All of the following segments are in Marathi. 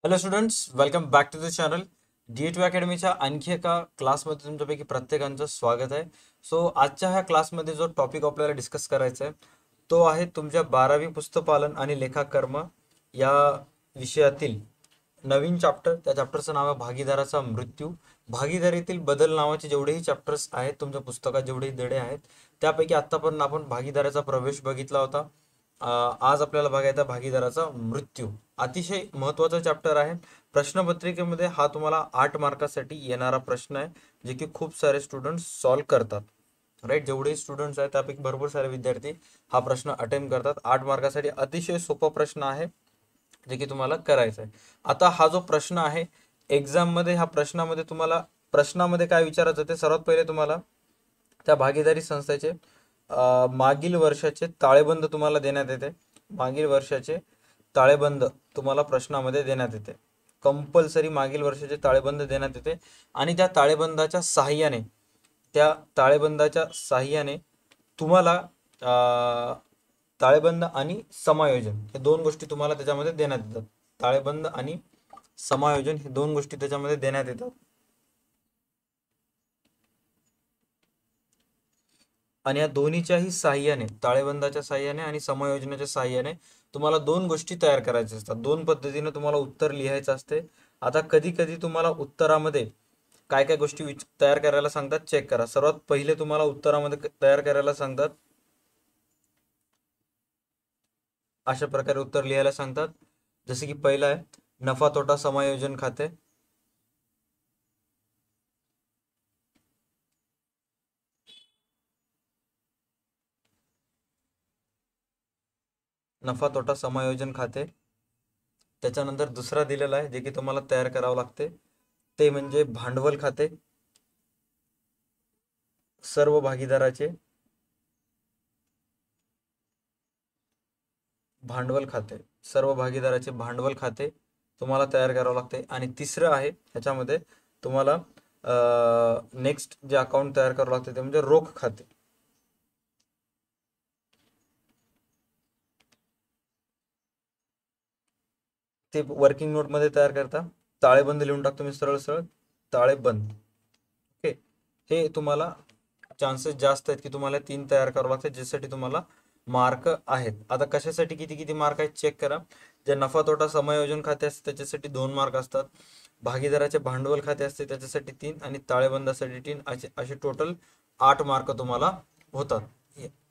Hello students, welcome back to the channel. D2 अकॅडमीच्या आणखी एका क्लासमध्ये तुमच्यापैकी प्रत्येकांचं स्वागत आहे. सो आजच्या ह्या क्लासमध्ये जो टॉपिक आपल्याला डिस्कस करायचा आहे तो आहे तुमच्या 12वी पुस्तकपालन आणि लेखाकर्म या विषयातील नवीन चॅप्टर. त्या चॅप्टरचं नाव आहे भागीदाराचा मृत्यू. भागीदारीतील बदल नावाचे जेवढेही चॅप्टर्स आहेत तुमच्या पुस्तकात, जेवढेही धडे आहेत त्यापैकी आत्तापर्यंत आपण भागीदाराचा प्रवेश बघितला होता. आज आपल्याला बघायचा भागीदाराचा मृत्यू. अतिशय महत्त्वाचा चॅप्टर आहे. प्रश्नपत्रिकेमध्ये हा तुम्हाला 8 मार्कासाठी येणारा प्रश्न आहे, जे की खूप सारे स्टुडंट्स सॉल्व करतात. राईट, जेवढे स्टुडंट्स आहेत त्यापैकी भरपूर सारे विद्यार्थी हा प्रश्न अटेम्प्ट करतात. 8 मार्कासाठी अतिशय सोपा प्रश्न आहे, जे की तुम्हाला करायचं आहे. आता हा जो प्रश्न आहे एक्झाममध्ये, ह्या प्रश्नामध्ये तुम्हाला प्रश्नामध्ये काय विचारायचं ते सर्वात पहिले तुम्हाला त्या भागीदारी संस्थेचे मागील वर्षाचे ताळेबंद तुम्हाला देण्यात येते. मागील वर्षाचे ताळेबंद तुम्हाला प्रश्नामध्ये देण्यात येते. कंपल्सरी मागील वर्षाचे ताळेबंद देण्यात येते आणि त्या ताळेबंदाच्या साह्याने तुम्हाला ताळेबंद आणि समायोजन हे दोन गोष्टी तुम्हाला त्याच्यामध्ये देण्यात येतात. ताळेबंद आणि समायोजन हे दोन गोष्टी त्याच्यामध्ये देण्यात येतात. आणि या दोन्हीच्याही साह्याने, ताळेबंदाच्या साह्याने आणि समायोजनाच्या साह्याने तुम्हाला दोन गोष्टी तयार करायच्या असतात. दोन पद्धतीने तुम्हाला उत्तर लिहायचं असते. आता कधी कधी तुम्हाला उत्तरामध्ये काय काय गोष्टी तयार करायला सांगतात, चेक करा. सर्वात पहिले तुम्हाला उत्तरामध्ये तयार करायला सांगतात, अशा प्रकारे उत्तर लिहायला सांगतात. जसे की पहिला आहे नफा तोटा समायोजन खाते. नफा तोटा समायोजन खाते. त्याच्यानंतर दुसरा दिलेला आहे, जे की तुम्हाला तयार करावं लागते, ते म्हणजे भांडवल खाते. सर्व भागीदाराचे भांडवल खाते, सर्व भागीदाराचे भांडवल खाते तुम्हाला तयार करावं लागते. आणि तिसरं आहे ह्याच्यामध्ये तुम्हाला नेक्स्ट जे अकाउंट तयार करावं लागते ते म्हणजे रोख खाते. ते वर्किंग नोट मध्ये तयार करता. ताळेबंद लिहून टाकतो मी सरळ सरळ, ताळेबंद. ओके, हे तुम्हाला चान्सेस जास्त आहेत की तुम्हाला 3 तयार करावं लागतात, ज्यासाठी तुम्हाला मार्क आहेत. आता कशासाठी किती किती मार्क आहेत चेक करा. जे नफा तोटा समायोजन खाते असते त्याच्यासाठी 2 मार्क असतात. भागीदाराचे भांडवल खाते असते त्याच्यासाठी 3 आणि ताळेबंदासाठी 3, असे टोटल 8 मार्क तुम्हाला होतात.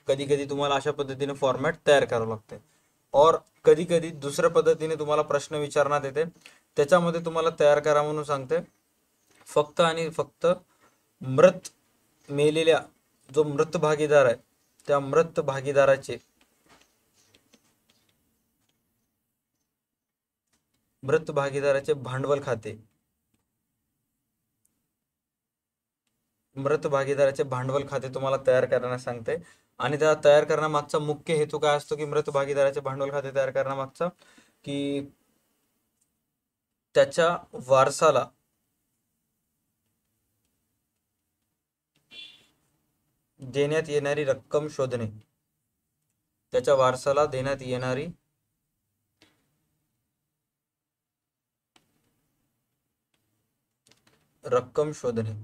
कधी कधी तुम्हाला अशा पद्धतीने फॉर्मॅट तयार करावं लागते. और कधी कधी दुसऱ्या पद्धतीने तुम्हाला प्रश्न विचारण्यात येते, त्याच्यामध्ये तुम्हाला तयार करा म्हणून सांगते. फक्त आणि फक्त मृत मेलेल्या जो मृत भागीदार आहे त्या मृत भागीदाराचे भांडवल खाते, मृत भागीदाराचे भांडवल खाते तुम्हाला तयार करण्यास सांगते. आणि त्या तयार करण्यामागचा मुख्य हेतू काय असतो की मृत भागीदाराचे भांडवल खाते तयार करण्यामागचा की त्याच्या वारसाला देण्यात येणारी रक्कम शोधणे. त्याच्या वारसाला देण्यात येणारी रक्कम शोधणे.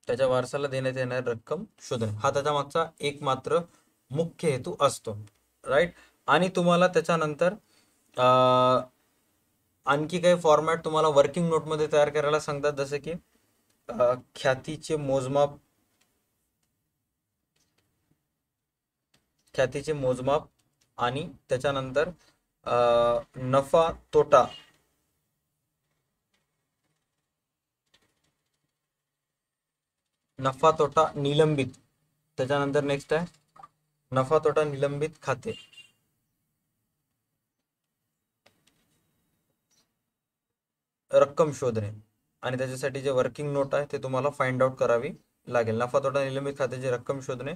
त्याच्या वारसाला देण्यात येणारी रक्कम शोधणे हा त्याच्या मागचा एकमात्र मुख्य हेतू असतो. राईट. आणि तुम्हाला त्याच्यानंतर आणखी काही फॉर्मॅट तुम्हाला वर्किंग नोटमध्ये तयार करायला सांगतात, जसे की ख्यातीचे मोजमाप, आणि त्याच्यानंतर नफा तोटा, निलंबित. त्याच्यानंतर नेक्स्ट आहे नफा तोटा निलंबित खाते. रक्कम शोधणे आणि त्याच्यासाठी जे वर्किंग नोट आहे ते तुम्हाला फाइंड आउट करावी लागेल. नफा तोटा निलंबित खात्याची रक्कम शोधणे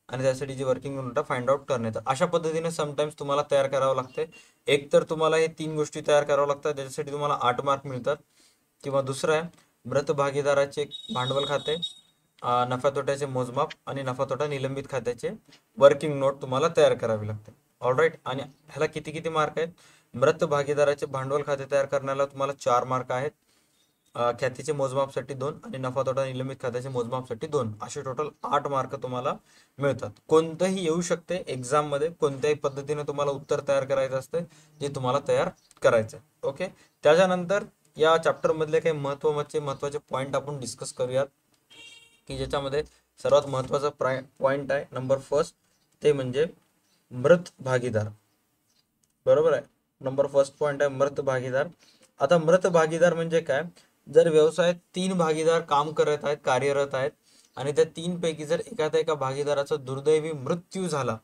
आणि त्यासाठी जी वर्किंग नोट आहे फाइंड आउट करणे. तर अशा पद्धतीने समटाइम्स तुम्हाला तयार करावं लागते. एक तर तुम्हाला हे 3 गोष्टी तयार करावं लागतात, ज्याच्यासाठी तुम्हाला 8 मार्क मिळतात. किंवा दुसरं आहे मृत भागीदाराचे भांडवल खाते, नफा तोट्याचे मोजमाप आणि नफा तोटा निलंबित खात्याचे वर्किंग नोट तुम्हाला तयार करावी लागते. ऑलराईट. आणि ह्याला किती किती मार्क आहेत? मृत भागीदाराचे भांडवल खाते तयार करण्याला तुम्हाला 4 मार्क आहेत, ख्यातीचे मोजमापसाठी 2 आणि नफा तोटा निलंबित खात्याचे मोजमापसाठी 2, असे टोटल 8 मार्क तुम्हाला मिळतात. कोणतंही येऊ शकते एक्झाम मध्ये, कोणत्याही पद्धतीने तुम्हाला उत्तर तयार करायचं असते जे तुम्हाला तयार करायचं आहे. ओके. त्याच्यानंतर या चॅप्टर मधले काही महत्वाचे पॉईंट आपण डिस्कस करूयात, की ज्याच्यामध्ये सर्वात महत्वाचा पॉईंट आहे नंबर फर्स्ट, ते म्हणजे मृत भागीदार. बरोबर आहे. नंबर फर्स्ट पॉईंट आहे मृत भागीदार. आता मृत भागीदार म्हणजे काय? जर व्यवसायात 3 भागीदार काम करत आहेत, कार्यरत आहेत, आणि त्या 3 पैकी जर एका भागीदाराचा दुर्दैवी मृत्यू झाला,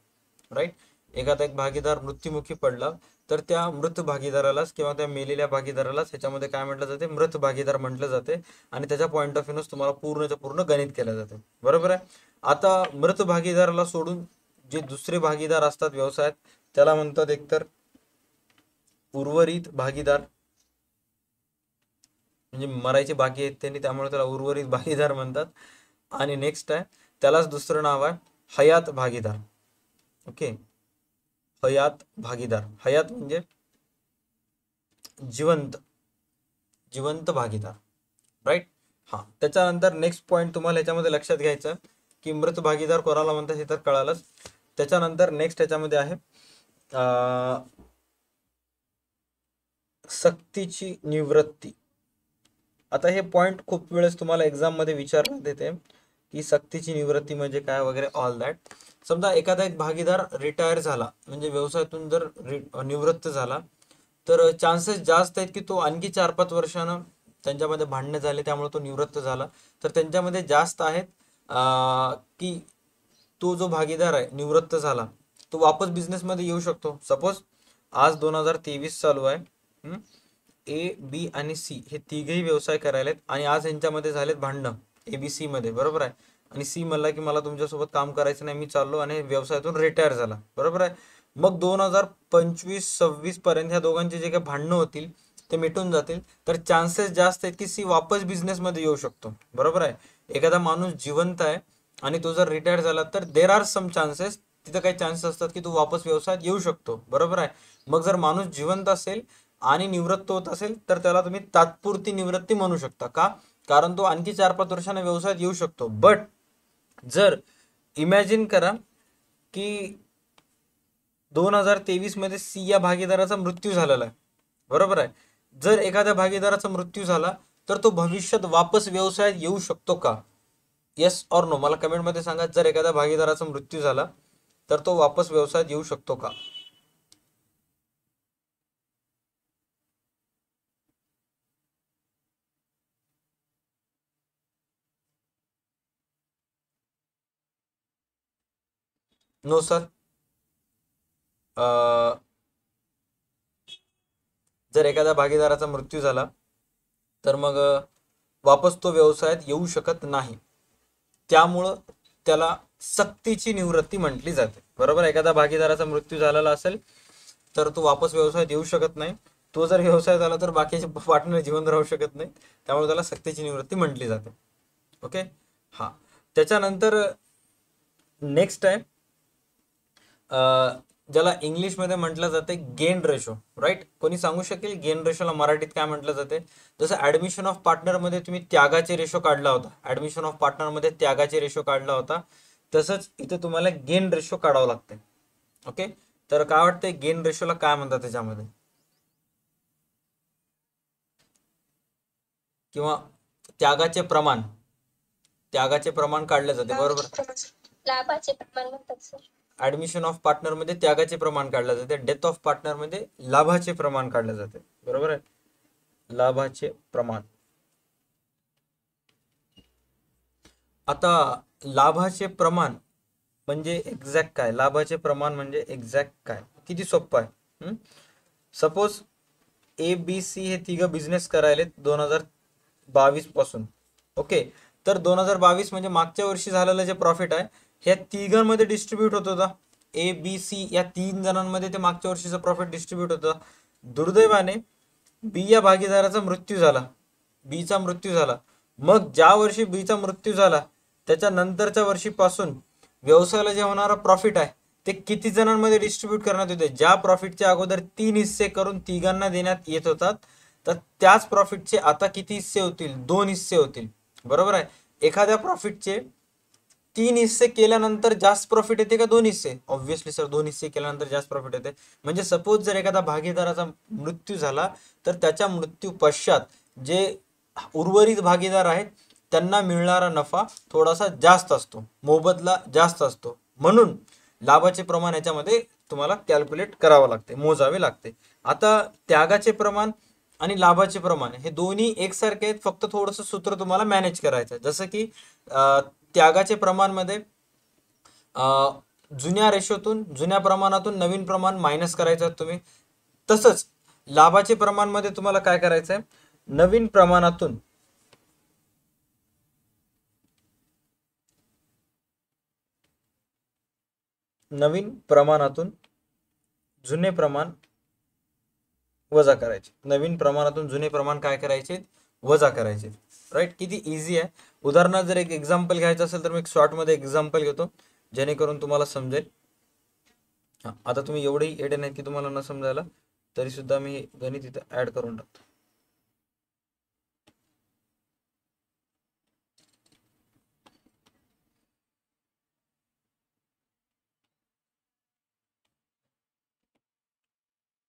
राईट, एखादा एक भागीदार मृत्युमुखी पडला, तर त्या मृत भागीदारालाच किंवा त्या मेलेल्या भागीदारालाच ह्याच्यामध्ये काय म्हटलं जाते? मृत भागीदार म्हटलं जाते. आणि त्याच्या पॉईंट ऑफ व्ह्यूनच तुम्हाला पूर्णच्या पूर्ण गणित केलं जाते. बरोबर आहे. आता मृत भागीदाराला सोडून जे दुसरे भागीदार असतात व्यवसायात, त्याला म्हणतात एकतर उर्वरित भागीदार, म्हणजे मरायचे बाकी आहेत त्यांनी, त्यामुळे त्याला उर्वरित भागीदार म्हणतात. आणि नेक्स्ट आहे, त्यालाच दुसरं नाव आहे हयात भागीदार. ओके. हयात भागीदार, हयात म्हणजे जिवंत भागीदार, राईट. हा. त्याच्यानंतर नेक्स्ट पॉईंट तुम्हाला ह्याच्यामध्ये लक्षात घ्यायचं, की मृत भागीदार कोणाला म्हणतात हे तर कळालंच. त्याच्यानंतर नेक्स्ट ह्याच्यामध्ये आहे सक्तीची निवृत्ती. आता हे पॉइंट खूप वेळेस तुम्हाला एक्झाम मध्ये विचारण्यात येते, की सक्तीची निवृत्ती म्हणजे काय वगैरे ऑल दॅट. समजा एखादा एक भागीदार रिटायर झाला, म्हणजे व्यवसायातून जर निवृत्त झाला, तर चान्सेस जास्त आहेत की तो आणखी 4-5 वर्षानं, त्यांच्यामध्ये भांडणे झाले त्यामुळे तो निवृत्त झाला, तर त्यांच्यामध्ये जास्त आहेत की तो जो भागीदार आहे निवृत्त झाला तो वापस बिझनेसमध्ये येऊ शकतो. सपोज आज 2023 चालू आहे, ए, बी आणि सी हे तिघेही व्यवसाय करायला आहेत, आणि आज यांच्यामध्ये झालेत भांडणं ABC मध्ये. बरोबर आहे. आणि सी म्हणला की मला तुमच्यासोबत काम करायचं नाही, मी चाललो, आणि व्यवसायातून रिटायर झाला. बरोबर आहे. मग 2025-26 पर्यंत ह्या दोघांचे जे काही भांडणं होतील ते मिटून जातील, तर चान्सेस जास्त आहेत की सी वापस बिझनेसमध्ये येऊ शकतो. बरोबर आहे. एखादा माणूस जिवंत आहे आणि तो जर रिटायर झाला, तर देर आर सम चान्सेस, तिथं काही चान्सेस असतात की तो वापस व्यवसायात येऊ शकतो. बरोबर आहे. मग जर माणूस जिवंत असेल आणि निवृत्त होत असेल, तर त्याला तुम्ही तात्पुरती निवृत्ती म्हणू शकता. का? कारण तो आणखी 4-5 वर्षांना व्यवसायात येऊ शकतो. बट जर इमॅजिन करा की 2023 मध्ये सी या भागीदाराचा मृत्यू झालेला आहे. बरोबर आहे. जर एखाद्या भागीदाराचा मृत्यू झाला, तर तो भविष्यात वापस व्यवसायात येऊ शकतो का? येस ऑर नो मला कमेंट मध्ये सांगा. जर एखाद्या भागीदाराचा मृत्यू झाला, तर तो वापस व्यवसायात येऊ शकतो का? No sir. जर एखाद्या भागीदाराचा मृत्यू झाला, तर मग वापस तो व्यवसायात येऊ शकत नाही. त्यामुळं त्याला सक्तीची निवृत्ती म्हटली जाते. बरोबर. एखादा भागीदाराचा मृत्यू झालेला असेल, तर तो वापस व्यवसायात येऊ शकत नाही. तो जर व्यवसायात आला तर बाकीचे पार्टनर जिवंत राहू शकत नाही, त्यामुळे त्याला सक्तीची निवृत्ती म्हटली जाते. ओके. हा. त्याच्यानंतर नेक्स्ट आहे ज्याला इंग्लिशमध्ये म्हटलं जाते गेन रेशो. राईट. कोणी सांगू शकेल गेन रेशोला मराठीत काय म्हटलं जाते? जसं ऍडमिशन ऑफ पार्टनर मध्ये तुम्ही त्यागाचे रेशो काढला होता, ऍडमिशन ऑफ पार्टनर मध्ये त्यागाचे रेशो काढला होता, तसंच इथे तुम्हाला गेन रेशो काढावं लागते. ओके. तर काय वाटतंय गेन रेशोला काय म्हणतात त्याच्यामध्ये, किंवा त्यागाचे प्रमाण काढले जाते. बरोबर. लाभाचे प्रमाण म्हणतात सर. ऍडमिशन ऑफ पार्टनर मध्ये त्यागाचे प्रमाण काढले जाते, डेथ ऑफ पार्टनर मध्ये लाभाचे प्रमाण काढले जाते. बरोबर आहे. लाभाचे प्रमाण. आता लाभाचे प्रमाण म्हणजे एक्झॅक्ट काय? लाभाचे प्रमाण म्हणजे एक्झॅक्ट काय? किती सोपं आहे. सपोज ABC हे तिघं बिझनेस करायले 2022 पासून. ओके. तर 2022 म्हणजे मागच्या वर्षी झालेलं जे प्रॉफिट आहे ह्या तिघांमध्ये डिस्ट्रीब्यूट होत होता. ABC या 3 जणांमध्ये ते मागच्या वर्षीचा प्रॉफिट डिस्ट्रीब्यूट होता. दुर्दैवाने बी या भागीदाराचा मृत्यू झाला, बीचा मृत्यू झाला. मग ज्या वर्षी बीचा मृत्यू झाला त्याच्या नंतरच्या वर्षीपासून व्यवसायाला जे होणारा प्रॉफिट आहे ते किती जणांमध्ये डिस्ट्रीब्यूट करण्यात येते? ज्या प्रॉफिटचे अगोदर 3 हिस्से करून तिघांना देण्यात येत होतात, तर त्याच प्रॉफिटचे आता किती हिस्से होतील? 2 हिस्से होतील. बरोबर आहे. एखाद्या प्रॉफिटचे 3 हिस्से केल्यानंतर जास्त प्रॉफिट येते का 2 हिस्से? ऑब्व्हियसली सर 2 हिस्से केल्यानंतर जास्त प्रॉफिट येते. म्हणजे सपोज जर एखादा भागीदाराचा मृत्यू झाला तर त्याच्या मृत्यू पश्चात जे उर्वरित भागीदार आहेत त्यांना मिळणारा नफा थोडासा जास्त असतो, मोबदला जास्त असतो. म्हणून लाभाचे प्रमाण याच्यामध्ये तुम्हाला कॅल्क्युलेट करावं लागते, मोजावे लागते. आता त्यागाचे प्रमाण आणि लाभाचे प्रमाण हे दोन्ही एकसारखे आहेत, फक्त थोडंसं सूत्र तुम्हाला मॅनेज करायचं आहे. जसं की त्यागाचे प्रमाणमध्ये जुन्या रेशोतून, जुन्या प्रमाणातून नवीन प्रमाण मायनस करायचं आहे तुम्ही. तसंच लाभाचे प्रमाणमध्ये तुम्हाला काय करायचं आहे? नवीन प्रमाणातून जुने प्रमाण वजा करायचे. नवीन प्रमाणातून जुने प्रमाण काय करायचे? वजा करायचे. राईट. किती इझी आहे. उदाहरणार्थ जर एक एक्झाम्पल घ्यायचं असेल तर मी एक शॉर्टमध्ये एक्झाम्पल घेतो जेणेकरून तुम्हाला समजेल. आता तुम्ही एवढेही येडे नाहीत की तुम्हाला न समजायला, तरी सुद्धा मी गणित इथं ऍड करून टाकतो.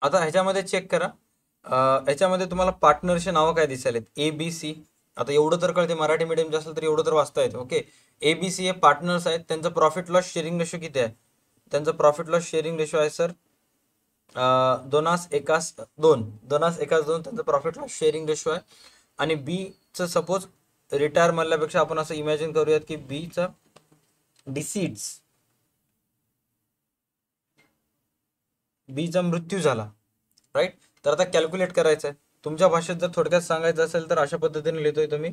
आता ह्याच्यामध्ये चेक करा. ह्याच्यामध्ये तुम्हाला पार्टनरचे नावं काय दिसायलेत? A B C. आता एवढं तर कळते, मराठी मीडियमचे असेल तर एवढं तर वाचता येते. ओके. ए बी सी हे पार्टनर्स आहेत. त्यांचं प्रॉफिट लॉस शेअरिंग रेशो किती आहे? त्यांचं प्रॉफिट लॉस शेअरिंग रेशो आहे सर 2:1:2. 2:1:2 त्यांचं प्रॉफिट लॉस शेअरिंग रेशो आहे. आणि बीचं सपोज रिटायर म्हणल्यापेक्षा आपण असं इमॅजिन करूयात की बीचा बीचा मृत्यू झाला. राईट. तर आता कॅल्क्युलेट करायचं आहे. तुमच्या भाषेत जर थोडक्यात सांगायचं असेल तर अशा पद्धतीने लिहितोय तुम्ही.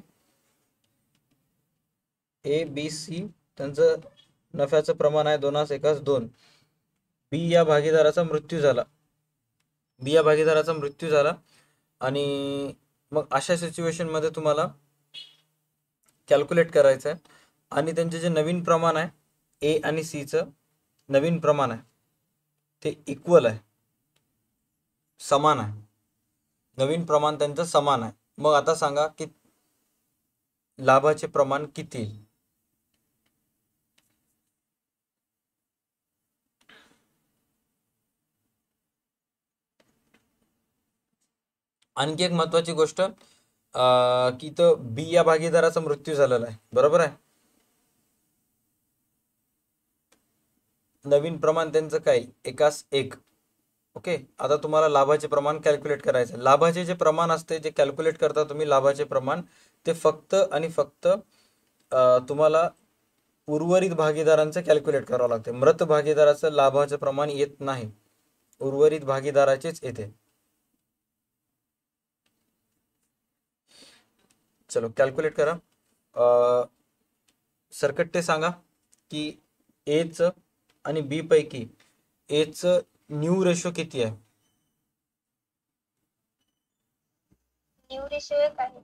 ए बी सी त्यांचं नफ्याचं प्रमाण आहे 2:1:2. बी या भागीदाराचा मृत्यू झाला आणि मग अशा सिच्युएशन मध्ये तुम्हाला कॅल्क्युलेट करायचं आहे. आणि त्यांचे जे नवीन प्रमाण आहे ए आणि सीचं नवीन प्रमाण आहे ते इक्वल आहे, समान आहे. नवीन प्रमाण त्यांचं समान आहे. मग आता सांगा की लाभाचे प्रमाण किती येईल? आणखी एक महत्वाची गोष्ट की तो बी या भागीदाराचा मृत्यू झालेला आहे. बरोबर आहे. नवीन प्रमाण त्यांचं काय? 1:1. ओके. आता तुम्हाला लाभाचे प्रमाण कॅल्क्युलेट करायचं. लाभाचे जे प्रमाण असते, जे कॅल्क्युलेट करता तुम्ही लाभाचे प्रमाण, ते फक्त आणि फक्त तुम्हाला उर्वरित भागीदारांचं कॅल्क्युलेट करावं लागते. मृत भागीदाराचं लाभाचं प्रमाण येत नाही, उर्वरित भागीदाराचेच येते. चलो कॅल्क्युलेट करा. सरकट ते सांगा की एच आणि बी पैकी एच न्यू रेशो किती आहे? न्यू रेशो 1 आहे.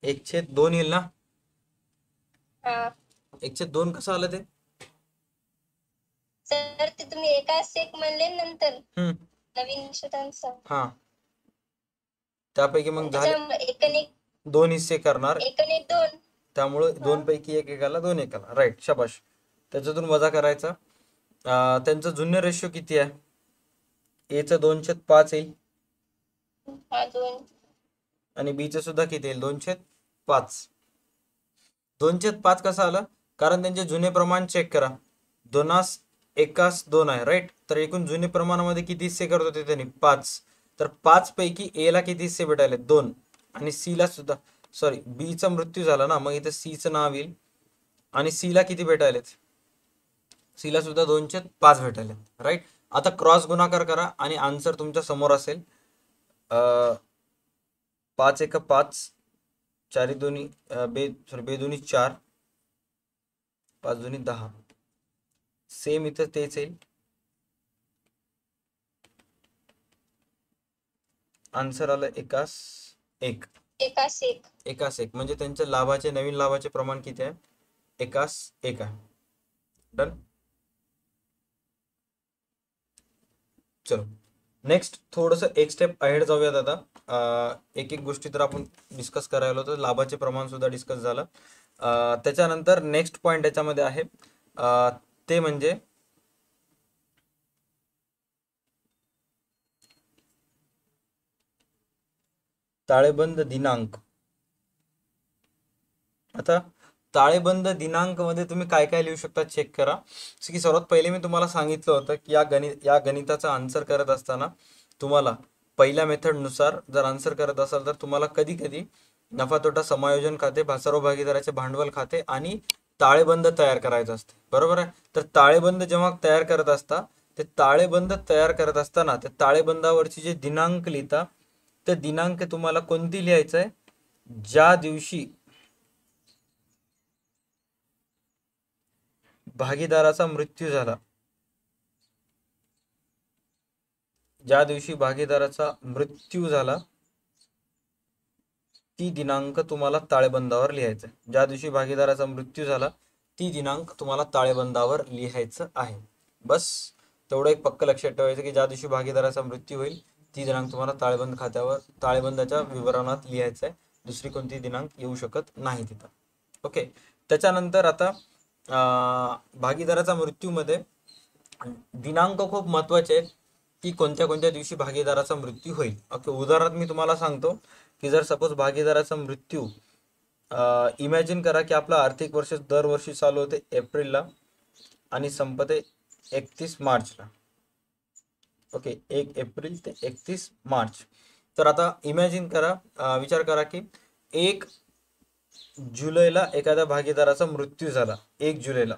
1/2 येईल ना? हा 1/2 कसं आलं ते? सर ते तुम्ही एकाच एक म्हणले नंतर नवीन रेशो त्यांचा. हा. त्यापैकी मग झाले त्याच्यामुळे 1:1 2 हिस्से करणार, 1:2. त्यामुळे 2 पैकी 1 एकाला 2 एकाला. राईट. शाबाश. त्याच्यातून वजा करायचा. त्यांचं जुन्य रेशो किती आहे? एचं 2/5 येईल हा 2. आणि बीचं सुद्धा किती येईल? 2/5. 2/5 कसं आलं? कारण त्यांचे जुने प्रमाण चेक करा. 2:1:2 आहे. राईट. तर एकूण जुने प्रमाणामध्ये किती हिस्से करत होते त्यांनी? 5. तर 5 पैकी ए ला किती हिस्से भेटायले? 2. आणि सी ला सुद्धा, सॉरी, बीचा मृत्यू झाला ना, मग इथे सीचं नाव येईल. आणि सी ला किती भेटायलेत? सी ला सुद्धा 2/5 भेटायलेत. राईट. आता क्रॉस गुणाकार करा आणि आन्सर तुमच्या समोर असेल. 5:1:5, 4:2 2 4, 5:2 10. सेम इथं तेच येईल. आन्सर आलं 1:1. 1:1. म्हणजे त्यांच्या नवीन लाभाचे प्रमाण किती आहे? 1:1 आहे. डन. चलो नेक्स्ट थोडंसं एक स्टेप अहेड जाऊयात आता. एक एक गोष्टी तर आपण डिस्कस करायला होतं, लाभाचे प्रमाण सुद्धा डिस्कस झालं. त्याच्यानंतर नेक्स्ट पॉइंट याच्यामध्ये आहे ते म्हणजे ताळेबंद दिनांक. आता ताळेबंद दिनांक मध्ये तुम्ही काय काय लिहू शकता चेक करा. जसं की सर्वात पहिले मी तुम्हाला सांगितलं होतं की या गणिताचा आन्सर करत असताना तुम्हाला पहिल्या मेथडनुसार जर आन्सर करत असाल तर तुम्हाला कधी कधी नफा तोटा समायोजन खाते, सर्व भागीदाराचे भांडवल खाते आणि ताळेबंद तयार करायचं असते. बरोबर आहे. तर ताळेबंद जेव्हा तयार करत असता, ते ताळेबंद तयार करत असताना त्या ताळेबंदावरची जे दिनांक लिहिता, ते दिनांक तुम्हाला कोणती लिहायचं आहे, ज्या दिवशी भागीदाराचा मृत्यू झाला, ज्या दिवशी भागीदाराचा मृत्यू झाला ती दिनांक तुम्हाला ताळेबंदावर लिहायचं आहे. ज्या दिवशी भागीदाराचा मृत्यू झाला ती दिनांक तुम्हाला ताळेबंदावर लिहायचं आहे. बस तेवढं एक पक्क लक्षात ठेवायचं की ज्या दिवशी भागीदाराचा मृत्यू होईल ती दिनांक तुम्हाला ताळेबंद खात्यावर ताळेबंदाच्या विवरणात लिहायचं आहे. दुसरी कोणती दिनांक येऊ शकत नाही तिथं. ओके. त्याच्यानंतर आता भागीदाराचा मृत्यूमध्ये दिनांक खूप महत्वाचे आहेत की कोणत्या कोणत्या दिवशी भागीदाराचा मृत्यू होईल. ओके. उदाहरणार्थ मी तुम्हाला सांगतो की जर सपोज भागीदाराचा मृत्यू इमॅजिन करा की आपलं आर्थिक वर्ष दरवर्षी चालू होते एप्रिलला आणि संपते 31 मार्चला. ओके. 1 एप्रिल ते 31 मार्च. तर आता इमॅजिन करा, विचार करा की 1 जुलैला एखाद्या भागीदाराचा मृत्यू झाला. 1 जुलैला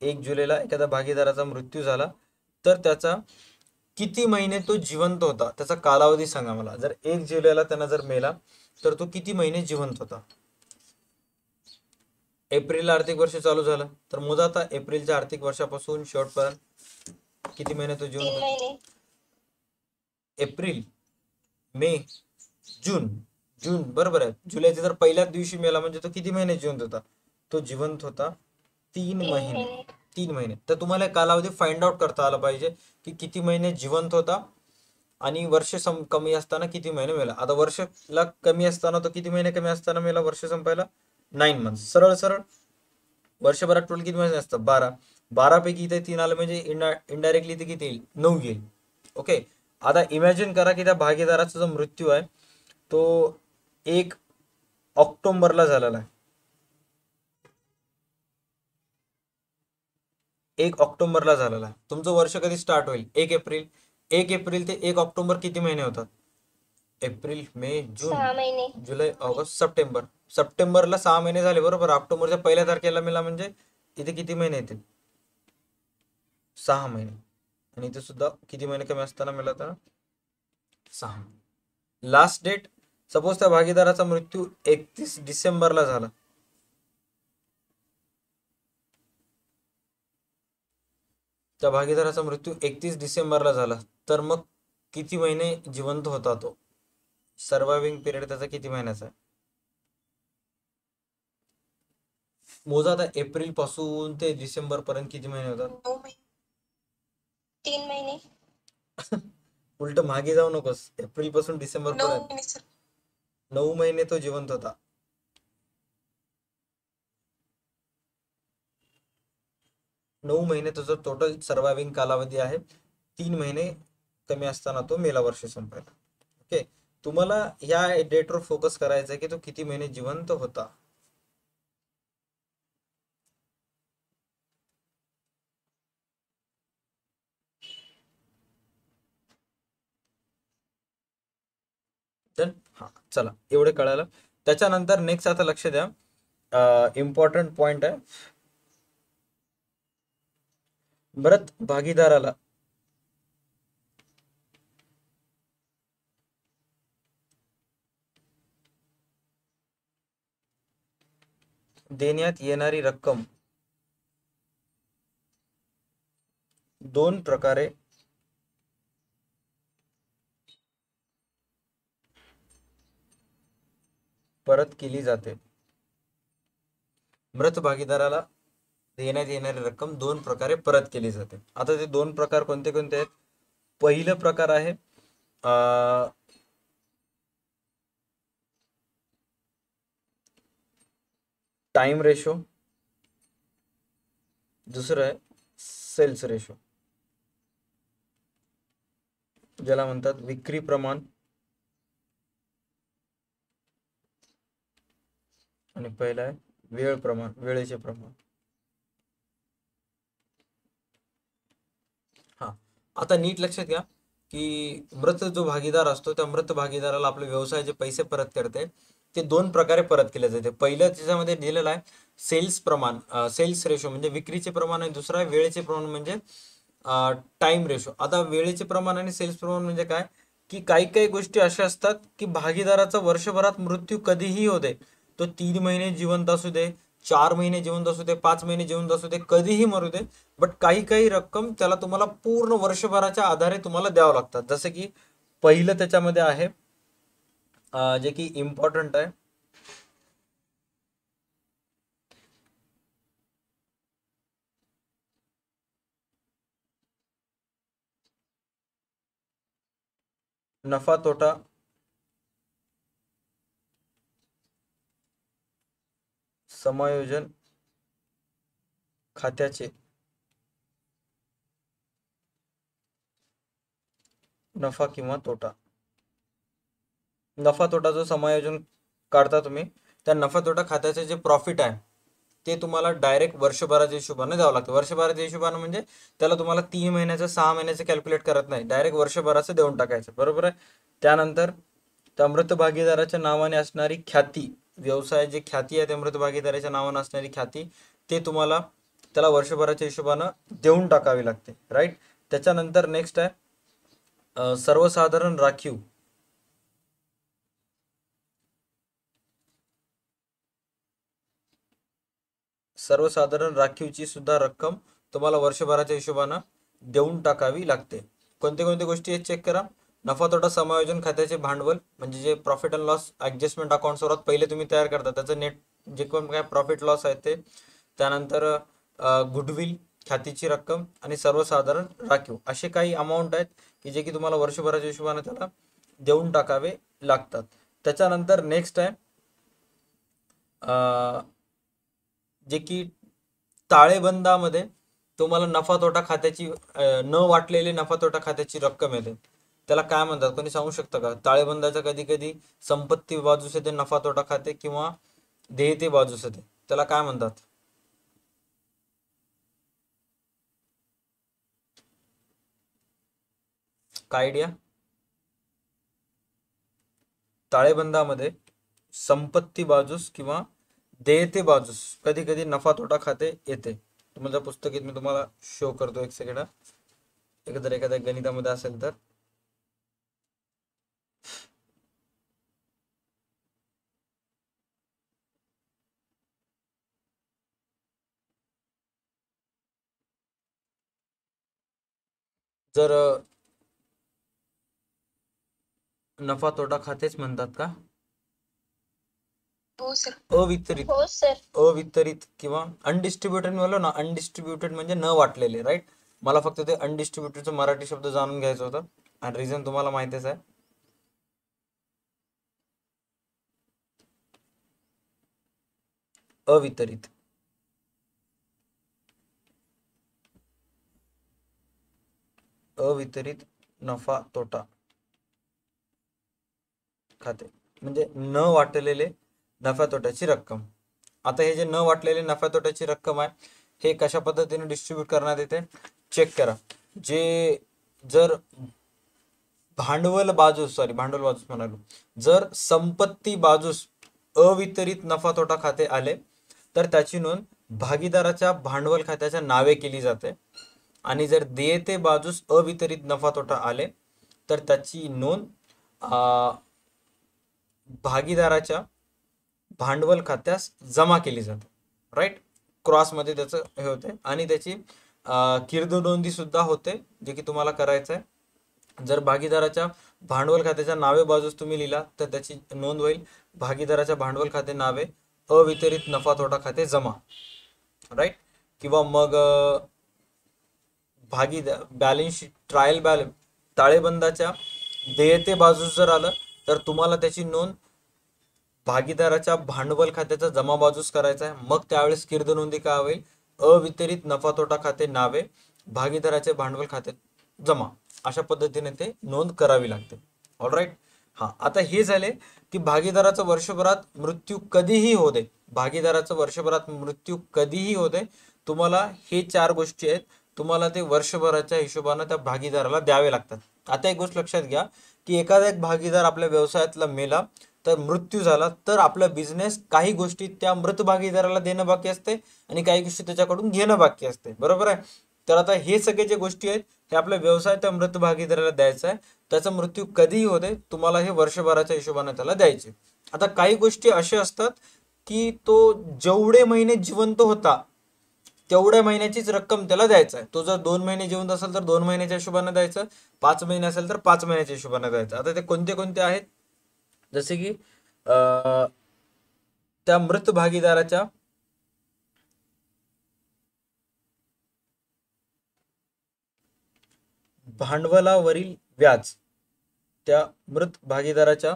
1 जुलैला एखाद्या भागीदाराचा मृत्यू झाला तर त्याचा किती महिने तो जिवंत होता, त्याचा कालावधी सांगा मला. जर 1 जुलैला त्यांना जर मेला तर तो किती महिने जिवंत होता. एप्रिलला आर्थिक वर्ष चालू झालं तर मोजा आता एप्रिलच्या आर्थिक वर्षापासून शेवटपर्यंत किती महिने तो जिवंत 3 होता. महिने. एप्रिल, मे, जून. जून बरोबर आहे. जुलैच्या जर पहिल्याच दिवशी मेला म्हणजे तो किती महिने जिवंत होता, तो जिवंत होता 3 3 महिने. महिने. 3 महिने. तर तुम्हाला कालावधी फाइंड आउट करता आला पाहिजे की किती महिने जिवंत होता आणि वर्ष कमी असताना किती महिने मेला. आता वर्षला कमी असताना तो किती महिने कमी असताना मेला वर्ष संपायला, 9 मंथ्स. सरळ सरळ वर्षभरात टोटल किती महिने असतात, 12. 12 पैकी इथे 3 आलं म्हणजे इनडायरेक्टली ते किती येईल, 9 येईल. ओके. आता इमॅजिन करा की त्या भागीदाराचा जो मृत्यू आहे तो 1 ऑक्टोबरला झालेला आहे. 1 ऑक्टोबरला झालेला आहे. तुमचं वर्ष कधी स्टार्ट होईल, 1 एप्रिल. 1 एप्रिल ते 1 ऑक्टोबर किती महिने होतात, एप्रिल, मे, जून, 6 महिने. जुलै, ऑगस्ट, सप्टेंबर. सप्टेंबरला 6 महिने झाले बरोबर. ऑक्टोबरच्या पहिल्या तारखेला मेला म्हणजे इथे किती महिने येतील, 6 महिने. आणि इथे सुद्धा किती महिने कमी असताना मेला होता, 6 महिने. लास्ट डेट सपोज त्या भागीदाराचा मृत्यू 31 डिसेंबरला झाला, त्या भागीदाराचा मृत्यू 31 डिसेंबरला झाला तर मग किती महिने जिवंत होता तो, सर्वायव्हिंग पिरियड त्याचा किती महिन्याचा आहे. मोजा आता एप्रिल पासून ते डिसेंबर पर्यंत किती महिने होतात. 9 महिने. 3 महिने. उलट मागे जाऊ नकोस, एप्रिल पासून डिसेंबर 9 पर्यंत महिने सर. 9 महिने तो जिवंत होता. 9 महिने तुझं टोटल सर्वायव्हिंग कालावधी आहे. 3 महिने कमी असताना तो मेला वर्ष संपायला. ओके. तुम्हाला ह्या डेटवर फोकस करायचा आहे की तो किती महिने जिवंत होता. डन. हा चला एवढे कळालं. त्याच्यानंतर नेक्स्ट आता लक्ष द्या, इम्पॉर्टंट पॉइंट आहे. मृत भागीदाराला देण्यात येणारी रक्कम 2 प्रकारे परत केली जाते. मृत भागीदाराला देण्यात येणारी रक्कम दोन प्रकारे परत केली जाते. आता ते दोन प्रकार कोणते कोणते आहेत? पहिलं प्रकार आहे टाइम रेशो, दुसरं आहे सेल्स रेशो, ज्याला म्हणतात विक्री प्रमाण, आणि पहिला आहे वेळ प्रमाण, वेळेचे प्रमाण. हा, आता नीट लक्षात घ्या की मृत जो भागीदार असतो त्या मृत भागीदाराला आपले व्यवसायाचे पैसे परत करते ते दोन प्रकारे परत केले जाते. पहिलं त्याच्यामध्ये दिलेलं आहे सेल्स प्रमाण, सेल्स रेशो म्हणजे विक्रीचे प्रमाण, आणि दुसरा आहे वेळेचे प्रमाण म्हणजे टाइम रेशो. आता वेळेचे प्रमाण आणि सेल्स प्रमाण म्हणजे काय की काही काही गोष्टी अशा असतात की भागीदाराचा वर्षभरात मृत्यू कधीही होते, तो 3 महिने जिवंत असू दे, 4 महिने जिवंत असू दे, 5 महिने जिवंत असू दे, कधीही मरू दे, बट काही काही रक्कम त्याला तुम्हाला पूर्ण वर्षभराच्या आधारे तुम्हाला द्यावं लागतात. जसं की पहिलं त्याच्यामध्ये आहे जे की इम्पॉर्टंट आहे, नफा तोटा समायोजन खात्याचे नफा किंवा तोटा. नफा तोटा जो समायोजन काढता तुम्ही, त्या नफा तोटा खात्याचे जे प्रॉफिट आहे ते तुम्हाला डायरेक्ट वर्षभराच्या हिशोबाने द्यावं लागतं. वर्षभराच्या हिशोबाने म्हणजे त्याला तुम्हाला 3 महिन्याचं 6 महिन्याचं कॅल्क्युलेट करत नाही, डायरेक्ट वर्षभराचं देऊन टाकायचं, बरोबर आहे. त्यानंतर त्या मृत भागीदाराच्या नावाने असणारी ख्याती, व्यवसायाची ख्याती आहे त्या मृत भागीदाराच्या नावाने असणारी ख्याती, ते तुम्हाला त्याला वर्षभराच्या हिशोबानं देऊन टाकावी लागते, राईट. त्याच्यानंतर नेक्स्ट आहे सर्वसाधारण राखीव. सर्वसाधारण राखीवची सुद्धा रक्कम तुम्हाला वर्षभराच्या हिशोबानं देऊन टाकावी लागते. कोणते कोणते गोष्टी आहेत चेक करा. नफा तोटा समायोजन खात्याचे भांडवल म्हणजे जे profit and loss adjustment account सर्वात पहिले तुम्ही तयार करता, त्याचं नेट जे कोण काय प्रॉफिट लॉस आहे ते. त्यानंतर गुडविल, ख्यातीची रक्कम आणि सर्वसाधारण राखीव, असे काही अमाऊंट आहेत की जे की तुम्हाला वर्षभराच्या हिशोबाने त्याला देऊन टाकावे लागतात. त्याच्यानंतर नेक्स्ट आहे जे की ताळेबंदामध्ये तुम्हाला नफा तोटा खात्याची न वाटलेली नफा तोटा खात्याची रक्कम येते, त्याला काय म्हणतात कोणी सांगू शकतं का? ताळेबंदाच्या कधी कधी संपत्ती बाजूस येते नफा तोटा खाते किंवा देयते बाजूस येते, त्याला काय म्हणतात? काय आयडिया? ताळेबंदामध्ये संपत्ती बाजूस किंवा देयते बाजूस कधी कधी नफा तोटा खाते येते. तुमच्या पुस्तकीत मी तुम्हाला शो करतो, एक सेकंड. जर एखाद्या गणितामध्ये असेल तर जर नफा तोटा खातेच म्हणतात का? हो सर. अवितरित, हो सर. अवितरित किंवा अनडिस्ट्रीब्युटेड म्हणलो ना, अनडिस्ट्रीब्युटेड म्हणजे न वाटलेले, राईट. मला फक्त ते अनडिस्ट्रीब्युटेडचा मराठी शब्द जाणून घ्यायचं होतं आणि रिझन तुम्हाला माहितीच आहे. अवितरित, अवितरित नफा तोटा खाते म्हणजे न वाटलेले नफ्या तोट्याची रक्कम. आता हे जे न वाटलेले नफ्या तोट्याची रक्कम आहे हे कशा पद्धतीने डिस्ट्रीब्यूट करण्यात येते चेक करा. जे जर भांडवल बाजूस म्हणालो, जर संपत्ती बाजूस अवितरित नफा तोटा खाते आले तर त्याची नोंद भागीदाराच्या भांडवल खात्याच्या नावे केली जाते, आणि जर देयते बाजूस अवितरित नफा तोटा आले तर त्याची नोंद भागीदाराच्या भांडवल खात्यास जमा केली जाते, राईट. क्रॉसमध्ये त्याचं हे होते आणि त्याची किर्दनोंदी सुद्धा होते, जे की तुम्हाला करायचं आहे. जर भागीदाराच्या भांडवल खात्याच्या नावे बाजूस तुम्ही लिहिला तर त्याची नोंद होईल भागीदाराच्या भांडवल खाते नावे अवितरित नफा तोटा खाते जमा, राईट. किंवा मग भागीदार बॅलन्स शीट ट्रायल बॅलन्स ताळेबंदाच्या देयते बाजूस जर आलं तर तुम्हाला त्याची नोंद भागीदाराच्या भांडवल खात्याचा जमा बाजूस करायचा आहे. मग त्यावेळेस कीर्द नोंदी काय होईल, अवितरित नफा तोटा खाते नावे भागीदाराचे भांडवल खात्यात जमा, अशा पद्धतीने ते नोंद करावी लागते. ऑलराईट. हा, आता हे झाले की भागीदाराचा वर्षभरात मृत्यू कधीही होऊ दे, भागीदाराचा वर्षभरात मृत्यू कधीही होऊ दे, तुम्हाला हे 4 गोष्टी आहेत, तुम्हाला ते वर्षभराच्या हिशोबाने त्या भागीदाराला द्यावे लागतात. आता एक गोष्ट लक्षात घ्या की एखादा एक भागीदार आपल्या व्यवसायातला मेला, तर मृत्यू झाला, तर आपला बिझनेस काही गोष्टी त्या मृत भागीदाराला देणं बाकी असते आणि काही गोष्टी त्याच्याकडून घेणं बाकी असते. बरोबर आहे. तर आता हे सगळे जे गोष्टी आहेत हे आपला व्यवसाय त्या मृत भागीदाराला द्यायचा आहे. त्याचा मृत्यू कधीही होते, तुम्हाला हे वर्षभराच्या हिशोबाने त्याला द्यायचे. आता काही गोष्टी अशा असतात की तो जेवढे महिने जिवंत होता तेवढ्या महिन्याचीच रक्कम त्याला द्यायचा आहे. तो जर 2 महिने जिवंत असेल तर 2 महिन्याच्या हिशोबाने द्यायचं, 5 महिने असेल तर 5 महिन्याच्या हिशोबाने द्यायचं. आता ते कोणते कोणते आहेत, जसे की त्या मृत भागीदाराच्या भांडवलावरील व्याज, त्या मृत भागीदाराच्या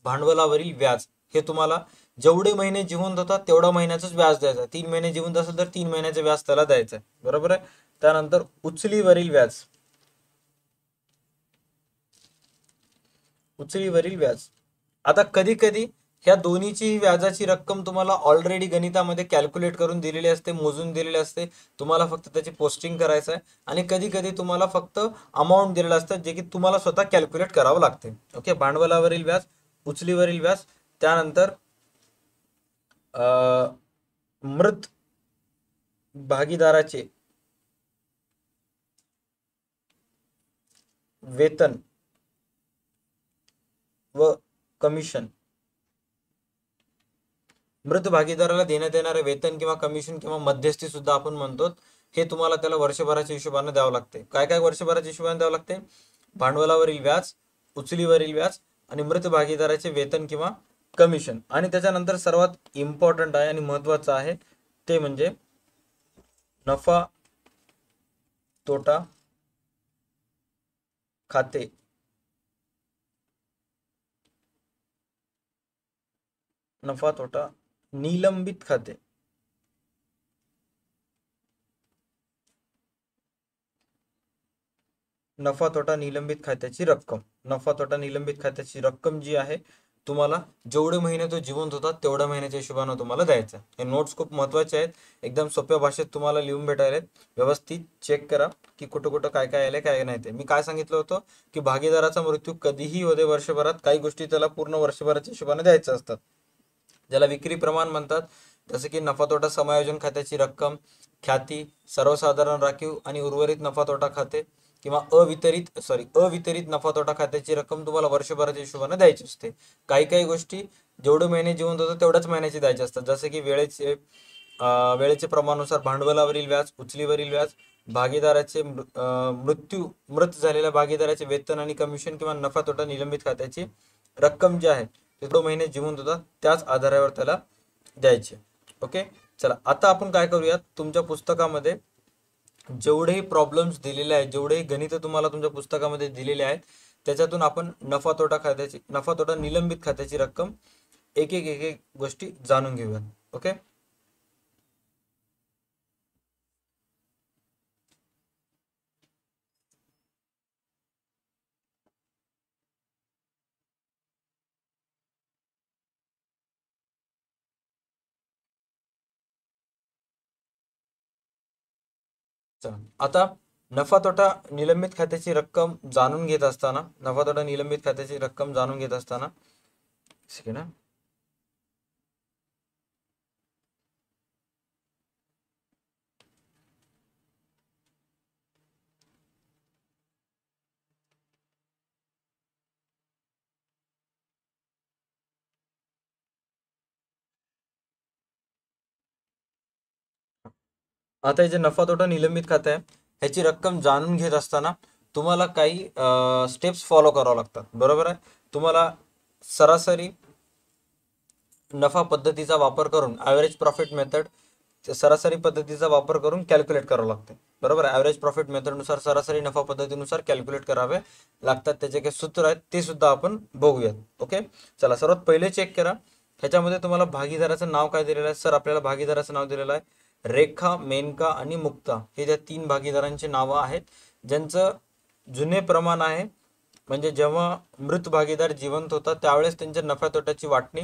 भांडवलावरील व्याज हे तुम्हाला जेवढे महिने जिवंत होतात तेवढा महिन्याचंच व्याज द्यायचं आहे. 3 महिने जिवंत असेल तर 3 महिन्याचं व्याज त्याला द्यायचं आहे. बरोबर आहे. त्यानंतर उचलीवरील व्याज, उचलीवरील व्याज. आता कधी कधी ह्या दोन्हीची व्याजाची रक्कम तुम्हाला ऑलरेडी गणितामध्ये कॅल्क्युलेट करून दिलेली असते, मोजून दिलेली असते, तुम्हाला फक्त त्याची पोस्टिंग करायचं आहे. आणि कधी कधी तुम्हाला फक्त अमाऊंट दिलेलं असतं जे की तुम्हाला स्वतः कॅल्क्युलेट करावं लागते. ओके. भांडवलावरील व्याज, उचलीवरील व्याज, त्यानंतर मृत भागीदाराचे वेतन व कमिशन, मृत भागीदाराला देण्यात येणारे वेतन किंवा कमिशन किंवा मध्यस्थी सुद्धा आपण म्हणतो, हे तुम्हाला त्याला वर्षभराच्या हिशोबाने द्यावं लागते. काय काय वर्षभराच्या हिशोबाने द्यावं लागते, भांडवलावरील व्याज, उचलीवरील व्याज आणि मृत भागीदाराचे वेतन किंवा कमिशन. आणि त्याच्यानंतर सर्वात इम्पॉर्टंट आहे आणि महत्वाचं आहे ते म्हणजे नफा तोटा खाते, नफा तोटा निलंबित खाते. नफा तोटा निलंबित खात्याची रक्कम, नफा तोटा निलंबित खात्याची रक्कम जी आहे तुम्हाला जेवढे महिने तो जिवंत होता तेवढ्या महिन्याच्या हिशोबाने तुम्हाला द्यायचं. हे नोट्स खूप महत्वाचे आहेत, एकदम सोप्या भाषेत तुम्हाला लिहून भेटायला. व्यवस्थित चेक करा की कुठं कुठं काय काय आलंय काय नाही. ते मी काय सांगितलं होतं की भागीदाराचा मृत्यू कधीही होते वर्षभरात, काही गोष्टी त्याला पूर्ण वर्षभराच्या हिशोबाने द्यायच्या असतात, ज्याला विक्री प्रमाण म्हणतात. जसे की नफा तोटा समायोजन खात्याची रक्कम, ख्याती, सर्वसाधारण राखीव आणि उर्वरित नफा तोटा खाते किंवा अवितरित नफा तोटा खात्याची रक्कम तुम्हाला वर्षभराच्या हिशोबाने द्यायची असते. काही काही गोष्टी जेवढे महिने जिवंत होतात तेवढ्याच महिन्याची द्यायची असतात. जसे की वेळेचे प्रमाणानुसार भांडवलावरील व्याज, उचलीवरील व्याज, भागीदाराचे मृत झालेल्या भागीदाराचे वेतन आणि कमिशन किंवा नफा तोटा निलंबित खात्याची रक्कम जी आहे ते 2 महिने जिवंत होतात त्याच आधारावर त्याला द्यायचे. ओके. चला आता आपण काय करूयात, तुमच्या पुस्तकामध्ये जेवढेही प्रॉब्लेम्स दिलेले आहेत, जेवढेही गणित तुम्हाला तुमच्या पुस्तकामध्ये दिलेले आहेत त्याच्यातून आपण नफा तोटा निलंबित खात्याची रक्कम एक एक गोष्टी जाणून घेऊयात. ओके. चला आता नफा तोटा निलंबित खात्याची रक्कम जाणून घेत असताना, नफा तोटा निलंबित खात्याची रक्कम जाणून घेत असताना ना, आता हे जे नफा तोटा निलंबित खाते आहे ह्याची रक्कम जाणून घेत असताना तुम्हाला काही स्टेप्स फॉलो करावं लागतात. बरोबर आहे. तुम्हाला सरासरी नफा पद्धतीचा वापर करून ॲव्हरेज प्रॉफिट मेथड सरासरी पद्धतीचा वापर करून कॅल्क्युलेट करावं लागते, बरोबर आहे. ॲव्हरेज प्रॉफिट मेथडनुसार सरासरी नफा पद्धतीनुसार कॅल्क्युलेट करावे लागतात. त्याचे काही सूत्र आहेत ते सुद्धा आपण बघूयात. ओके, चला सर्वात पहिले चेक करा. ह्याच्यामध्ये तुम्हाला भागीदाराचं नाव काय दिलेलं आहे? सर आपल्याला भागीदाराचं नाव दिलेलं आहे रेखा, मेनका आणि मुक्ता. हे त्या 3 भागीदारांची नावं आहेत ज्यांचं जुने प्रमाण आहे. म्हणजे जेव्हा मृत भागीदार जिवंत होता त्यावेळेस त्यांच्या नफ्या तोट्याची वाटणी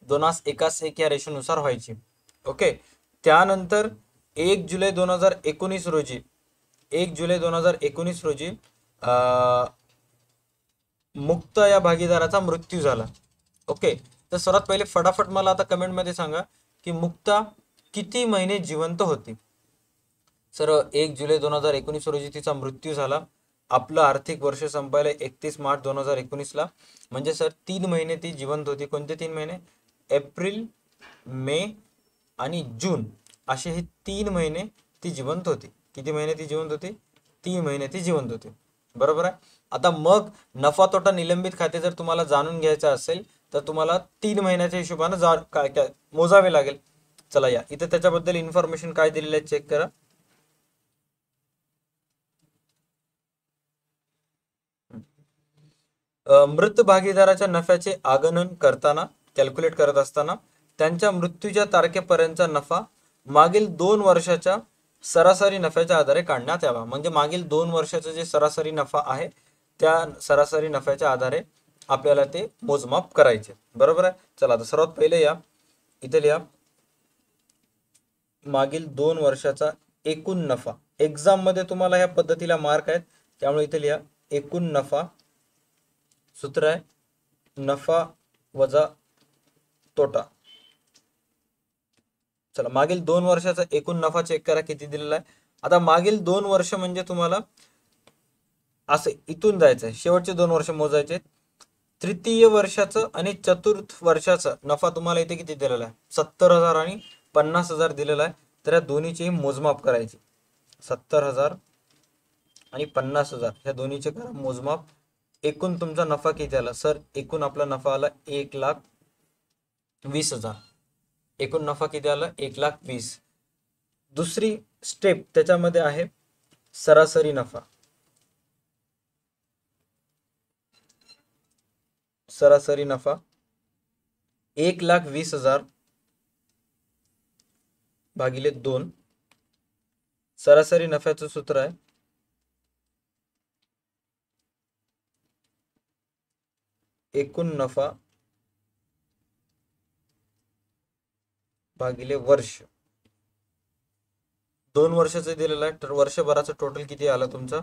2:1:1 या रेशोनुसार व्हायची. ओके, त्यानंतर 1 जुलै 2019 रोजी 1 जुलै 2019 रोजी मुक्ता या भागीदाराचा मृत्यू झाला. ओके, तर सर्वात पहिले फटाफट मला आता कमेंटमध्ये सांगा की मुक्ता किती महिने जिवंत होती. सर 1 जुलै 2019 रोजी तिचा मृत्यू झाला. आपलं आर्थिक वर्ष संपायला 31 मार्च 2019ला. म्हणजे सर 3 महिने ती जिवंत होती. कोणते 3 महिने? एप्रिल, मे आणि जून असे हे 3 महिने ती जिवंत होती. किती महिने ती जिवंत होती? 3 महिने ती जिवंत होती, बरोबर आहे. आता मग नफा तोटा निलंबित खाते जर तुम्हाला जाणून घ्यायचं असेल तर तुम्हाला 3 महिन्याच्या हिशोबाने काय काय मोजावे लागेल. चला या इथे त्याच्याबद्दल इन्फॉर्मेशन काय दिलेलं आहे चेक करा. मृत भागीदाराच्या नफ्याचे आगणन करताना कॅल्क्युलेट करत असताना त्यांच्या मृत्यूच्या तारखेपर्यंतचा नफा मागील 2 वर्षाच्या सरासरी नफ्याच्या आधारे काढण्यात यावा. म्हणजे मागील 2 वर्षाचा जे सरासरी नफा आहे त्या सरासरी नफ्याच्या आधारे आपल्याला ते मोजमाप करायचे, बरोबर आहे. चला आता सर्वात पहिले या इथे लिहा मागील 2 वर्षाचा एकूण नफा. एक्झाम मध्ये तुम्हाला ह्या पद्धतीला मार्क आहेत त्यामुळे इथे लिहा एकूण नफा. सूत्र आहे नफा वजा तोटा. चला मागील 2 वर्षाचा एकूण नफा चेक करा किती दिलेला आहे. आता मागील 2 वर्ष म्हणजे तुम्हाला असे इथून जायचं आहे, शेवटचे 2 वर्ष मोजायचे. तृतीय वर्षाचं आणि चतुर्थ वर्षाचा नफा तुम्हाला इथे किती दिलेला आहे? 70,000 आणि 50,000 दिलेला आहे. तर या दोन्हीची मोजमाप करायची. 70,000 आणि 50,000 ह्या दोन्हीचे करा मोजमाप. एकूण तुमचा नफा किती आला? सर एकूण आपला नफा आला 1,20,000. एकूण नफा किती आला? 1,20,000. दुसरी स्टेप त्याच्यामध्ये आहे सरासरी नफा. सरासरी नफा 1,20,000 भागिले 2. सरासरी नफ्याचं सूत्र आहे एकूण नफा भागिले वर्ष. 2 वर्षाचं दिलेलं आहे तर वर्षभराचं टोटल किती आलं तुमचं?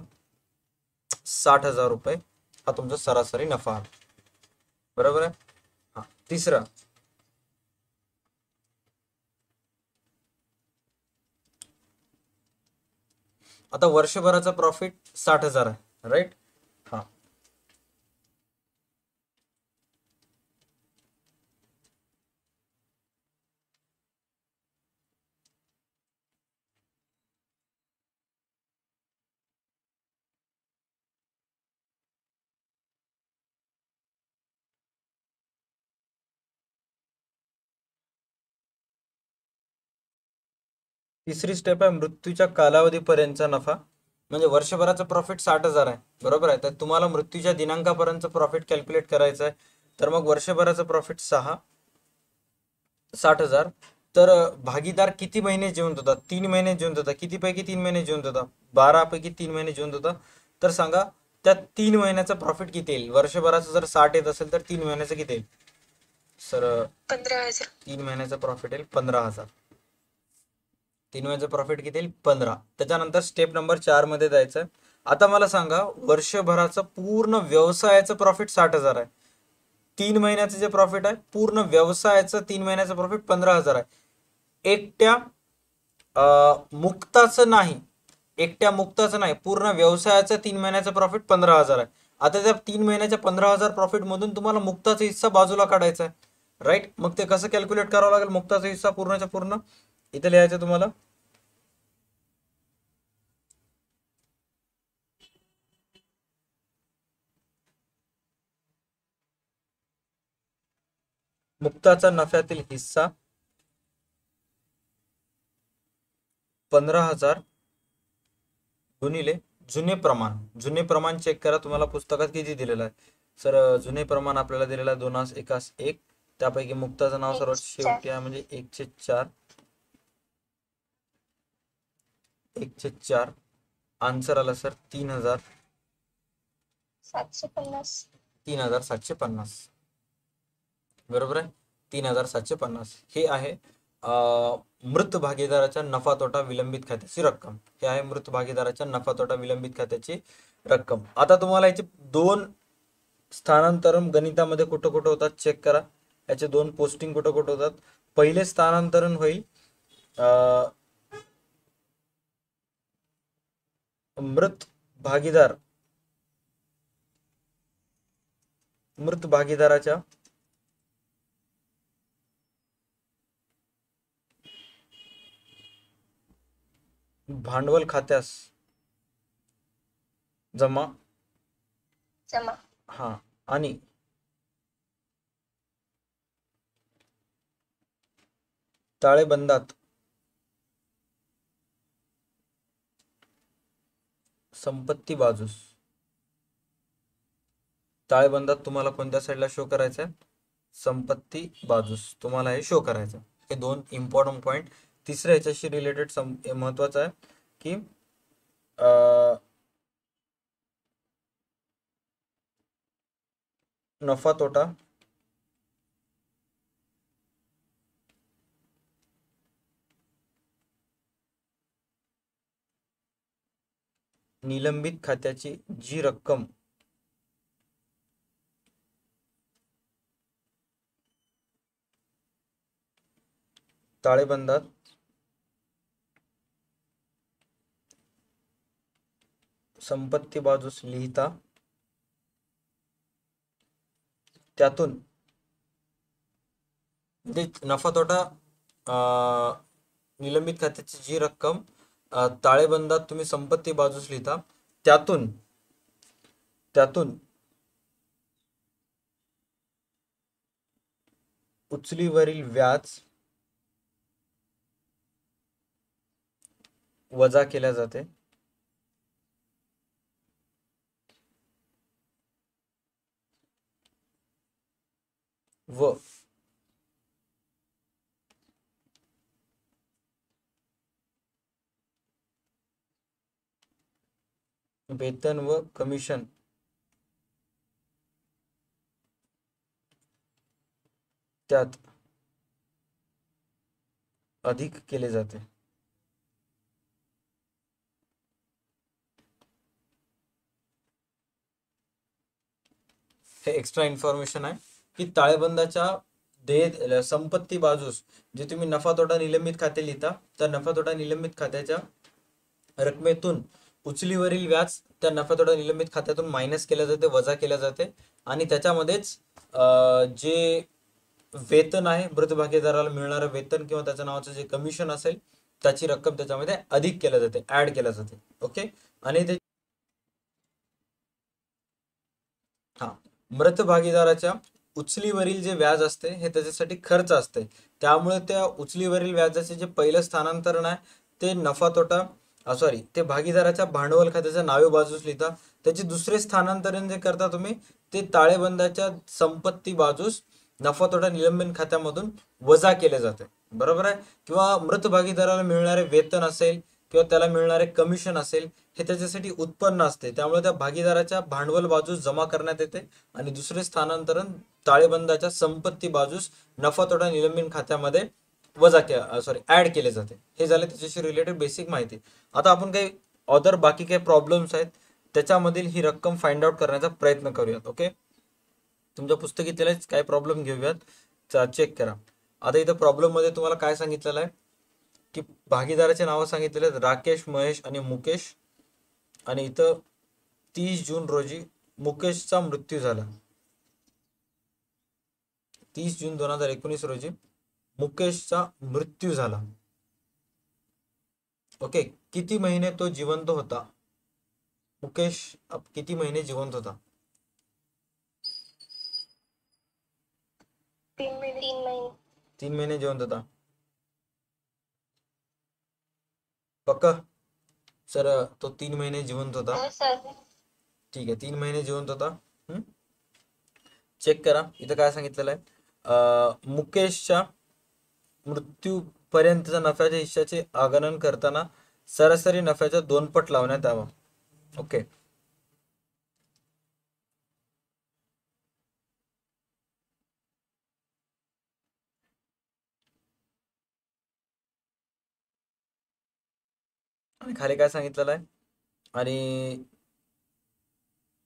60,000 रुपये हा तुमचा सरासरी नफा आला, बरोबर आहे. हा तिसरा आता वर्षभराचा प्रॉफिट 60,000 आहे, राईट. हा तिसरी स्टेप आहे मृत्यूच्या कालावधीपर्यंतचा नफा. म्हणजे वर्षभराचा प्रॉफिट 60,000 आहे, बरोबर आहे. तर तुम्हाला मृत्यूच्या दिनांकापर्यंत प्रॉफिट कॅल्क्युलेट करायचं आहे. तर मग वर्षभराचं प्रॉफिट 60,000. तर भागीदार किती महिने जिवंत होता? 3 महिने जिवंत होता. किती पैकी 3 महिने जिवंत होता? 12 पैकी 3 महिने जिवंत होता. तर सांगा त्या 3 महिन्याचा प्रॉफिट किती येईल? वर्षभराचं जर 60 येत असेल तर 3 महिन्याचं किती येईल? सर 15,000. 3 महिन्याचा प्रॉफिट येईल 15,000. 3 महिन्याचं प्रॉफिट किती येईल? 15. त्याच्यानंतर स्टेप नंबर 4 मध्ये जायचं. आता मला सांगा वर्षभराचं पूर्ण व्यवसायाचं प्रॉफिट 60,000 आहे. 3 महिन्याचं जे प्रॉफिट आहे पूर्ण व्यवसायाचं 3 महिन्याचं प्रॉफिट 15,000 आहे. एकट्या मुक्ताचं नाही, एकट्या मुक्ताचं नाही, पूर्ण व्यवसायाचं 3 महिन्याचं प्रॉफिट 15,000 आहे. आता त्या 3 महिन्याच्या 15,000 प्रॉफिट मधून तुम्हाला मुक्ताचा हिस्सा बाजूला काढायचा आहे, राईट. मग ते कसं कॅल्क्युलेट करावं लागेल? मुक्ताचा हिस्सा पूर्णच्या पूर्ण इथे लिहायचं तुम्हाला. मुक्ताचा नफ्यातील हिस्सा 15,000 गुणिले जुने प्रमाण चेक करा, तुम्हाला पुस्तकात किती दिलेलं आहे. सर जुने प्रमाण आपल्याला दिलेलं आहे 2 एकास 1, त्यापैकी मुक्ताचं नाव सर्वात शेवटी आहे म्हणजे 1/4. 1/4 आन्सर आला सर 3,750. 3,750. बरोबर आहे. 3,750 हे आहे मृत भागीदाराच्या नफा तोटा विलंबित खात्याची रक्कम. हे आहे मृत भागीदाराच्या नफा तोटा विलंबित खात्याची रक्कम. आता तुम्हाला याचे 2 स्थानांतरण गणितामध्ये कुठं कुठं होतात चेक करा. याचे 2 पोस्टिंग कुठं कुठं होतात. पहिले स्थानांतरण होईल मृत भागीदाराच्या भांडवल खात्यास जमा हा आणि ताळेबंदात संपत्ती बाजूस. ताळेबंदात तुम्हाला कोणत्या साईडला शो करायचं आहे, संपत्ती बाजूस तुम्हाला हे शो करायचं. हे 2 इम्पॉर्टंट पॉइंट. तिसऱ्या याच्याशी रिलेटेड महत्वाचं आहे की नफा तोटा निलंबित खात्याची जी रक्कम ताळेबंदात संपत्ती बाजूस लिहिता त्यातून म्हणजे नफा तोटा निलंबित खात्याची जी रक्कम ताळेबंदात तुम्ही संपत्ती बाजूस लिहिता त्यातून उचलीवरील व्याज वजा केल्या जाते व वेतन व कमिशन त्यात अधिक केले जाते. हे एक्स्ट्रा इन्फॉर्मेशन आहे की ताळेबंदाच्या संपत्ती बाजूस जे तुम्ही नफा तोटा निलंबित खाते लिहिता तर नफा तोटा निलंबित खात्याच्या रकमेतून उचलीवरील व्याज त्या नफा तोटा निलंबित खात्यातून मायनस केल्या जाते, वजा केल्या जाते आणि त्याच्यामध्येच जे वेतन आहे मृत भागीदाराला मिळणारं वेतन किंवा त्याच्या नावाचं जे कमिशन असेल त्याची रक्कम त्याच्यामध्ये अधिक केल्या जाते, ऍड केल्या जाते. ओके. आणि ते हा मृत भागीदाराच्या उचलीवरील जे व्याज असते हे त्याच्यासाठी खर्च असते, त्यामुळे त्या उचलीवरील व्याजाचे जे पहिलं स्थानांतरण आहे ते नफा तोटा ते भागीदाराच्या भांडवल खात्याच्या नावे बाजूस लिहिता. त्याचे दुसरे स्थानांतरण जे करता तुम्ही ते ताळेबंदाच्या संपत्ती बाजूस नफा तोटा निलंबन खात्यामधून वजा केले जाते. बरोबर आहे. किंवा मृत भागीदाराला मिळणारे वेतन असेल किंवा त्याला मिळणारे कमिशन असेल हे त्याच्यासाठी उत्पन्न असते, त्यामुळे त्या भागीदाराच्या भांडवल बाजूस जमा करण्यात येते आणि दुसरे स्थानांतरण ताळेबंदाच्या संपत्ती बाजूस नफा तोटा निलंबन खात्यामध्ये ऍड केले जाते. हे झाले त्याच्याशी रिलेटेड बेसिक माहिती. आता आपण काही बाकी काही प्रॉब्लेम्स आहेत त्याच्यामधील ही रक्कम फाइंड आउट करण्याचा प्रयत्न करूयात. ओके. तुमच्या पुस्तकीतलेच काय प्रॉब्लेम घेऊयात, चेक करा. आता इथं प्रॉब्लेम मध्ये तुम्हाला काय सांगितलेलं आहे की भागीदाराचे नाव सांगितलेले आहेत राकेश, महेश आणि मुकेश. आणि इथं 30 जून रोजी मुकेशचा मृत्यू झाला. 30 जून 2019 रोजी मुकेशचा मृत्यू झाला. ओके. किती महिने तो जिवंत होता? मुकेश किती महिने जिवंत होता? 3 महिने. 3 महिने जिवंत होता. पक्का सर? तो 3 महिने जिवंत होता. हो सर. ठीक आहे, 3 महिने जिवंत होता. चेक करा इथं काय सांगितलेलं आहे. मुकेशच्या मृत्यूपर्यंतच्या नफ्याच्या हिश्श्याचे आगणन करताना सरासरी नफ्याच्या 2 पट लावण्यात यावा. ओके. आणि खाली काय सांगितलेलं आहे, आणि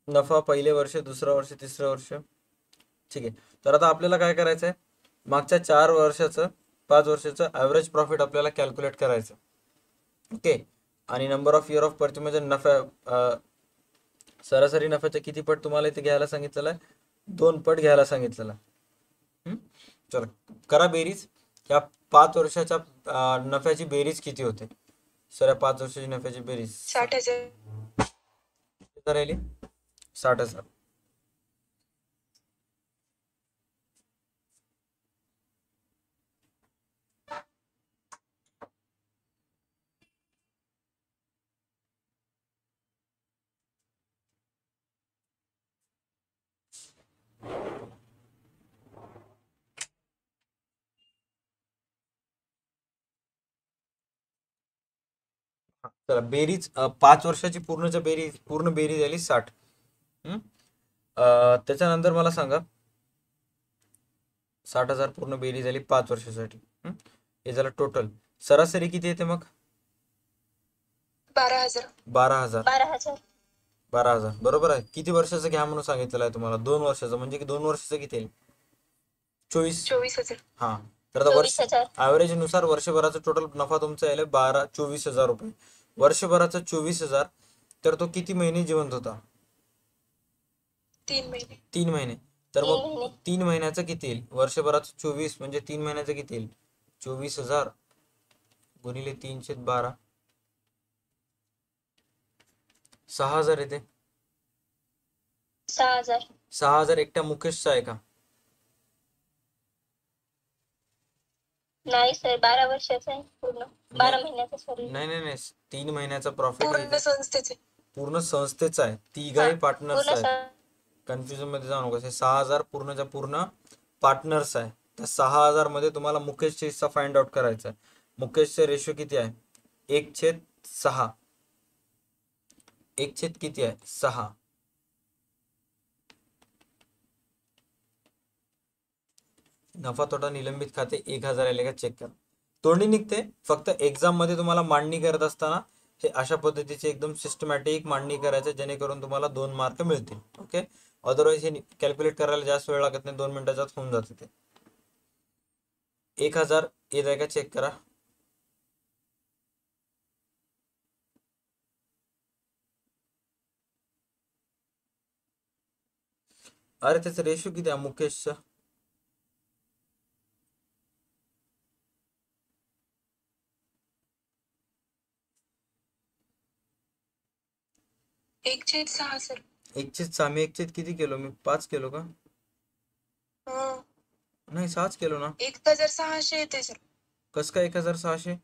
नफा पहिले वर्ष, दुसरं वर्ष, तिसरं वर्ष. ठीक आहे. तर आता आपल्याला काय करायचं आहे, मागच्या 4 वर्षाचं, 5 वर्षाचं ॲव्हरेज प्रॉफिट आपल्याला कॅल्क्युलेट करायचं. ओके. आणि number of year of purchase म्हणजे सरासरी नफ्याच्या किती पट तुम्हाला इथे घ्यायला सांगितलेलं आहे? 2 पट घ्यायला सांगितलेलं आहे. चला करा बेरीज. या 5 वर्षाच्या नफ्याची बेरीज किती होते सर? या 5 वर्षाची नफ्याची बेरीज 60,000 राहिली 60,000. चला बेरीज 5 वर्षाची पूर्ण बेरीज झाली 60. त्याच्यानंतर मला सांगा, 60,000 पूर्ण बेरीज झाली 5 वर्षासाठी. हे झालं टोटल. सरासरी किती येते मग? 12,000 12,000. 12,000. 12,000 बरोबर आहे. किती वर्षाचं घ्या म्हणून सांगितलेलं आहे तुम्हाला? 2 वर्षाचं, म्हणजे की 2 वर्षाचं किती येईल? 24,000 हा. तर आता वर्ष 24,000. ॲव्हरेज नुसार वर्षभराचा टोटल नफा तुमचा यायला 24,000 रुपये. वर्षभराचा 24,000. तर तो किती महिने जिवंत होता? 3 महिने. 3 महिने. तर 3 मग महिने. 3 महिन्याचं किती येईल? वर्षभराचं 24 म्हणजे 3 महिन्याचं किती येईल? 24,000 गुणिले 3/12. 6,000 येते. 6,000. 6,000 एकट्या मुकेशचा आहे का? नाही सर, 12 वर्षाचा आहे पूर्ण. 12 महिन्याचा सॉरी. नाही नाही नाही, 3 महिन्याचा प्रॉफिट पूर्ण संस्थेचे. पूर्ण संस्थेचा आहे. तिघाही पार्टनर्स पूर्ण आहे. कन्फ्युजन मध्ये जाऊ नका. 6,000 पूर्णच्या पूर्ण पार्टनर्स आहे. त्या 6,000 मध्ये तुम्हाला मुकेशचा हिस्सा फाइंड आउट करायचा आहे. मुकेशचे रेशो किती आहे? 1/6. 1 किती आहे? 6. नफा तोटा निलंबित खाते 1,000 आले का चेक करा. तोंडी निघते. फक्त एक्झाम मध्ये तुम्हाला मांडणी करत असताना हे अशा पद्धतीचे एकदम सिस्टमॅटिक मांडणी करायचं, जेणेकरून तुम्हाला 2 मार्क मिळतील. ओके. अदरवाईज हे कॅल्क्युलेट करायला जास्त वेळ लागत नाही, 2 मिनिटाच्यात होऊन जाते ते. 1,000 येत आहे का चेक करा. अरे त्याचा रेशो किती आहे मुकेशचा? एक छेद 6 सर. 1/6. मी 1 किती केलो? मी 5 केलो का? हं. नाही 6च केलो ना. 1,600 येते सर. कसं काय 1,600?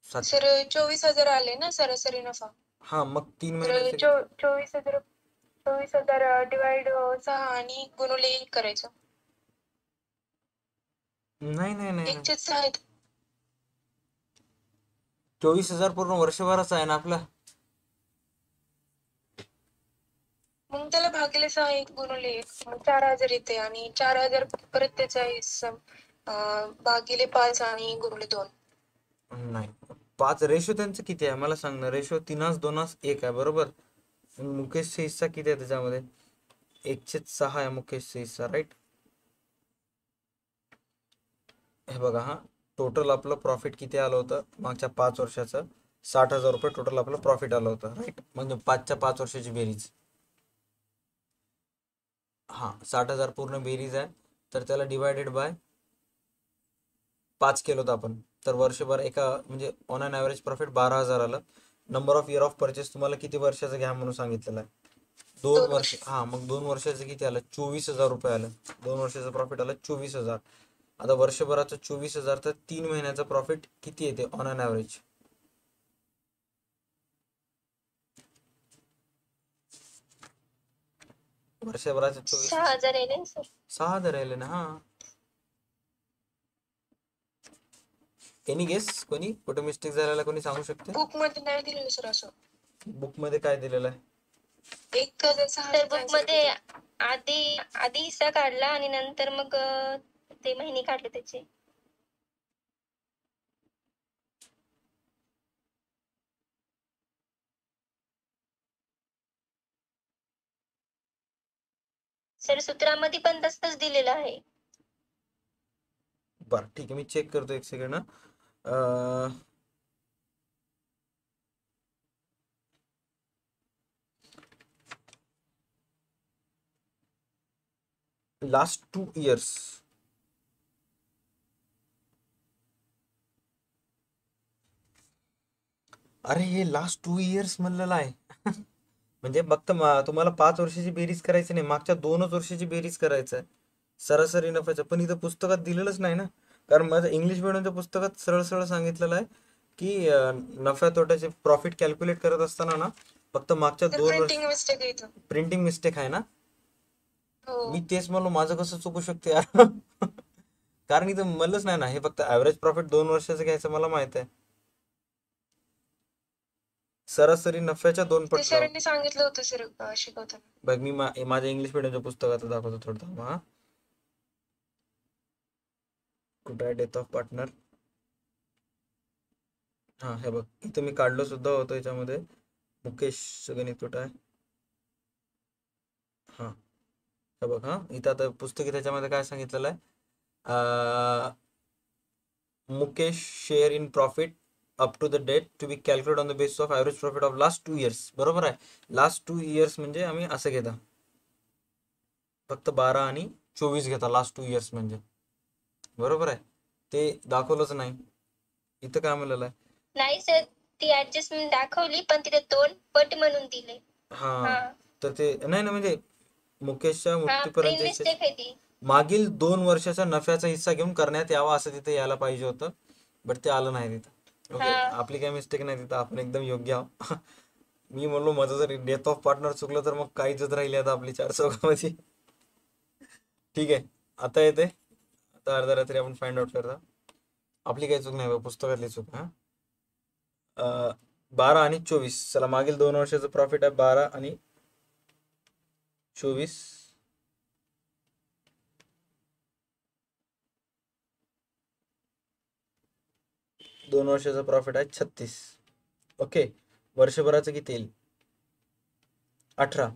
सर 24,000 आले ना सरासरी नफा. हा मग 3 तर महिन्याचे 24,000 डिवाइड 6 आणि गुणुले 1 करायचं. नाही नाही नाही 1/6 आहेत. 24,000 पूर्ण वर्षभराचा आहे ना आपला. मग त्याला भागिले 6 1 गुणुले 1 मग 4,000 येते आणि 4,000 परत त्याचा हिस्सा भागिले 5 आणि गुणुले 2. नाही 5 रेशो त्यांचं किती आहे मला सांग ना. रेशो 3:2:1 आहे बरोबर. मुकेशचा हिस्सा किती आहे त्याच्यामध्ये? 1/6 आहे मुकेशचा हिस्सा, राईट. हे बघा, हा टोटल आपलं प्रॉफिट किती आलं होतं मागच्या 5 वर्षाचं? 60,000 रुपये टोटल आपलं प्रॉफिट आलं होतं, राईट. म्हणजे 5च्या 5 वर्षाची बेरीज. हा 60,000 पूर्ण बेरीज आहे. तर त्याला डिवायडेड बाय 5 केलं होतं आपण. तर वर्षभर म्हणजे ऑन अन ॲव्हरेज प्रॉफिट 12,000 आलं. Number of year of purchase तुम्हाला किती वर्षाचं घ्या म्हणून सांगितलेलं आहे? 2 वर्ष. हा मग 2 वर्षाचं किती आलं? 24,000 रुपये आलं. 2 वर्षाचं प्रॉफिट आलं 24,000. आता वर्षभराचं 24,000 तर 3 महिन्याचा प्रॉफिट किती येते ऑन अन ॲव्हरेज? वर्षभराचं 24, 6,000 येईल ना सर? 6,000 राहिले ना. हा, एनी गेस? कोणी कुठे मिस्टेक झालेला कोणी सांगू शकते? बुक मध्ये नाही दिलेलं सर असं. बुक मध्ये काय दिलेलं आहे? 1,600 तर बुक मध्ये आधी आधी हिस्सा काढला आणि नंतर मग ते महिने काढले त्याचे. सर सूत्रामध्ये पण तसंच दिलेलं आहे. बरं ठीक आहे, मी चेक करतो एक सेकंड. Last 2 years. अरे हे लास्ट 2 इयर्स म्हणलेलं आहे. म्हणजे फक्त तुम्हाला 5 वर्षाची बेरीज करायची नाही, मागच्या 2च वर्षाची बेरीज करायचं आहे सरासरी नफ्याचं. पण इथं पुस्तकात दिलेलंच नाही ना, कारण माझं इंग्लिश मिडियमच्या पुस्तकात सरळ सरळ सांगितलेलं आहे की नफ्या तोट्याचे प्रॉफिट कॅल्क्युलेट करत असताना ना फक्त मागच्या 2 वर्ष. प्रिंटिंग मिस्टेक आहे इथं. प्रिंटिंग मिस्टेक आहे ना? हो. मी तेच म्हणलो, माझं कसं चुकू शकते यार? कारण इथं म्हणलंच नाही ना, हे फक्त ॲव्हरेज प्रॉफिट 2 वर्षाचं घ्यायचं मला माहित आहे. सरासरी नफ्याच्या 2 ते पट लाव. सरांनी सांगितलं होतं सर शिकवताना. बघ मी माझ्या इंग्लिश मिडियमच्या पुस्तकात दाखवतो थोडं. हा, कुठं आहे डेथ ऑफ पार्टनर? हा, हे बघ इथं मी काढलं सुद्धा होतं याच्यामध्ये. मुकेश गणित कुठं आहे? हा, हे बघ. हा, इथं आता पुस्तकी त्याच्यामध्ये काय सांगितलेलं आहे? Mukesh share in profit up to the date to be calculate on the basis of average profit of last 2 years. बरोबर आहे. लास्ट 2 इयर्स म्हणजे आम्ही असं घेता, फक्त 12 आणि 24 घेता लास्ट 2 इयर्स म्हणजे. बरोबर आहे, ते दाखवलंच नाही इथं. काय म्हणलेलं आहे? नाही सर, ती ऍडजस्टमेंट दाखवली पण तिथे 2 पट म्हणून दिले. हा, तर ते नाही ना, म्हणजे मुकेशच्या प्रिंट मृत्यूपर्यंत मिस्टेक आहे ती. मागील 2 वर्षाचा नफ्याचा हिस्सा घेऊन करण्यात यावा असं तिथे यायला पाहिजे होतं, बट ते आलं नाही तिथं. ओके, आपली काय मिस्टेक नाही तिथं, आपण एकदम योग्य आहोत. मी म्हणलो माझं जर डेथ ऑफ पार्टनर चुकलं तर मग काहीच राहिली आता आपली 4 चौकामध्ये. ठीक आहे, आता येते. आता अर्ध्या रात्री आपण फाइंड आउट करता. आपली काही चूक नाही बा, पुस्तकातली चूक. हा, 12 आणि 24. चला, मागील 2 वर्षाचं प्रॉफिट आहे 12 आणि 24. दोन वर्षाचा प्रॉफिट आहे 36. ओके, वर्षभराचं किती येईल? 18.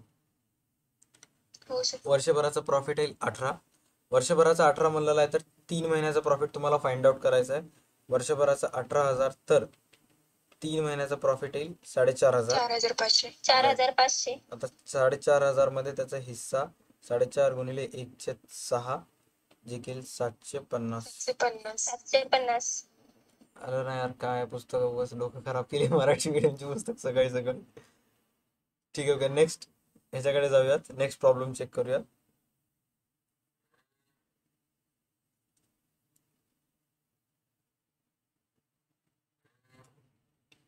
हो सर. वर्षभराचं प्रॉफिट येईल 18. वर्षभराचा 18 म्हणलेला आहे तर 3 महिन्याचा प्रॉफिट तुम्हाला फाइंड आउट करायचा आहे. वर्षभराचा 18,000 तर 3 महिन्याचा प्रॉफिट येईल 4,500. 4,500. 4,500. आता 4,500 मध्ये त्याचा हिस्सा 4.5 गुणिले 1/6 जे केल 750. 750. 750. अरे नाही यार, काय पुस्तक बस डोकं खराब केली मराठी मीडियमची पुस्तक सकाळी सकाळी. ठीक आहे, ओके, नेक्स्ट ह्याच्याकडे जाऊयात. नेक्स्ट प्रॉब्लेम चेक करूयात.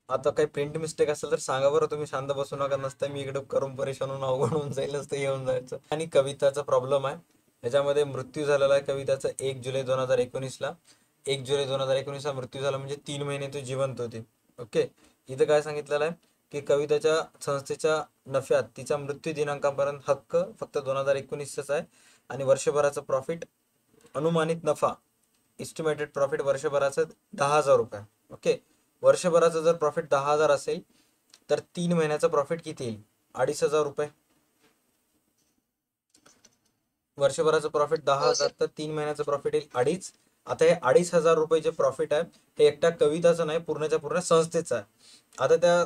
आता काही प्रिंट मिस्टेक असेल तर सांगा बरं, तुम्ही शांत बसू नका. नसता मी इकडे करून परेशान होऊन अवघड होऊन जाईल, नसतं येऊन जायचं. आणि कविताचा प्रॉब्लेम आहे, ह्याच्यामध्ये मृत्यू झालेला आहे कविताचा 1 जुलै 2019ला. 1 जुलै 2019ला मृत्यू झाला म्हणजे 3 महिने तो जिवंत होती. ओके, इथं काय सांगितलेलं आहे की कविताच्या संस्थेच्या नफ्यात तिचा मृत्यू दिनांकापर्यंत हक्क फक्त 2019च आहे. आणि वर्षभराचं प्रॉफिट, अनुमानित नफा, इस्टिमेटेड प्रॉफिट वर्षभराचं 10,000 रुपये. ओके, वर्षभराचं जर प्रॉफिट 10,000 असेल तर 3 महिन्याचा प्रॉफिट किती येईल? 2,500 रुपये. वर्षभराचं प्रॉफिट 10,000 तर 3 महिन्याचं प्रॉफिट येईल 2,500. आता हे 2,500 रुपये जे प्रॉफिट आहे हे एकट्या कविताचं नाही, पूर्णच्या पूर्ण संस्थेचं आहे. आता त्या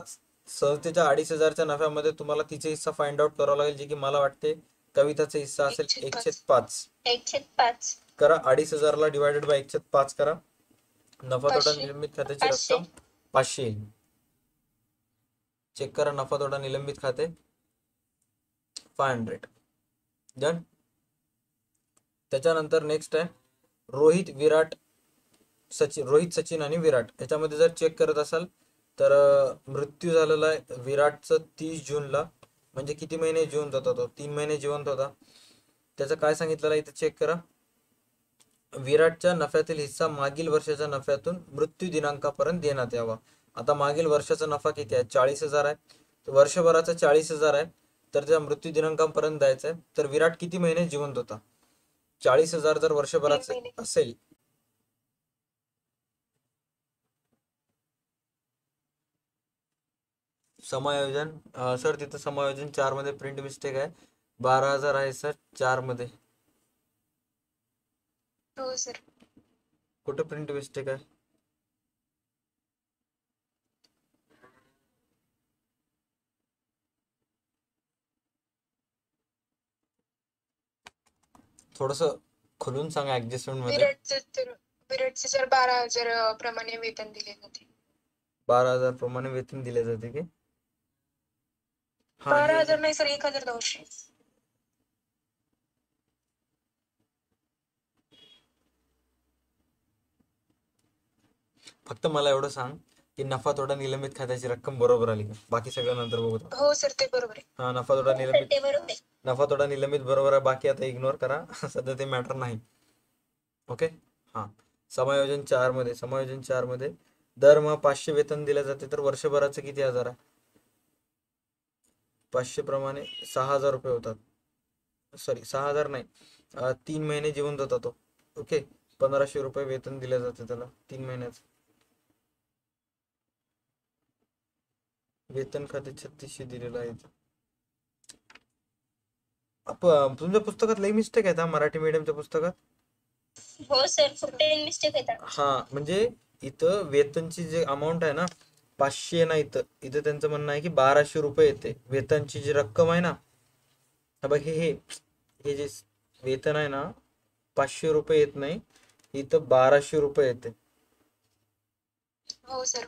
संस्थेच्या 2,500च्या नफ्यामध्ये तुम्हाला तिचा हिस्सा फाइंड आउट करावा लागेल, जे की मला वाटते कविताचा हिस्सा असेल 1/5. 1/5. करा, 2,500 ला डिवायडेड बाय 1/5 करा. नफा तोटा 500. निलंबित खात्याची 500. रक्कम 500 येईल. चेक करा, नफा तोटा निलंबित खाते 500. डन. त्याच्यानंतर नेक्स्ट आहे रोहित, सचिन आणि विराट याच्यामध्ये जर चेक करत असाल तर मृत्यू झालेला आहे विराटचं 30 जूनला. म्हणजे किती महिने जिवंत होता तो? 3 महिने जिवंत होता. त्याचं काय सांगितलेलं आहे इथे चेक करा. विराटच्या नफ्यातील हिस्सा मागील वर्षाच्या नफ्यातून मृत्यू दिनांकापर्यंत देण्यात यावा. आता मागील वर्षाचा नफा किती आहे? 40,000 आहे. तर वर्षभराचा 40,000 आहे, तर त्या मृत्यू दिनांकापर्यंत द्यायचं आहे. तर विराट किती महिने जिवंत होता? 40,000 जर 3 वर्षभराचे महिने. असेल, समायोजन सर तिथं समायोजन 4 मध्ये प्रिंट मिस्टेक आहे. 12,000 आहे सर 4 मध्ये. हो सर. कुठं प्रिंट मिस्टेक आहे? थोडस खुलून सांगा ऍडजस्टमेंट मध्ये. विराटचे सर 12,000 प्रमाणे वेतन दिले जाते. 12,000 प्रमाणे वेतन दिले जाते की? हा, 12,000 नाही सर, 1,200. फक्त मला एवढं सांग की नफा तोटा निलंबित खात्याची रक्कम बरोबर आली का? बाकी सगळं नंतर बघू. हो सर, ते बरोबर आहे. हा, नफा तोटा हो सर, निलंबित, ते बरोबर आहे. नफा तोटा निलंबित बरोबर आहे. बाकी आता इग्नोर करा. सध्या ते मॅटर नाही. ओके. हा, समायोजन 4 मध्ये दरमहा 500 वेतन दिले जाते, तर वर्षभराचे किती हजार आहे? 500 प्रमाणे 6,000 रुपये होतात. सॉरी, 6,000 नाही, 3 महिने जिवंत होता तो. ओके, 1,500 रुपये वेतन दिले जाते त्याला 3 महिन्याचं. वेतन खाते 3600 दिलेलं आहे इथं. तुमच्या पुस्तकात लई मिस्टेक आहे, मराठी मीडियमच्या पुस्तकात. हो सर, फक्त मिस्टेक येतात. हा, म्हणजे इथं वेतनची जे अमाऊंट आहे ना 500 ना, इथं इथं त्यांचं म्हणणं आहे की 1,200 रुपये येते वेतनची जी रक्कम आहे ना. हा बघ, हे हे हे जे वेतन आहे ना 500 रुपये येत नाही, इथं 1,200 रुपये येते. हो सर.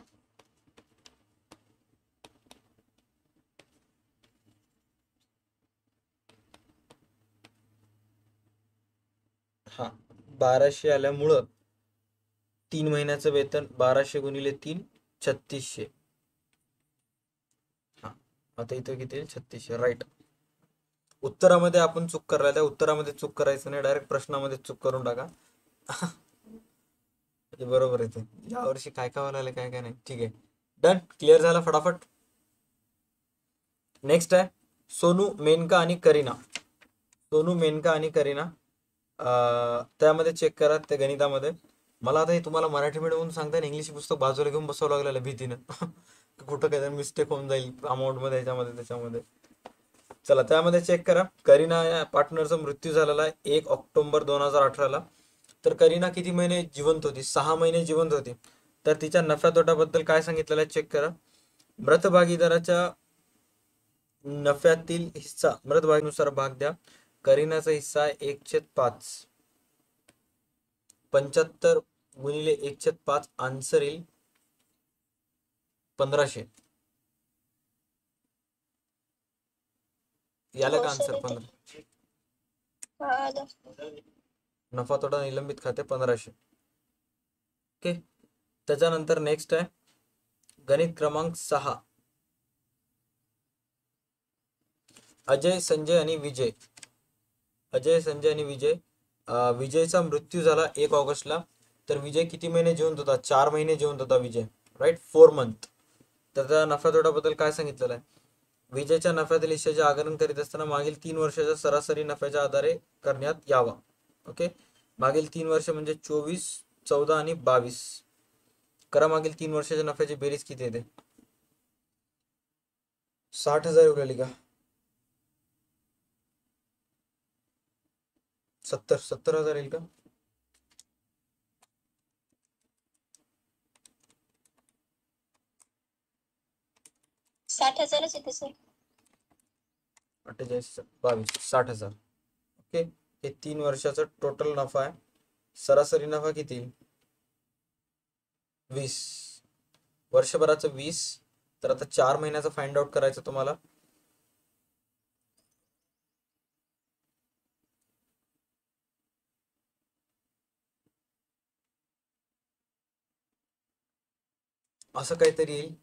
हा, 1,200 आल्यामुळं 3 महिन्याचं वेतन 1,200 गुणिले 3, 3,600. हा, आता इथं किती आहे? 3,600. राईट. उत्तरामध्ये आपण चूक करायला, त्या उत्तरामध्ये चूक करायचं नाही, डायरेक्ट प्रश्नामध्ये चूक करून टाका. म्हणजे बरोबर येते. यावर्षी काय काय व्हायला काय काय नाही. ठीक आहे, डन. क्लिअर झाला फटाफट. नेक्स्ट आहे सोनू, मेनका आणि करीना. सोनू, मेनका आणि करीना, त्यामध्ये चेक करा त्या गणितामध्ये. मला आता हे तुम्हाला मराठी मीडियम सांगता इंग्लिश पुस्तक बाजूला घेऊन बसावं लागलेलं भीतीनं. कुठं काही मिस्टेक होऊन जाईल अमाऊंट मध्ये, याच्यामध्ये त्याच्यामध्ये. चला, त्यामध्ये चेक करा. करीना या पार्टनरचा मृत्यू झालेला आहे 1 ऑक्टोबर 2018ला. तर करीना किती महिने जिवंत होती? 6 महिने जिवंत होती. तर तिच्या नफ्या तोट्याबद्दल काय सांगितलेलं आहे चेक करा. मृत भागीदाराच्या नफ्यातील हिस्सा मृत भागीनुसार भाग द्या. करीनाचा हिस्सा आहे 1/5. 75 गुणिले 1/5 आन्सर येईल 1,500. याला का हो सर, आन्सर येते. 15? हा, आलं. नफा तोटा निलंबित खाते 1,500. ओके. त्याच्यानंतर नेक्स्ट आहे गणित क्रमांक 6. अजय, संजय आणि विजय. अजय, संजय आणि विजय. विजयचा मृत्यू झाला 1 ऑगस्टला. तर विजय किती महिने जिवंत होता? 4 महिने जिवंत होता विजय. Right, 4 month. तर त्या नफ्या तोट्याबद्दल काय सांगितलेलं आहे? विजयच्या नफ्यातील हिश्श्याचे आकलन करीत असताना मागील 3 वर्षाच्या सरासरी नफ्याच्या आधारे करण्यात यावा. ओके, मागील 3 वर्ष म्हणजे 24, 14 आणि 22. करा, मागील 3 वर्षाच्या नफ्याची बेरीज किती येते? 60,000 येऊ राहिली का? 70,000 येईल का? 60,000च येते सर. 48, 22, 60,000. ओके, हे 3 वर्षाचा टोटल नफा आहे. सरासरी नफा किती? 20. वर्षभराचं 20. तर आता 4 महिन्याचं फाइंड आउट करायचं तुम्हाला. असं काहीतरी येईल.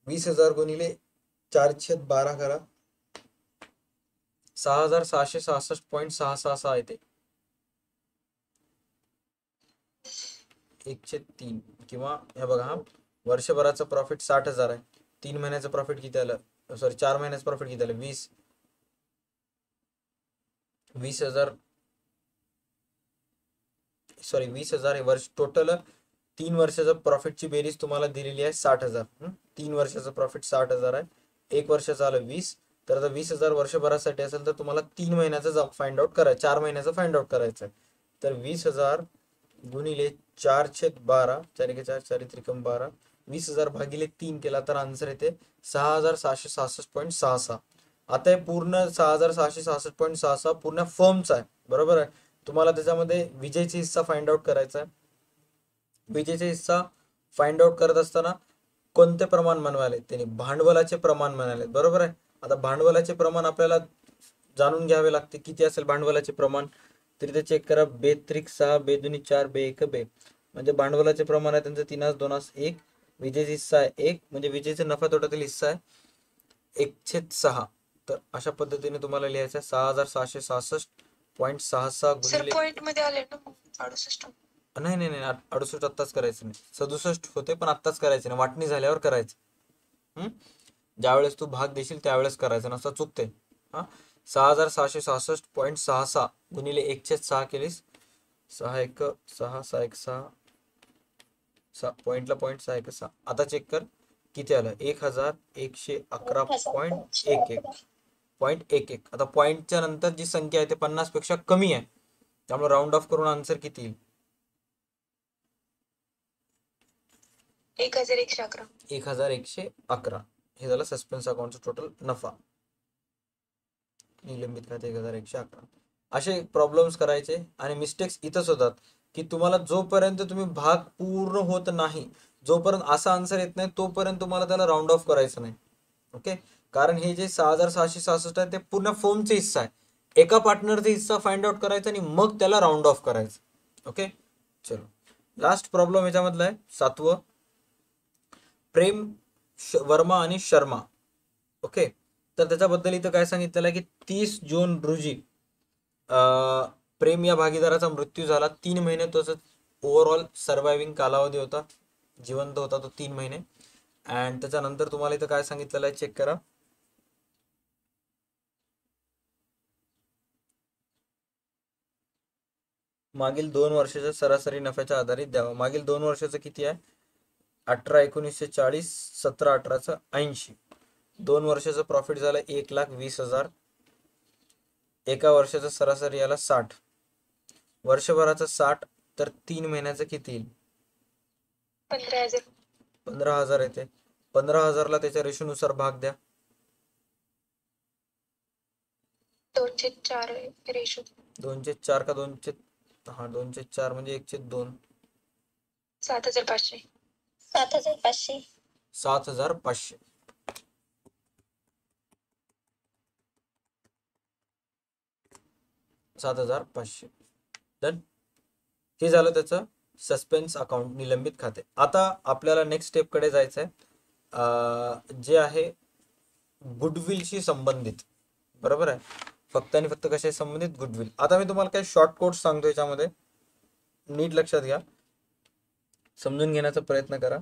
20,000 गुणिले 4/12 करा, 6,666.666 येते. 1/3 किंवा हे बघा, हा वर्षभराचं प्रॉफिट 60,000 आहे. 3 महिन्याचं प्रॉफिट किती आलं, सॉरी 4 महिन्याचं प्रॉफिट किती आलं, 20,000 सॉरी 20,000 हे वर्ष टोटल. 3 वर्षाचा प्रॉफिटची बेरीज तुम्हाला दिलेली आहे 60,000. 3 वर्षाचं प्रॉफिट 60,000 आहे, 1 वर्षाचं आलं 20. तर आता 20,000 वर्षभरासाठी असेल तर तुम्हाला 3 महिन्याचं फाइंड आउट करायचं, 4 महिन्याचं फाइंड आउट करायचं आहे. तर 20,000 गुणिले 4/12, 4 4 त्रिकम 12, 20,000 भागिले 3 केला तर आन्सर येते 6,666.66. आता हे पूर्ण 6,666.66 पूर्ण फर्मचा आहे, बरोबर आहे. तुम्हाला त्याच्यामध्ये विजेचा हिस्सा फाइंड आउट करायचा आहे. विजेचा हिस्सा फाइंड आउट करत असताना कोणते प्रमाण म्हणाले, त्यांनी भांडवलाचे प्रमाण म्हणाले, बरोबर आहे. आता भांडवलाचे प्रमाण आपल्याला जाणून घ्यावे लागते, किती असेल भांडवलाचे प्रमाण. तर इथे चेक करा, 2 3 6 2 4 1 म्हणजे भांडवलाचे प्रमाण आहे त्यांचं 3 2 1. विजेचा हिस्सा आहे 1, म्हणजे विजेचा नफा तोट्यातील हिस्सा आहे 1/6. तर अशा पद्धतीने तुम्हाला लिहायचं आहे 6,666.66 सर गुणिले, पॉइंट मध्ये आले ना 68. नाही नाही नाही 68 आत्ताच करायचं नाही, 67 होते पण आत्ताच करायचं नाही, वाटणी झाल्यावर करायचं. ज्यावेळेस तू भाग देशील त्यावेळेस करायचं, नसता चुकते. हा 6,666.66 गुणिले 1/6 केलीस, 6 1 6 6 1 6 पॉइंटला पॉइंट 6 1 6. आता चेक कर किती आलं, 1,111.11. आता पॉइंटच्या नंतर जी संख्या आहे ते 50 पेक्षा कमी आहे, त्यामुळे राऊंड ऑफ करून आन्सर किती येईल, 1,111. 1,111. हे झालं सस्पेन्स अकाउंटचं टोटल नफा. निलंबित खाते 1,111. असे प्रॉब्लेम्स करायचे. आणि मिस्टेक्स इथंच होतात की तुम्हाला जोपर्यंत तुम्ही भाग पूर्ण होत नाही, जोपर्यंत असा आन्सर येत नाही, तोपर्यंत तुम्हाला त्याला राऊंड ऑफ करायचं नाही. ओके, कारण हे जे 6,666 आहे ते पूर्ण फर्मचा हिस्सा आहे. एका पार्टनरचा हिस्सा फाइंड आउट करायचा आणि मग त्याला राऊंड ऑफ करायचं. ओके, चलो लास्ट प्रॉब्लेम याच्यामधला आहे 7वं. प्रेम वर्मा आणि शर्मा. ओके, तर त्याच्याबद्दल इथं काय सांगितलेलं आहे की 30 जून रोजी प्रेम या भागीदाराचा मृत्यू झाला. 3 महिने त्याचा ओव्हरऑल सर्वायव्हिंग कालावधी होता, जिवंत होता तो 3 महिने. अँड त्याच्यानंतर तुम्हाला इथं काय सांगितलेलं आहे चेक करा, मागील 2 वर्षाच्या सरासरी नफ्याच्या आधारित द्यावा. मागील 2 वर्षाचं किती आहे, 18/1940, 17/18/80. 2 वर्षाचं प्रॉफिट झालं 1,20,000. एका वर्षाचा सरासरी आला 60, वर्षभराचं 60, तर 3 महिन्याचं किती येईल, 15,000. 15,000 येते. 15,000ला त्याच्या रेशोनुसार भाग द्या. 2/4 रेशो. 2/4 का 2/4 म्हणजे 1/2. 7,500. 7,500. 7,500. 7,500. डन. हे झालं त्याचं सस्पेन्स अकाउंट, निलंबित खाते. आता आपल्याला नेक्स्ट स्टेपकडे जायचं आहे, जे आहे गुडविलशी संबंधित, बरोबर आहे. फक्त आणि फक्त कशाशी संबंधित, गुडविल. आता मी तुम्हाला काही शॉर्ट कोट्स सांगतो, याच्यामध्ये नीट लक्षात घ्या, समजून घेण्याचा प्रयत्न करा.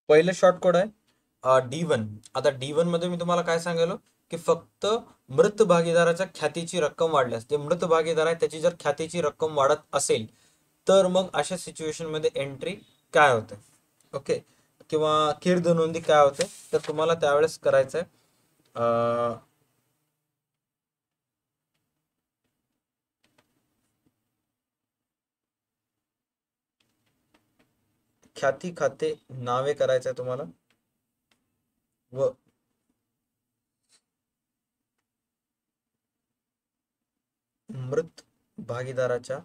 पहिलं शॉर्ट कोड आहे D1. आता D1 मध्ये मी तुम्हाला काय सांगितलं की फक्त मृत भागीदाराच्या ख्यातीची रक्कम वाढल्यास, जे मृत भागीदार आहे त्याची जर ख्यातीची रक्कम वाढत असेल तर मग अशा सिच्युएशन मध्ये एंट्री काय होते, ओके, किंवा कीर्द नोंदी काय होते, तर तुम्हाला त्यावेळेस करायचं आहे ख्याती खाते नावे करायचं आहे तुम्हाला व मृत भागीदाराच्या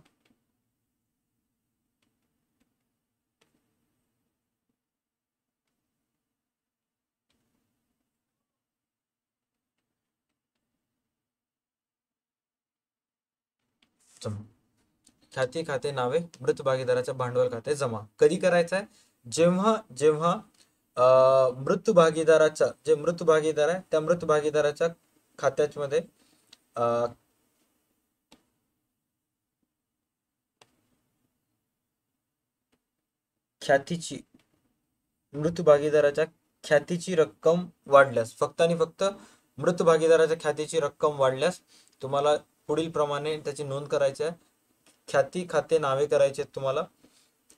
जमा. ख्याती खाते नावे मृत भागीदाराच्या भांडवल खाते जमा कधी करायचं आहे? जेव्हा जेव्हा मृत भागीदाराचा जे मृत भागीदार आहे त्या मृत भागीदाराच्या खात्यामध्ये ख्यातीची मृत भागीदाराच्या ख्यातीची रक्कम वाढल्यास, फक्त आणि फक्त मृत भागीदाराच्या ख्यातीची रक्कम वाढल्यास तुम्हाला पुढील प्रमाणे त्याची नोंद करायची आहे. ख्याती खाते नावे करायचे आहेत तुम्हाला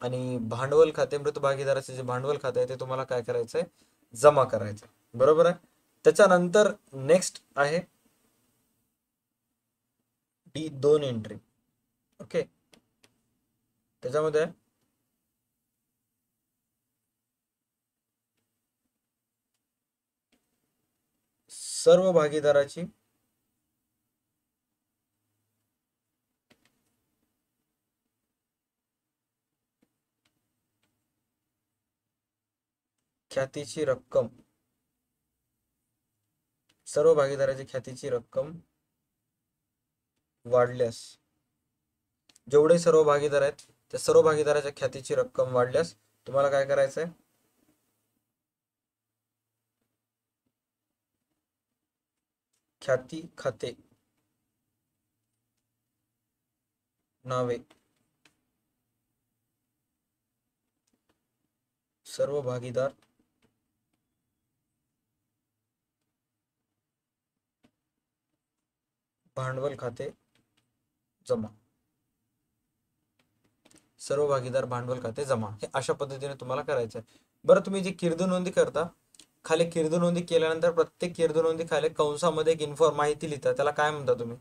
आणि भांडवल खाते मृत भागीदाराचे जे भांडवल खाते आहे ते तुम्हाला काय करायचं आहे? जमा करायचं आहे. बरोबर आहे. त्याच्यानंतर नेक्स्ट आहे D2 एंट्री. ओके, त्याच्यामध्ये सर्व भागीदाराची ख्यातीची रक्कम सर्व भागीदाराची ख्यातीची रक्कम वाढल्यास, जेवढे सर्व भागीदार आहेत त्या सर्व भागीदाराच्या ख्यातीची रक्कम वाढल्यास तुम्हाला काय करायचं आहे? ख्याती खाते नावे सर्व भागीदार भांडवल खाते जमा. सर्व भागीदार भांडवल खाते जमा हे अशा पद्धतीने तुम्हाला करायचं आहे. बरं, तुम्ही जी किरदू नोंदी करता, खाली किरदू नोंदी केल्यानंतर प्रत्येक किरदू नोंदी खाली कंसामध्ये एक माहिती लिहिता, त्याला काय म्हणता तुम्ही?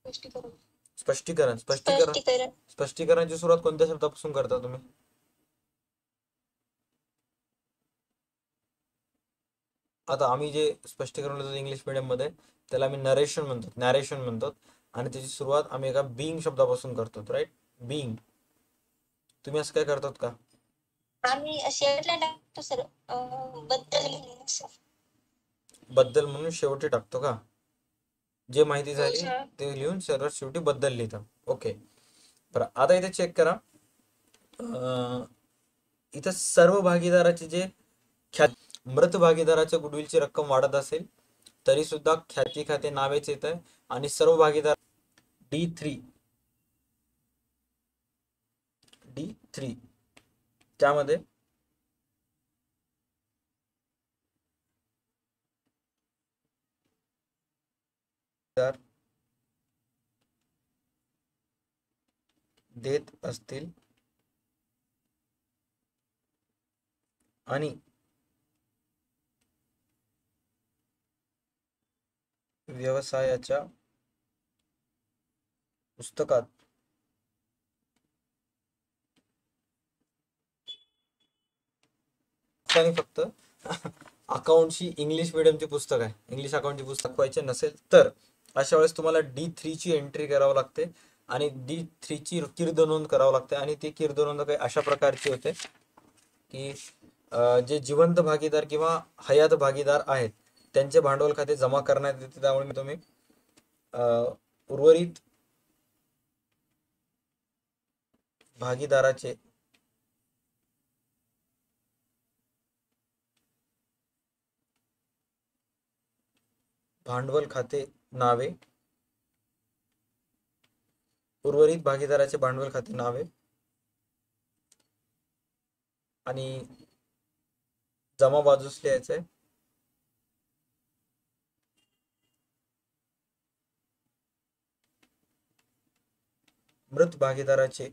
स्पष्टीकरण. स्पष्टीकरण. स्पष्टीकरण स्पष्टीकरण. स्पष्टीकरणाची सुरुवात कोणत्या शब्दापासून करता तुम्ही? आता आम्ही जे स्पष्टीकरण लिहितो इंग्लिश मीडियम मध्ये त्याला आम्ही नॅरेशन म्हणतो आणि त्याची सुरुवात आम्ही एका बीइंग शब्दापासून करतो, राईट? बीइंग. तुम्ही असं काय करतात का? आम्ही शेवटला टाकतो सर, बद्दल म्हणून सर. बद्दल म्हणून शेवटी टाकतो का? जे माहिती झाली सर. ते लिहून सर्वात शेवटी बद्दल लिहिता. ओके, बरं. आता इथे चेक करा, इथं सर्व भागीदाराचे जे मृत भागीदाराच्या गुडविलची रक्कम वाढत असेल तरी सुद्धा ख्याती खाते नावेच येत आहे आणि सर्व भागीदार D3 त्यामध्ये देत असतील आणि व्यवसायाच्या पुस्तकात आणि फक्त अकाउंटची इंग्लिश मिडियमची पुस्तक आहे, इंग्लिश अकाउंटची पुस्तक दाखवायचे नसेल तर अशा वेळेस तुम्हाला D3 ची एंट्री करावं लागते आणि D3 ची किर्द नोंद करावं लागते. आणि ती किर्द नोंद काही अशा प्रकारची होते की जे जिवंत भागीदार किंवा हयात भागीदार आहेत त्यांचे भांडवल खाते जमा करण्यात येते. त्यामुळे तुम्ही उर्वरित भागीदाराचे भांडवल खाते नावे, उर्वरित भागीदाराचे भांडवल खाते नावे आणि जमा बाजूस लिहायचंय मृत भागीदाराचे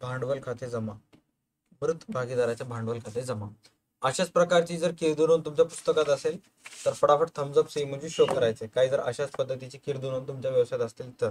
भांडवल खाते जमा, मृत भागीदाराचे भांडवल खाते जमा. अशाच प्रकारची जर किरदू नोंद तुमच्या पुस्तकात असेल तर फटाफट थम्स अप सी म्हणजे शो करायचे. काही जर अशाच पद्धतीची किरदू नोंद तुमच्या व्यवसायात असतील तर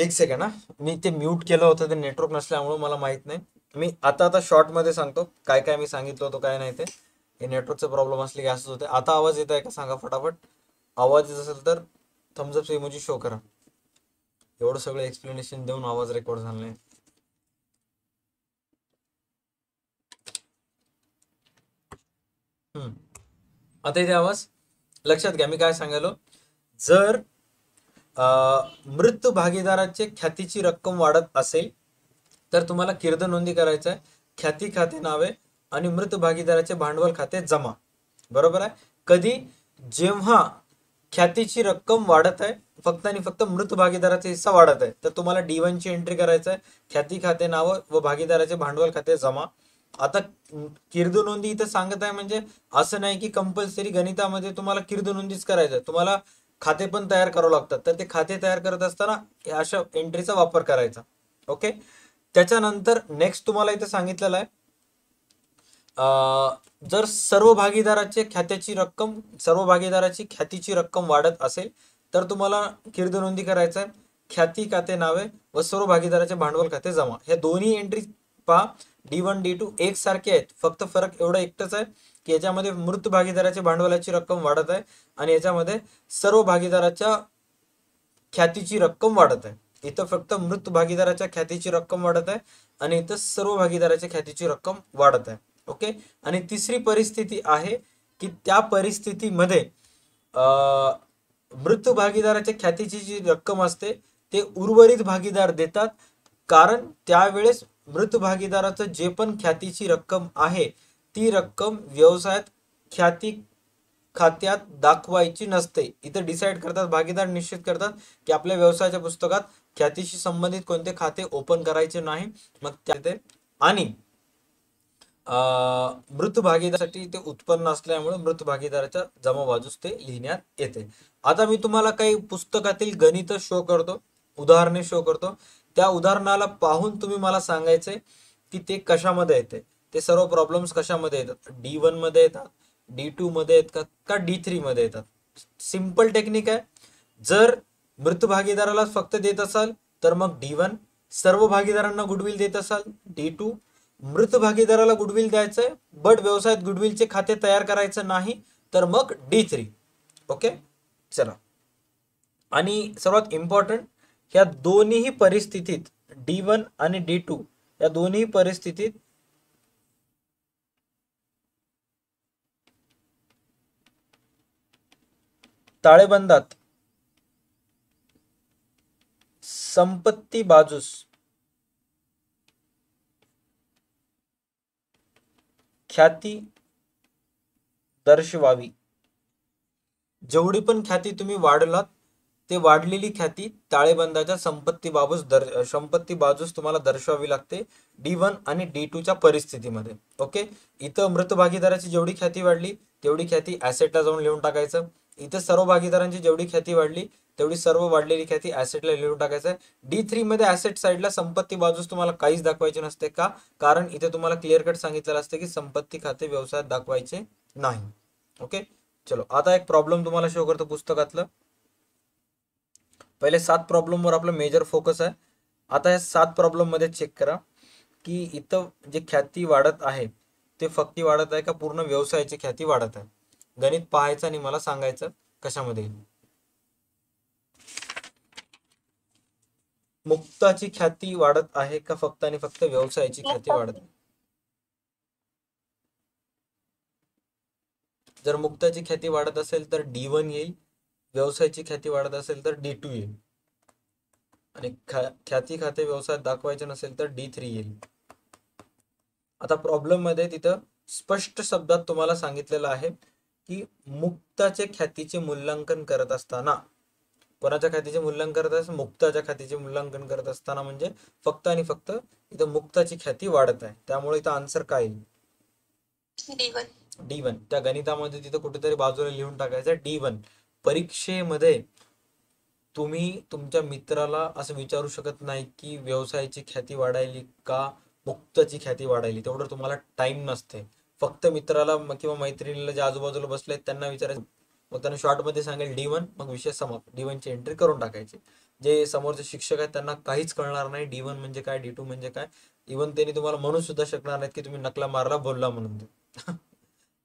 एक सेकंड हा, मी ते म्यूट केलं होतं, ते नेटवर्क नसल्यामुळे मला माहित नाही. मी आता शॉर्ट मध्ये सांगतो काय काय मी सांगितलं होतं काय नाही ते. हे नेटवर्कचा प्रॉब्लेम असले की असंच होते. आता आवाज येत आहे का सांगा फटाफट. आवाज येत असेल तर थम्सअप इमोजी शो करा. एवढं सगळं एक्सप्लेनेशन देऊन आवाज रेकॉर्ड झाला नाही. आता इथे आवाज लक्षात घ्या मी काय सांगायलो. जर मृत भागीदाराचे ख्यातीची रक्कम वाढत असेल तर तुम्हाला किर्द नोंदी करायचं आहे. ख्याती खाते नावे आणि मृत भागीदाराचे भांडवल खाते जमा. बरोबर आहे. कधी? जेव्हा ख्यातीची रक्कम वाढत आहे, फक्त आणि फक्त मृत भागीदाराचा हिस्सा वाढत आहे, तर तुम्हाला D1 ची एंट्री करायचं आहे. ख्याती खाते नाव व भागीदाराचे भांडवल खाते जमा. आता किर्द नोंदी इथं सांगत आहे म्हणजे असं नाही की कंपल्सरी गणितामध्ये तुम्हाला किर्द नोंदीच करायचं आहे, तुम्हाला खाते पण तयार करावं लागतात. तर ते खाते तयार करत असताना अशा एंट्रीचा वापर करायचा. ओके. त्याच्यानंतर नेक्स्ट तुम्हाला इथे सांगितलेलं आहे, जर सर्व भागीदाराची ख्यातीची रक्कम वाढत असेल तर तुम्हाला किर्द नोंदी करायचं आहे. ख्याती खाते नावे व सर्व भागीदाराचे भांडवल खाते जमा. ह्या दोन्ही एंट्री पहा D1 D2 एक सारखे आहेत, फक्त फरक एवढा एकटाच आहे की याच्यामध्ये मृत भागीदाराच्या भांडवलाची रक्कम वाढत आहे आणि याच्यामध्ये सर्व भागीदाराच्या ख्यातीची रक्कम वाढत आहे. इथं फक्त मृत भागीदाराच्या ख्यातीची रक्कम वाढत आहे आणि इथं सर्व भागीदाराच्या ख्यातीची रक्कम वाढत आहे. ओके. आणि तिसरी परिस्थिती आहे की त्या परिस्थितीमध्ये मृत भागीदाराच्या ख्यातीची जी रक्कम असते ते उर्वरित भागीदार देतात, कारण त्यावेळेस मृत भागीदाराचं जे पण ख्यातीची रक्कम आहे ती रक्कम व्यवसायात ख्याती खात्यात दाखवायची नसते. इथं डिसाईड करतात भागीदार, निश्चित करतात की आपल्या व्यवसायाच्या पुस्तकात ख्यातीशी संबंधित कोणते खाते ओपन करायचे नाही. मग त्याते आणि मृत भागीदारासाठी ते उत्पन्न असल्यामुळे मृत भागीदाराच्या जमा बाजूस ते लिहिण्यात येते. आता मी तुम्हाला काही पुस्तकातील गणित शो करतो, उदाहरणे शो करतो. त्या उदाहरणाला पाहून तुम्ही मला सांगायचे की ते कशामध्ये येते. ते सर्व प्रॉब्लेम्स कशामध्ये येतात, D1 मध्ये येतात, D2 मध्ये येतात का D3 मध्ये येतात. सिंपल टेक्निक आहे. जर मृत भागीदाराला फक्त देत असाल तर मग D1, सर्व भागीदारांना गुडविल देत असाल D2, मृत भागीदाराला गुडविल द्यायचंय बट व्यवसायात गुडविलचे खाते तयार करायचं नाही तर मग D3. ओके. चला. आणि सर्वात इम्पॉर्टंट, ह्या दोन्ही परिस्थितीत D1 आणि D2 या दोन्ही परिस्थितीत ताळेबंदात संपत्ती बाजूस ख्याती दर्शवावी. जेवढी पण ख्याती तुम्ही वाढलात ते वाढलेली ख्याती ताळेबंदाच्या संपत्ती बाजूस तुम्हाला दर्शवावी लागते D1 आणि D2च्या परिस्थितीमध्ये. ओके. इथं मृत भागीदाराची जेवढी ख्याती वाढली तेवढी ख्याती ऍसेटला जाऊन लिहून टाकायचं. इथं सर्व भागीदारांची जेवढी ख्याती वाढली तेवढी सर्व वाढलेली ख्याती ऍसेटला लिहून टाकायचं. D3 मध्ये ऍसेट साईडला संपत्ती बाजूस तुम्हाला काहीच दाखवायचे नसते. का? कारण इथे तुम्हाला क्लिअर कट सांगितलेलं असते की संपत्ती खाते व्यवसायात दाखवायचे नाही. ओके. चलो आता एक प्रॉब्लेम तुम्हाला शो करतो पुस्तकातलं. पहिले 7 प्रॉब्लेम वर आपलं मेजर फोकस आहे. आता या 7 प्रॉब्लेम मध्ये चेक करा की इथं जे ख्याती वाढत आहे ते फक्त वाढत आहे का पूर्ण व्यवसायाची ख्याती वाढत आहे. गणित पाहायचं आणि मला सांगायचं कशामध्ये. मुक्ताची ख्याती वाढत आहे का फक्त आणि फक्त व्यवसायाची ख्याती वाढत आहे. जर मुक्ताची ख्याती वाढत असेल तर D1 येईल, व्यवसायाची ख्याती वाढत असेल तर D2 येईल आणि ख्याती खाते व्यवसायात दाखवायचे नसेल तर D3 येईल. आता प्रॉब्लेम मध्ये तिथं स्पष्ट शब्दात तुम्हाला सांगितलेलं आहे की मुक्ताचे ख्यातीचे मूल्यांकन करत असताना, कोणाच्या खात्याचे मूल्यांकन करत असताना, मुक्ताच्या खात्याचे मूल्यांकन करत असताना म्हणजे फक्त आणि फक्त इथं मुक्ताची ख्याती वाढत आहे. त्यामुळे इथं आन्सर काय येईल? D1. त्या गणितामध्ये तिथं कुठेतरी बाजूला लिहून टाकायचं D1. परीक्षेमध्ये तुम्ही तुमच्या मित्राला असं विचारू शकत नाही की व्यवसायाची ख्याती वाढायली का मुक्ताची ख्याती वाढायली. तेवढं तुम्हाला टाइम नसते. फक्त मित्राला किंवा मैत्रिणीला जे आजूबाजूला बसले त्यांना विचारायचं मग त्यांना शॉर्टमध्ये सांगेल D1, मग विषय समाप्त. D1 ची एंट्री करून टाकायची. जे समोरचे शिक्षक आहेत त्यांना काहीच कळणार नाही D1 म्हणजे काय, D2 म्हणजे काय. इव्हन त्यांनी तुम्हाला म्हणू सुद्धा शकणार नाहीत की तुम्ही नकला मारला बोलला म्हणून.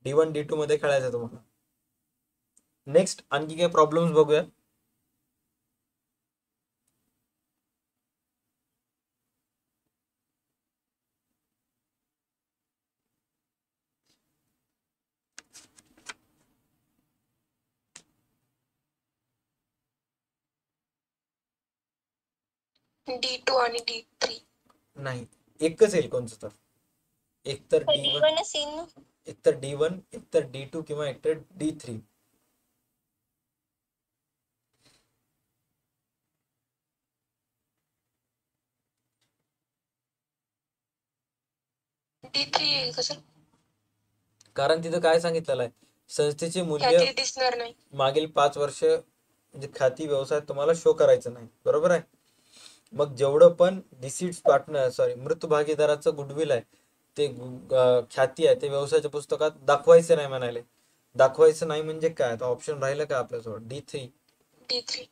D1 D2 मध्ये खेळायचं तुम्हाला. नेक्स्ट आणखी काही प्रॉब्लेम्स बघूया. D2 आणि D3. नाही, एकच येईल कोणचं तर. एक तर D1, D1 असेल ना. एक तर D1, एक तर D2 किंवा एक तर D3. D3 येईल का सर? कारण तिथं काय सांगितलेलं आहे, संस्थेचे मूल्य ख्याती दिसणार नाही. मागील 5 वर्ष म्हणजे ख्याती व्यवसाय तुम्हाला शो करायचं नाही, बरोबर आहे. मग जेवढं पण डिसीट्स पार्टनर मृत भागीदाराचं गुडविल आहे ते ख्याती आहे ते व्यवसायाच्या पुस्तकात दाखवायचं नाही म्हणाले. दाखवायचं नाही म्हणजे काय, आता ऑप्शन राहिलं का आपल्याजवळ D3. D3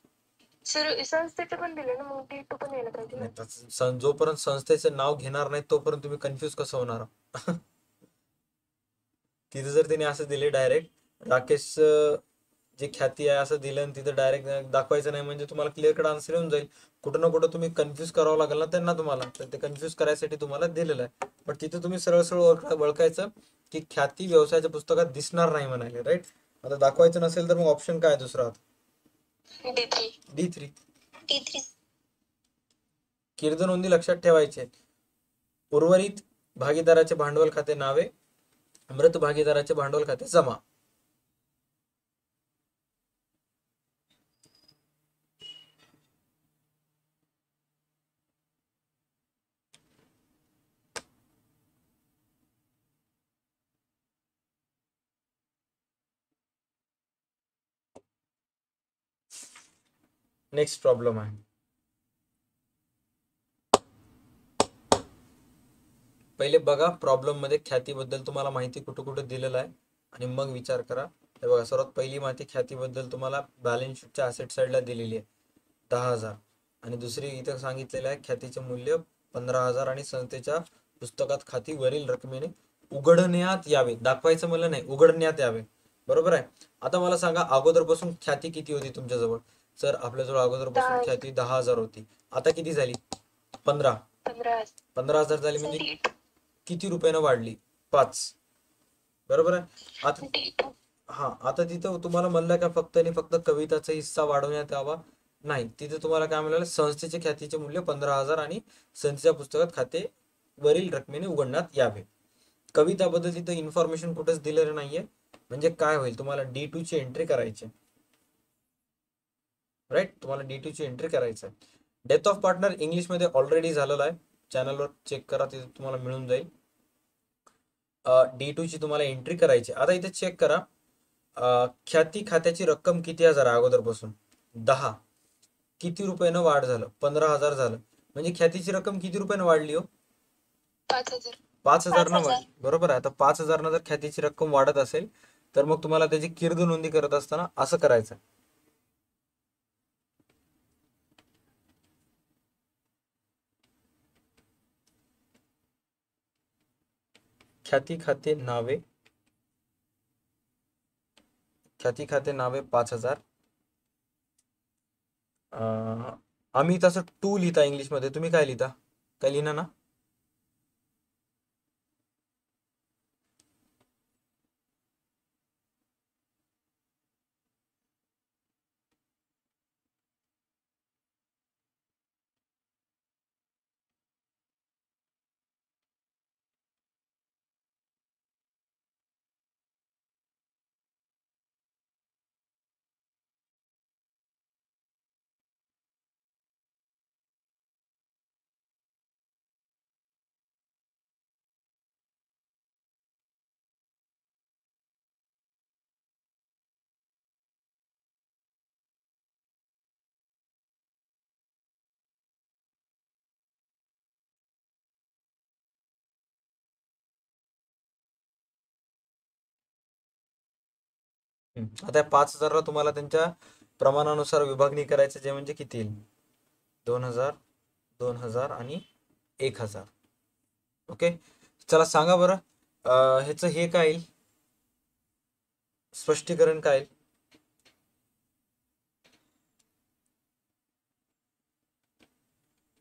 सर संस्थेचे पण दिले ना, मग D2 पण यायला पाहिजे ना. नाही जोपर्यंत संस्थेचं नाव घेणार नाही तोपर्यंत तुम्ही कन्फ्युज कसं होणार. तिथे जर त्यांनी असं दिले डायरेक्ट राकेश जे ख्याती आहे असं दिलं आणि तिथं डायरेक्ट दाखवायचं नाही म्हणजे तुम्हाला क्लिअर कट आन्सर येऊन जाईल. कुठं ना कुठं तुम्ही कन्फ्युज करावं लागेल ना त्यांना तुम्हाला, तर ते कन्फ्युज करायसाठी तुम्हाला दिलेलं आहे. पण तिथे तुम्ही सरळ सरळ ओळखायचं की ख्याती व्यवसायाच्या पुस्तकात दिसणार नाही म्हणाले, राईट. आता दाखवायचं नसेल तर मग ऑप्शन काय दुसरा D3. D3. D3. कीर्तनोंदी लक्षात ठेवायचे. उर्वरित भागीदाराचे भांडवल खाते नावे, मृत भागीदाराचे भांडवल खाते जमा. नेक्स्ट प्रॉब्लेम आहे. पहिले बघा प्रॉब्लेम मध्ये ख्यातीबद्दल तुम्हाला माहिती कुठं कुठं दिलेलं आहे आणि मग विचार करा. हे बघा, सर्वात पहिली माहिती ख्यातीबद्दल तुम्हाला बॅलन्स शीटच्या असेट साईडला दिलेली आहे 10,000 आणि दुसरी इथं सांगितलेलं आहे ख्यातीचे मूल्य 15,000 आणि संस्थेच्या पुस्तकात खाती वरील रकमेने उघडण्यात यावे. दाखवायचं मला नाही, उघडण्यात यावे, बरोबर आहे. आता मला सांगा अगोदरपासून ख्याती किती होती तुमच्याजवळ. सर आपल्याजवळ अगोदरपासून 10,000. ख्याती 10,000 होती. आता किती झाली, 15. 15,000. 15,000 झाली म्हणजे D2. किती रुपयानं वाढली, 5, बरोबर आहे. आता D2. हा, आता तिथं तुम्हाला म्हणलं का फक्त आणि फक्त कविताचा हिस्सा वाढवण्यात यावा, नाही. तिथे तुम्हाला काय म्हणाले, संस्थेचे ख्यातीचे मूल्य 15,000 आणि संस्थेच्या पुस्तकात खाते वरील रकमेने उघडण्यात यावे. कविताबद्दल तिथं इन्फॉर्मेशन कुठेच दिलेलं नाहीये. म्हणजे काय होईल, तुम्हाला D2 ची एंट्री करायची, राईट. तुम्हाला D2 ची एंट्री करायची आहे. डेथ ऑफ पार्टनर इंग्लिश मध्ये ऑलरेडी झालेला आहे, चॅनलवर चेक करा, तिथे तुम्हाला मिळून जाईल. D2 ची तुम्हाला एंट्री करायची. आता इथे चेक करा, ख्याती खात्याची रक्कम किती हजार आहे अगोदरपासून, 10. किती रुपयानं वाढ झालं, 15,000 झालं. म्हणजे ख्यातीची रक्कम किती रुपयानं वाढली हो, 5,000. 5,000 न 5,000. वाढली, बरोबर आहे. आता 5,000 न जर ख्यातीची रक्कम वाढत असेल तर मग तुम्हाला त्याची कीर्द नोंदी करत असताना असं करायचं. ख्याती खाते नावे, ख्याती खाते नावे 5,000. आम्ही तसं 2 लिहिता इंग्लिशमध्ये, तुम्ही काय लिहिता, काय लिहिना ना. आता या 5,000ला तुम्हाला त्यांच्या प्रमाणानुसार विभागणी करायचं, जे म्हणजे किती येईल? 2,000, 2,000 आणि 1,000. ओके, चला सांगा बरं, ह्याचं हे काय येईल, स्पष्टीकरण काय येईल?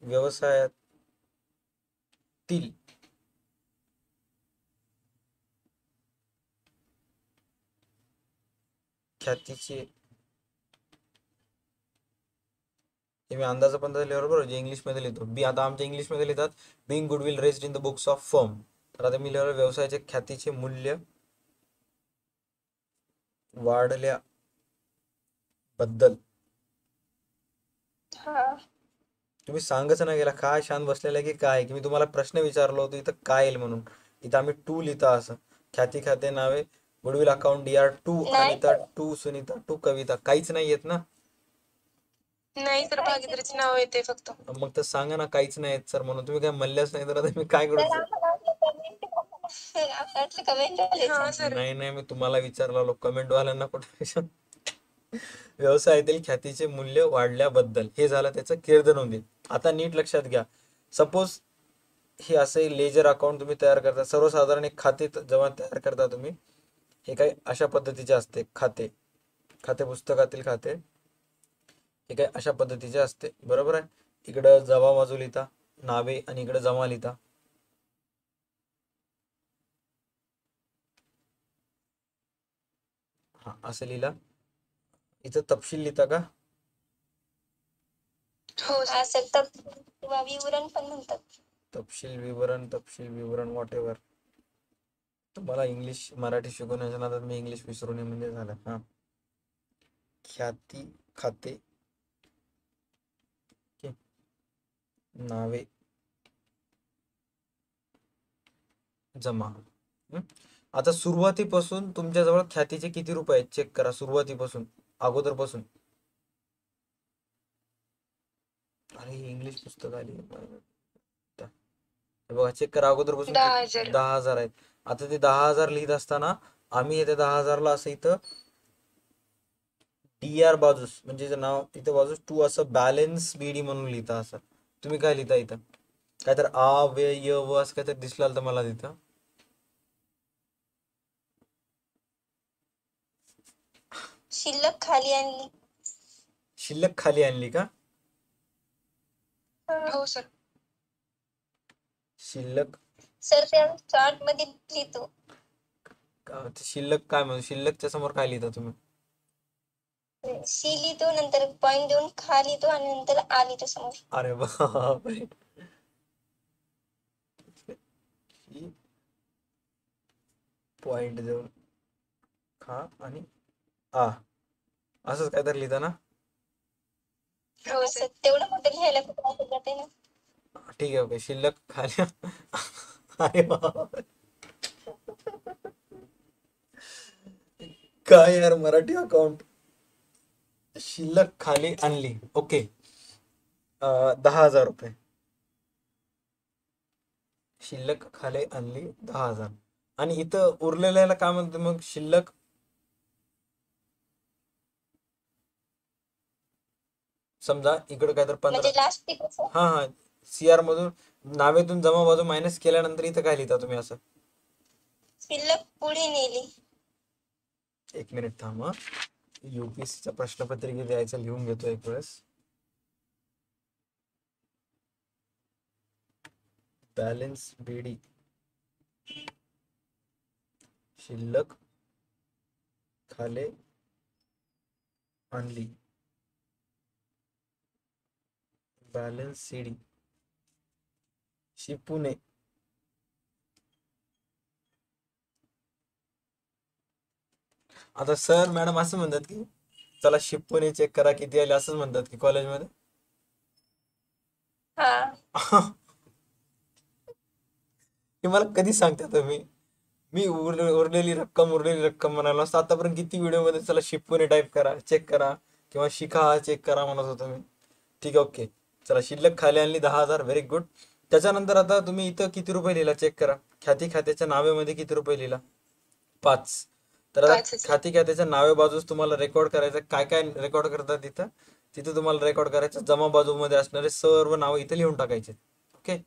व्यवसायातील ख्यातीचे, हे मी अंदाजापंत लिहिलं बरोबर, जे इंग्लिशमध्ये लिहितो बी, आता आमच्या इंग्लिशमध्ये लिहितात being goodwill raised in the books of firm. तर आता मी लिहिलं व्यवसायाचे ख्यातीचे मूल्य वाढल्याबद्दल. हा. तुम्ही सांगच नाही गेला, काय शांत बसलेला की काय, की मी तुम्हाला प्रश्न विचारलो होतो इथं काय येईल म्हणून. इथं आम्ही टू लिहिता असं, ख्याती खाते नावे गुडविल अकाउंट DR टू नाही अनिता टू सुनीता टू कविता, काहीच नाही येत ना. नाही सर, भागीदारीचे नाव येते फक्त. मग तर सांगा ना, काहीच नाही येत सर म्हणून, तुम्ही काय म्हणल्याच नाही तर आता मी काय करू तर sir? आम्हाला कमेंट आले हा सर. सर. नाही नाही, मी तुम्हाला विचारलो, कमेंट वाल्यांना कुठे. व्यवसायातील ख्यातीचे मूल्य वाढल्याबद्दल, हे झालं त्याचं कीर्तनोंदी. आता नीट लक्षात घ्या, सपोज हे असे लेजर अकाउंट तुम्ही तयार करता, सर्वसाधारण एक खाते जेव्हा तयार करता तुम्ही, हे काही अशा पद्धतीचे असते खाते, खाते पुस्तकातील खाते हे काही अशा पद्धतीचे असते, बरोबर आहे. इकडं जमा बाजू लिहिता नावे आणि इकडे जमा लिहिता. हा असं लिहिला. इथं तपशील लिहिता का? हो सर. असं तर किंवा विवरण पण म्हणतात. तपशील विवरण वॉट एव्हर. तुम्हाला इंग्लिश मराठी शिकवण्याच्या नादात मी इंग्लिश विसरून म्हणजे झालं. हा, ख्याती खाते नावे जमा. आता सुरुवातीपासून तुमच्याजवळ ख्यातीचे किती रुपये आहेत चेक करा, सुरुवातीपासून अगोदरपासून. अरे इंग्लिश पुस्तक आली, बघा चेक करा अगोदरपासून 10,000. 10,000 आहेत. आता ते 10,000 लिहित असताना आम्ही येते 10,000ला असं इथं DR बाजूस, म्हणजे नाव इथं बाजूस टू असं बॅलन्स BD म्हणून लिहिता. असं तुम्ही काय लिहिता इथं, काय तर आ वे य व असं काहीतरी दिसलं तर मला तिथं शिल्लक खाली आणली. शिल्लक खाली आणली का? हो सर. शिल्लक सर त्या चार्ट मध्ये लिहितो. शिल्लक काय म्हणतो, शिल्लकच्या समोर काय लिहिता तुम्ही? सी लिहितो, नंतर पॉइंट देऊन खा लिहितो आणि नंतर आ लिहितो समोर. अरे बापरे, पॉइंट देऊन खा आणि आ असंच काहीतरी लिहिता ना? हो असं सर. तेवढं मोठं लिहायला खूप वाटत जाते ना. ठीक आहे, ओके. शिल्लक खाली अरे बापरे, काय यार मराठी अकाउंट. शिल्लक खाली आणली, ओके. 10,000 रुपये शिल्लक खाली आणली, 10,000. आणि इथं उरलेल्याला काय म्हणते मग, शिल्लक समजा इकडे काय तर 15. म्हणजे लास्ट ते कसं हा हा, CR मधून नावेतून जमा बाजू मायनस केल्यानंतर इथं काय लिहिता तुम्ही असं? शिल्लक पुढे नेली. एक मिनिट थांब. UPSCच्या प्रश्नपत्रिके द्यायचं लिहून घेतो एक वेळेस. बॅलन्स BD शिल्लक खाले आणली, बॅलन्स CD शिपुने. आता सर मॅडम असं म्हणतात की चला शिपुने चेक करा किती आले, असंच म्हणतात की कॉलेजमध्ये. हा. हे मला कधी सांगता तुम्ही? मी उरलेली रक्कम म्हणालो असतो आतापर्यंत. किती व्हिडिओ मध्ये चला शिपुने टाईप करा, चेक करा, किंवा शिका चेक करा म्हणत होतो मी. ठीक आहे, ओके. चला शिल्लक खाली आणली 10,000, व्हेरी गुड. त्याच्यानंतर आता तुम्ही इथं किती रुपये लिहिला चेक करा. खात्याच्या नावेमध्ये किती रुपये लिहिला? 5. तर आता 5,000. खाती खात्याच्या नावे बाजूस तुम्हाला रेकॉर्ड करायचं. काय काय रेकॉर्ड करतात तिथं, तिथं तुम्हाला रेकॉर्ड करायचं. जमा बाजूमध्ये असणारे सर्व नावं इथे लिहून टाकायचे. ओके.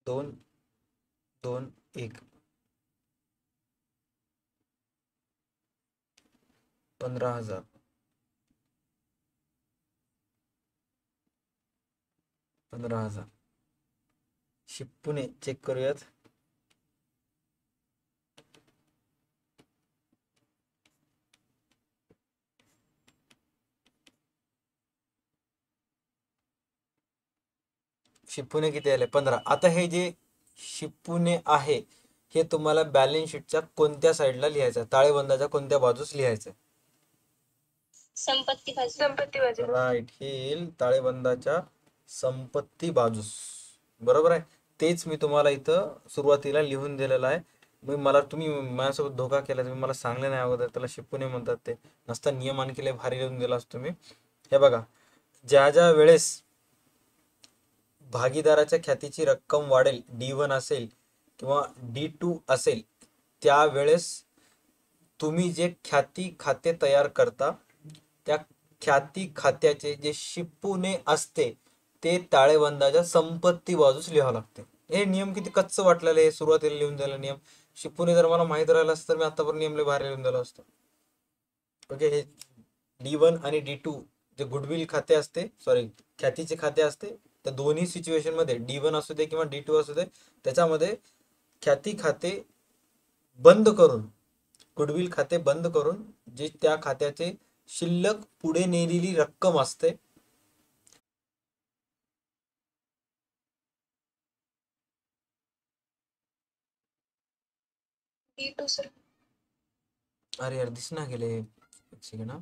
दोन, दोन, एक, 15,000, 15,000. शिप्पूने चेक करूयात. शिप्पूने किती आले? 15. आता हे जे शिप्पूने आहे हे तुम्हाला बॅलन्स शीटच्या कोणत्या साईडला लिहायचं, ताळेबंदाच्या कोणत्या बाजूस लिहायचं? संपत्ती बाजू. संपत्ती बाजू. राईट. हे येईल ताळेबंदाच्या संपत्ती बाजूस. बरोबर आहे. तेच मी तुम्हाला इथं सुरुवातीला लिहून दिलेलं आहे. मला तुम्ही माझ्यासोबत धोका केला, तुम्ही मला सांगले नाही अगोदर. त्याला शिप्पूने म्हणतात. ते नसता नियम आणखी लय भारी लिहून दिला असतो मी. हे बघा, ज्या ज्या वेळेस भागीदाराच्या ख्यातीची रक्कम वाढेल, D1 असेल किंवा D2 असेल, त्यावेळेस तुम्ही जे ख्याती खाते तयार करता त्या ख्याती खात्याचे जे शिप्पूने असते ते ताळेबंदाच्या संपत्ती बाजूस लिहावं लागते. हे नियम किती कच्च वाटलेलं आहे, सुरुवातीला लिहून दिलेला नियम. शिप्पूने जर मला माहित राहिलं असतं तर मी आतापर्यंत नियम लय भारी लिहून दिला असतो. ओके. हे D1 आणि D2 जे गुडविल खाते असते, सॉरी ख्यातीचे खाते असते, त्या दोन्ही सिच्युएशन मध्ये D1 असू दे किंवा D2 असू दे, त्याच्यामध्ये ख्याती खाते बंद करून, गुडविल खाते बंद करून जे त्या खात्याचे शिल्लक पुढे नेलेली रक्कम असते, D2 सर. अरे यार दिसना गेले. एक सेकंड हा.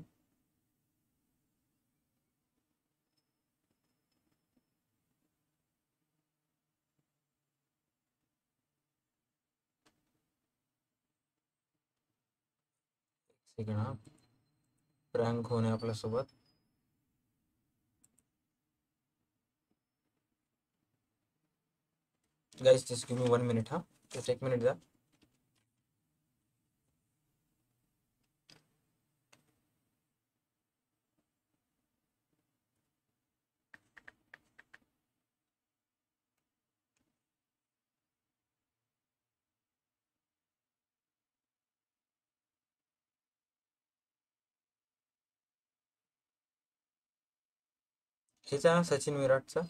सेकंड हा. प्रँक होणे आपल्यासोबत. Guys just give me 1 minute हा. जस्ट 1 मिनिट द्या. हेच आहे ना सचिन विराटचा.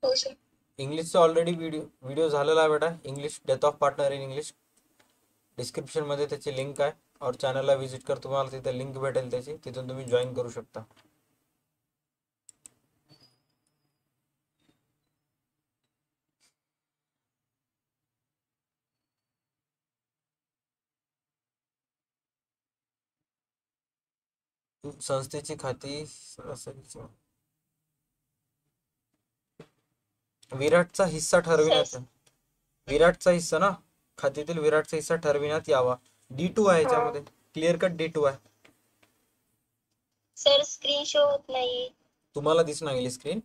हो सर. इंग्लिशचा ऑलरेडी व्हिडिओ झालेला आहे बेटा. English death of partner in English. Description मध्ये त्याची लिंक आहे. और चॅनलला व्हिजिट कर, तुम्हाला तिथे लिंक भेटेल त्याची, तिथून तुम्ही जॉईन करू शकता. संस्थेची खाती विराटचा हिस्सा ठरविण्यात, विराटचा हिस्सा ना, खात्यातील विराटचा हिस्सा ठरविण्यात यावा. D2 आहे याच्यामध्ये, क्लिअर कट D2 आहे. सर स्क्रीन शो होत नाही. तुम्हाला दिसणार गेली स्क्रीन,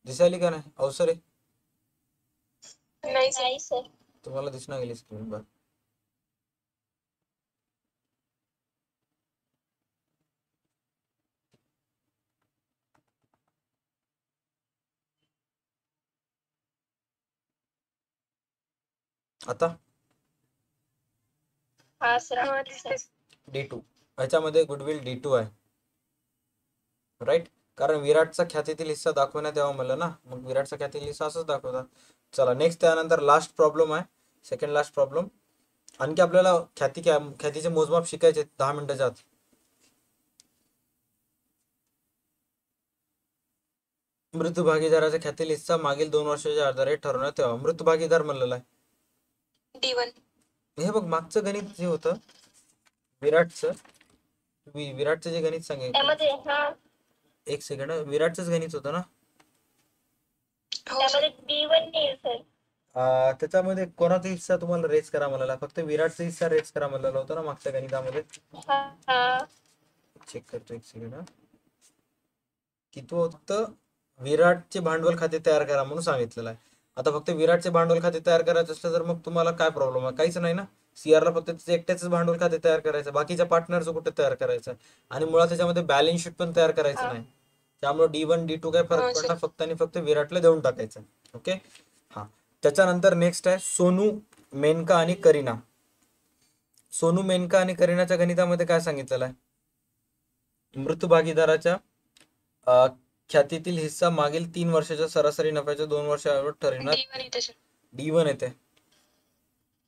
दिसायली का नाही अवसरे? नाही सर. तुम्हाला दिसणार गेली स्क्रीन. बरं आता हा सर. हा दिसते. D2 ह्याच्यामध्ये गुडविल D2 आहे. राईट. कारण विराटचा ख्यातीतील हिस्सा दाखवण्यात यावा म्हणलं ना, मग विराटचा ख्यातीतील हिस्सा असंच दाखवतात. चला नेक्स्ट, त्यानंतर लास्ट प्रॉब्लेम आहे, सेकंड लास्ट प्रॉब्लेम. आणखी आपल्याला ख्यातीचे मोजमाप शिकायचे 10 मिनिटाच्या आत. मृत भागीदाराच्या ख्यातील हिस्सा मागील 2 वर्षाच्या आधारे ठरवण्यात यावा. मृत भागीदार म्हणलेला आहे D1. हे बघ, मागचं गणित जे होतं, विराटचं विराटचं जे गणित सांगेल त्यामध्ये एक सेकंड, विराटचंच गणित होतं ना? हो सर. त्यामध्ये D1 येईल सर. त्याच्यामध्ये कोणाचा हिस्सा तुम्हाला रेज करा म्हणलेला? फक्त विराटचा हिस्सा रेज करा म्हणलेला होता ना मागच्या गणितामध्ये? चेक करतो एक सेकंड. की तो फक्त विराटचे भांडवल खाते तयार करा म्हणून सांगितलेलं आहे. आता फक्त विराटचे भांडवल खाते तयार करायचं असलं तर मग तुम्हाला काय प्रॉब्लेम आहे? काहीच नाही ना. सीआरला फक्त त्याचे एकट्याच भांडवल खाते तयार करायचं, बाकीच्या पार्टनरचं कुठे तयार करायचं, आणि मुळात त्याच्यामध्ये बॅलन्स शीट पण तयार करायचं नाही. त्यामुळे D1 D2 काय फरक हा, सर. पडणार, फक्त आणि फक्त विराटला देऊन टाकायचं. ओके. हा, त्याच्यानंतर नेक्स्ट आहे सोनू, मेनका आणि करीना. सोनू, मेनका आणि करीनाच्या गणितामध्ये काय सांगितलेलं आहे? मृत भागीदाराच्या ख्यातीतील हिस्सा मागील 3 वर्षाच्या सरासरी नफ्याच्या 2 वर्षावर ठरविणार. D1 येते सर. D1 येते.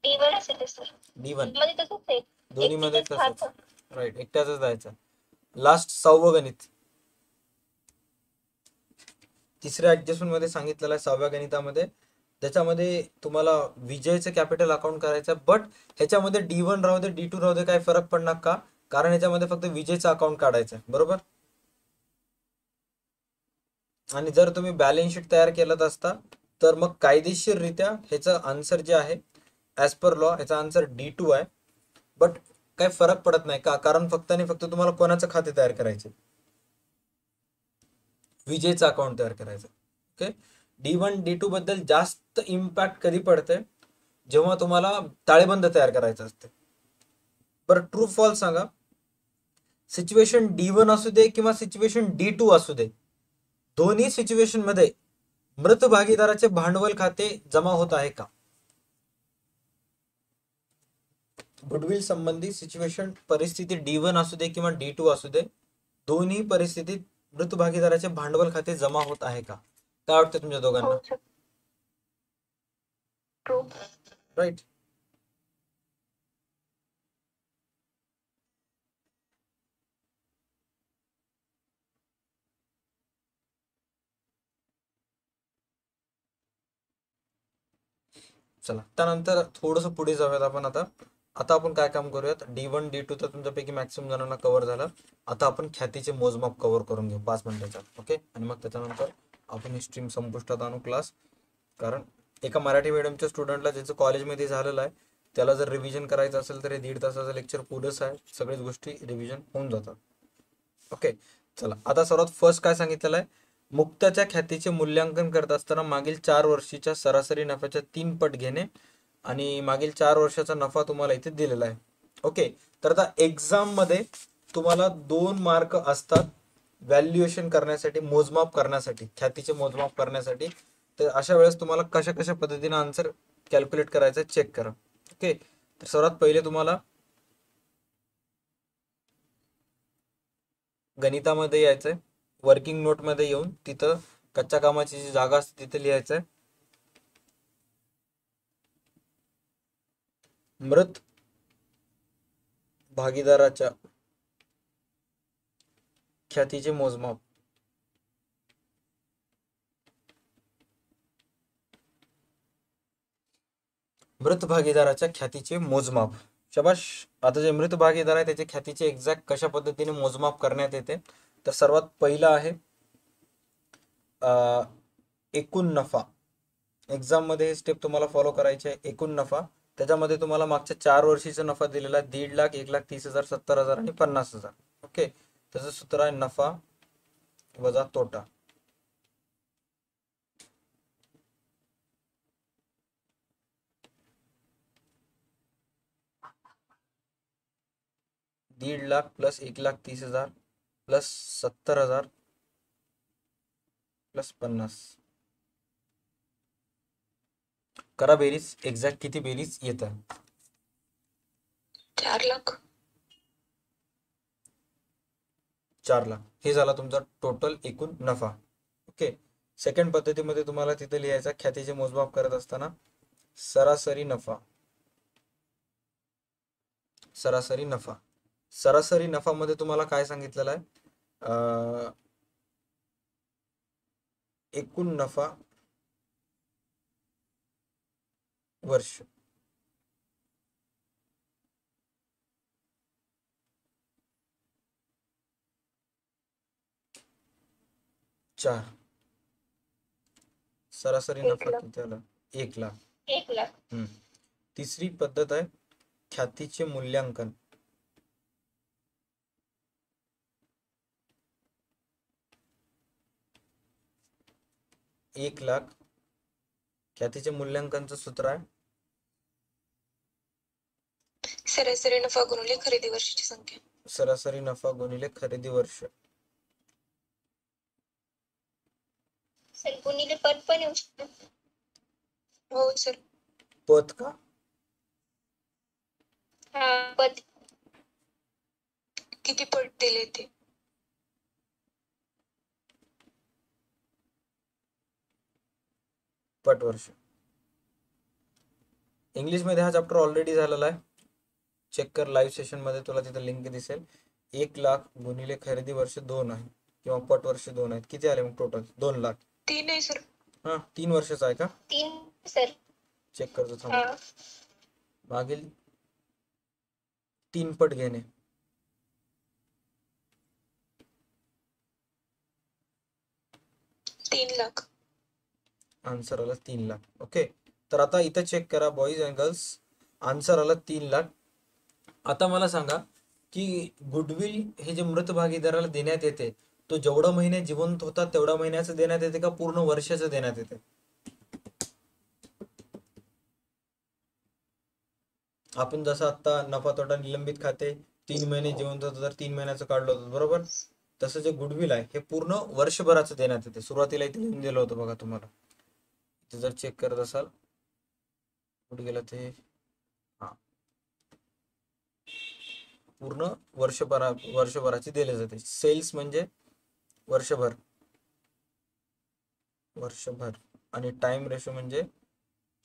D1 असेल ते सर. D1 मध्ये तसंच आहे. दोन्ही मध्ये एकटीचंच तसंच. खातं. राईट, एकट्याच द्यायचं. लास्ट 6वं गणित तिसऱ्या ऍडजस्टमेंट मध्ये सांगितलेलं आहे 6व्या गणितामध्ये. त्याच्यामध्ये तुम्हाला विजयचं कॅपिटल अकाउंट करायचं, बट ह्याच्यामध्ये D1 राहू दे D2 राहू दे काय फरक पडणार का? कारण ह्याच्यामध्ये फक्त विजयचं अकाउंट काढायचं आहे, बरोबर? आणि जर तुम्ही बॅलन्स शीट तयार केलं असता तर मग कायदेशीररित्या ह्याचं आन्सर जे आहे ऍज पर लॉ ह्याचा आन्सर D2 आहे. बट काही फरक पडत नाही का? कारण फक्त आणि फक्त तुम्हाला कोणाचं खाते तयार करायचे? विजयचं अकाउंट तयार करायचं. ओके. D1 D2 बद्दल जास्त इम्पॅक्ट कधी पडते? जेव्हा तुम्हाला ताळेबंद तयार करायचं असते. बरं, ट्रू फॉल्स सांगा. सिच्युएशन D1 असू दे किंवा सिच्युएशन D2 असू दे, दोन्ही सिच्युएशन मध्ये मृत भागीदाराचे भांडवल खाते जमा होत आहे का? गुडविल संबंधी सिच्युएशन परिस्थिती D1 असू दे किंवा D2 असू दे, दोन्ही परिस्थितीत मृत भागीदाराचे भांडवल खाते जमा होत आहे का? काय वाटतं तुमच्या दोघांना? हो सर. ट्रू. राईट. चला, त्यानंतर थोडंसं पुढे जाऊयात आपण. आता आपण काय काम करूयात? D1 D2 तर तुमच्यापैकी मॅक्सिमम जणांना कव्हर झालं. आता आपण ख्यातीचे मोजमाप कव्हर करून घेऊ 5 मिनिटाचा. ओके. आणि मग त्याच्यानंतर आपण ही स्ट्रीम संपुष्टात आणू क्लास. कारण एका मराठी मीडियमच्या स्टुडंटला ज्याचं कॉलेजमध्ये झालेलं आहे त्याला जर रिव्हिजन करायचं असेल तर हे 1.5 तासाचं लेक्चर पुरेच आहे. सगळ्याच गोष्टी रिव्हिजन होऊन जातात. ओके. चला, आता सर्वात फर्स्ट काय सांगितलेलं आहे? मुक्ताच्या ख्यातीचे मूल्यांकन करत असताना मागील 4 वर्षीच्या सरासरी नफ्याच्या 3 पट घेणे, आणि मागील 4 वर्षाचा नफा तुम्हाला इथे दिलेला आहे. ओके. तर आता एक्झाम मध्ये तुम्हाला 2 मार्क असतात व्हॅल्युएशन करण्यासाठी, मोजमाप करण्यासाठी, ख्यातीचे मोजमाप करण्यासाठी. तर अशा वेळेस तुम्हाला कशा कशा पद्धतीने आन्सर कॅल्क्युलेट करायचं चेक करा. ओके. तर सर्वात पहिले तुम्हाला गणितामध्ये यायचंय, वर्किंग नोट मध्ये येऊन तिथं कच्च्या कामाची जी जागा असते तिथे लिहायचंय मृत भागीदाराच्या ख्यातीचे मोजमाप. मृत भागीदाराच्या ख्यातीचे मोजमाप. शबाश. आता जे मृत भागीदार आहे त्याचे ख्यातीचे एक्झॅक्ट कशा पद्धतीने मोजमाप करण्यात येते? तर सर्वात पहिला आहे एकूण नफा. एक्झाम मध्ये हे स्टेप तुम्हाला फॉलो करायचे आहे. एकूण नफा, त्याच्यामध्ये तुम्हाला मागच्या 4 वर्षीचा नफा दिलेला आहे 1.5 लाख, 1,30,000, 70,000 आणि 50,000. ओके. त्याचं सूत्र आहे नफा वजा तोटा. $1.5 लाख प्लस 1,30,000 प्लस 70,000 प्लस 50. करा बेरीज. एक्झॅक्ट किती बेरीज येत आहे? 4 लाख. 4 लाख. हे झाला तुमचा टोटल एकूण नफा. ओके. सेकंड पद्धतीमध्ये तुम्हाला तिथे लिहायचा ख्यातीचे मोजमाप करत असताना सरासरी नफा. सरासरी नफा. सरासरी नफा मध्ये तुम्हाला काय सांगितलेलं आहे? एकूण नफा वर्ष. 4. सरासरी 1 नफा लाख. किती आला? 1 लाख. 1 लाख. तिसरी पद्धत आहे ख्यातीचे मूल्यांकन. 1 लाख. ख्यातीचे मूल्यांकनचं सूत्र आहे सरासरी नफा गुणिले खरेदी वर्षाची संख्या. सरासरी नफा गुणिले खरेदी वर्ष. सर गुणिले पद पण येऊ शकतं. हो सर. पद का? हा पद. किती पट दिले ते. पट वर्ष. इंग्लिश मध्ये हा चॅप्टर ऑलरेडी झालेला आहे. चेक कर लाईव्ह सेशन मध्ये, तुला तिथे लिंक दिसेल. 1 लाख गुणिले खरेदी वर्ष 2 आहे किंवा पट वर्ष 2 आहेत. किती आले मग टोटल? 2 लाख. 3 आहे सर. 3 वर्षाचा आहे का? 3 सर. चेक करतो थांब. हा मागील 3 पट घेणे. तीन लाख. आन्सर आला 3 लाख. ओके, तर आता इथं चेक करा बॉईज अँड गर्ल्स, आन्सर आला 3 लाख. आता मला सांगा की गुडविल हे जे मृत भागीदाराला देण्यात येते, तो जेवढा महिने जिवंत होता तेवढ्या महिन्याचं देण्यात येते का पूर्ण वर्षाचं देण्यात येते? आपण जसं आता नफा तोटा निलंबित खाते 3 महिने जिवंत होतं तर 3 महिन्याचं काढलं होतं, बरोबर? तसं जे गुडविल आहे हे पूर्ण वर्षभराचं देण्यात येते. सुरुवातीला इथे लिहून दिलं होतं बघा तुम्हाला. इथे जर चेक करत असाल कुठे गेलं ते, हा, पूर्ण वर्षभराची दिले जाते. सेल्स म्हणजे वर्षभर आणि टाइम रेशो म्हणजे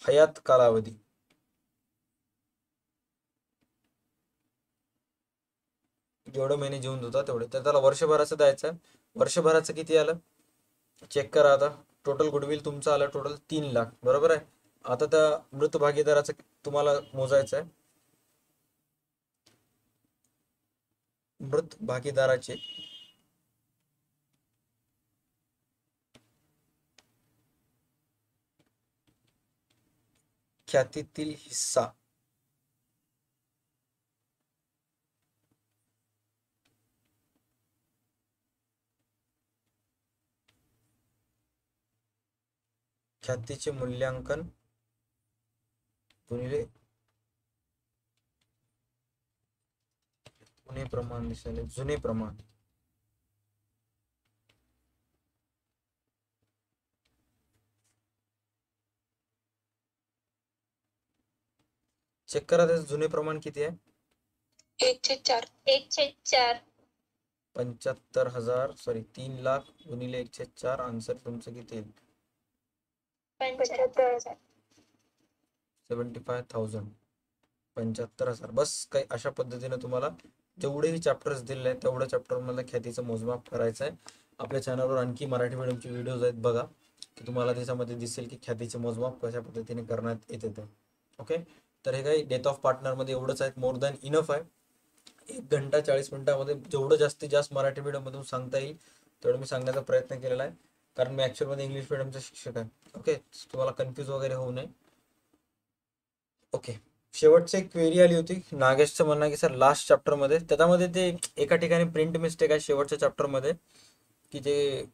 हयात कालावधी. जेवढे महिने जिवंत होता तेवढे, तर त्याला वर्षभराचं द्यायचं आहे. वर्षभराचं किती आलं चेक करा. आता टोटल गुडविल तुमचं आलं टोटल 3 लाख, बरोबर आहे. आता त्या मृत भागीदाराचं तुम्हाला मोजायचं आहे. मृत भागीदाराचे ख्यातीतील हिस्सा ख्यातीचे मूल्यांकन गुणिले जुने प्रमाण दिसले, जुने प्रमाण. चेक करा त्याचं जुने प्रमाण किती आहे. 1/4. 1/4. 75,000 सॉरी 3 लाख गुणिले 1/4. आन्सर तुमचं किती येईल? 75,000. 75,000. 75,000. बस काही अशा पद्धतीने तुम्हाला जेवढेही चॅप्टर्स दिले आहेत तेवढ्या चॅप्टर मला ख्यातीचं मोजमाप करायचं आहे. आपल्या चॅनलवर आणखी मराठी मीडियमचे व्हिडिओज आहेत, बघा की तुम्हाला त्याच्यामध्ये दिसेल की ख्यातीचे मोजमाप कशा पद्धतीने करण्यात येते ते. ओके, तर हे काही डेथ ऑफ पार्टनर मध्ये एवढंच आहे, मोर दॅन इनफ आहे. 1 घंटा 40 मिनिटामध्ये जेवढं जास्तीत जास्त मराठी मीडियम मधून सांगता येईल तेवढं मी सांगण्याचा प्रयत्न केलेला आहे, कारण मी ऍक्च्युअल मध्ये इंग्लिश मीडियमचा शिक्षक आहे. ओके, तुम्हाला कन्फ्यूज वगैरे होऊ नये. ओके, शेवटची एक क्वेरी आली होती नागेशचं म्हणणं की सर लास्ट चॅप्टर मध्ये, त्याच्यामध्ये ते एका ठिकाणी प्रिंट मिस्टेक आहे शेवटच्या चॅप्टर मध्ये की जे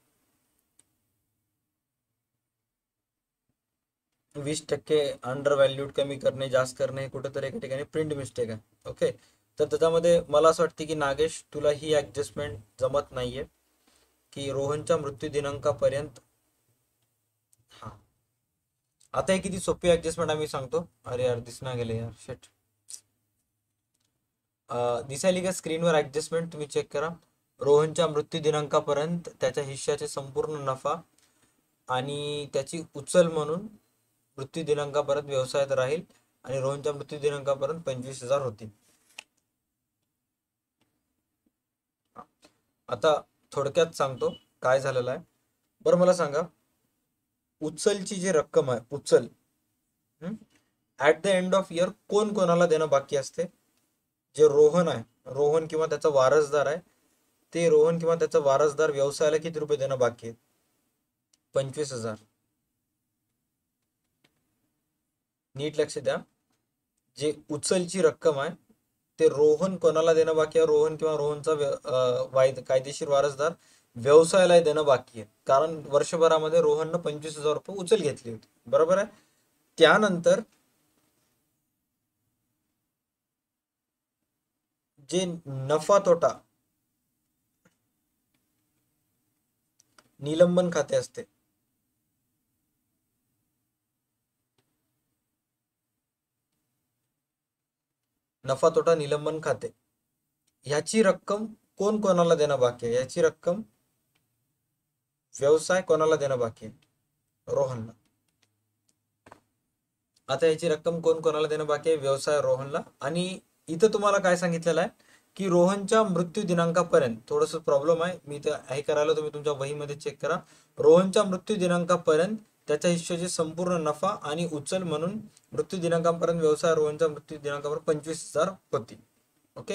20% अंडर व्हॅल्यूड कमी करणे जास्त करणे हे कुठेतरी एका ठिकाणी प्रिंट मिस्टेक आहे. ओके, तर त्याच्यामध्ये मला असं वाटतं की नागेश तुला ही ऍडजस्टमेंट जमत नाहीये की रोहनच्या मृत्यू दिनांकापर्यंत. हा, आता हे किती सोपी ऍडजस्टमेंट आम्ही सांगतो. अरे यार दिसना गेले यार, शेट. दिसायली का स्क्रीनवर ऍडजस्टमेंट? तुम्ही चेक करा. रोहनच्या मृत्यू दिनांकापर्यंत त्याच्या हिश्श्याचे संपूर्ण नफा आणि त्याची उचल म्हणून मृत्यू दिनांकापर्यंत व्यवसायात राहील आणि रोहनच्या मृत्यू दिनांकापर्यंत 25,000 होतील. आता थोडक्यात सांगतो काय झालेलं आहे. बरं मला सांगा, उचलची जी रक्कम आहे, उचल at the end of year कोण कोणाला देणं बाकी असते? जे रोहन आहे, रोहन किंवा त्याचा वारसदार आहे, ते रोहन किंवा त्याचा वारसदार व्यवसायाला किती रुपये देणं बाकी आहे? 25,000. नीट लक्ष द्या, जे उचलची रक्कम आहे ते रोहन कोणाला देणं बाकी आहे, रोहन किंवा रोहनचा कायदेशीर वारसदार व्यवसायाला देणं बाकी आहे. कारण वर्षभरामध्ये रोहननं 25,000 रुपये उचल घेतली होती. बरोबर आहे. त्यानंतर जे नफा तोटा निलंबन खाते असते, नफा तोटा निलंबन खाते, ह्याची रक्कम कोण कोणाला देणं बाकी आहे? याची रक्कम व्यवसाय कोणाला देणं बाकी आहे? रोहनला. आता याची रक्कम कोण कोणाला देणं बाकी आहे? व्यवसाय रोहनला. आणि इथं तुम्हाला काय सांगितलेलं आहे की रोहनच्या मृत्यू दिनांकापर्यंत, थोडस प्रॉब्लेम आहे, मी ते हे करायला, तुम्ही तुमच्या वहीमध्ये चेक करा. रोहनच्या मृत्यू दिनांकापर्यंत त्याच्या हिश्श्याची संपूर्ण नफा आणि उचल म्हणून मृत्यू दिनांकापर्यंत व्यवसाय रोहनच्या मृत्यू दिनांकापर्यंत 25,000 होती. ओके.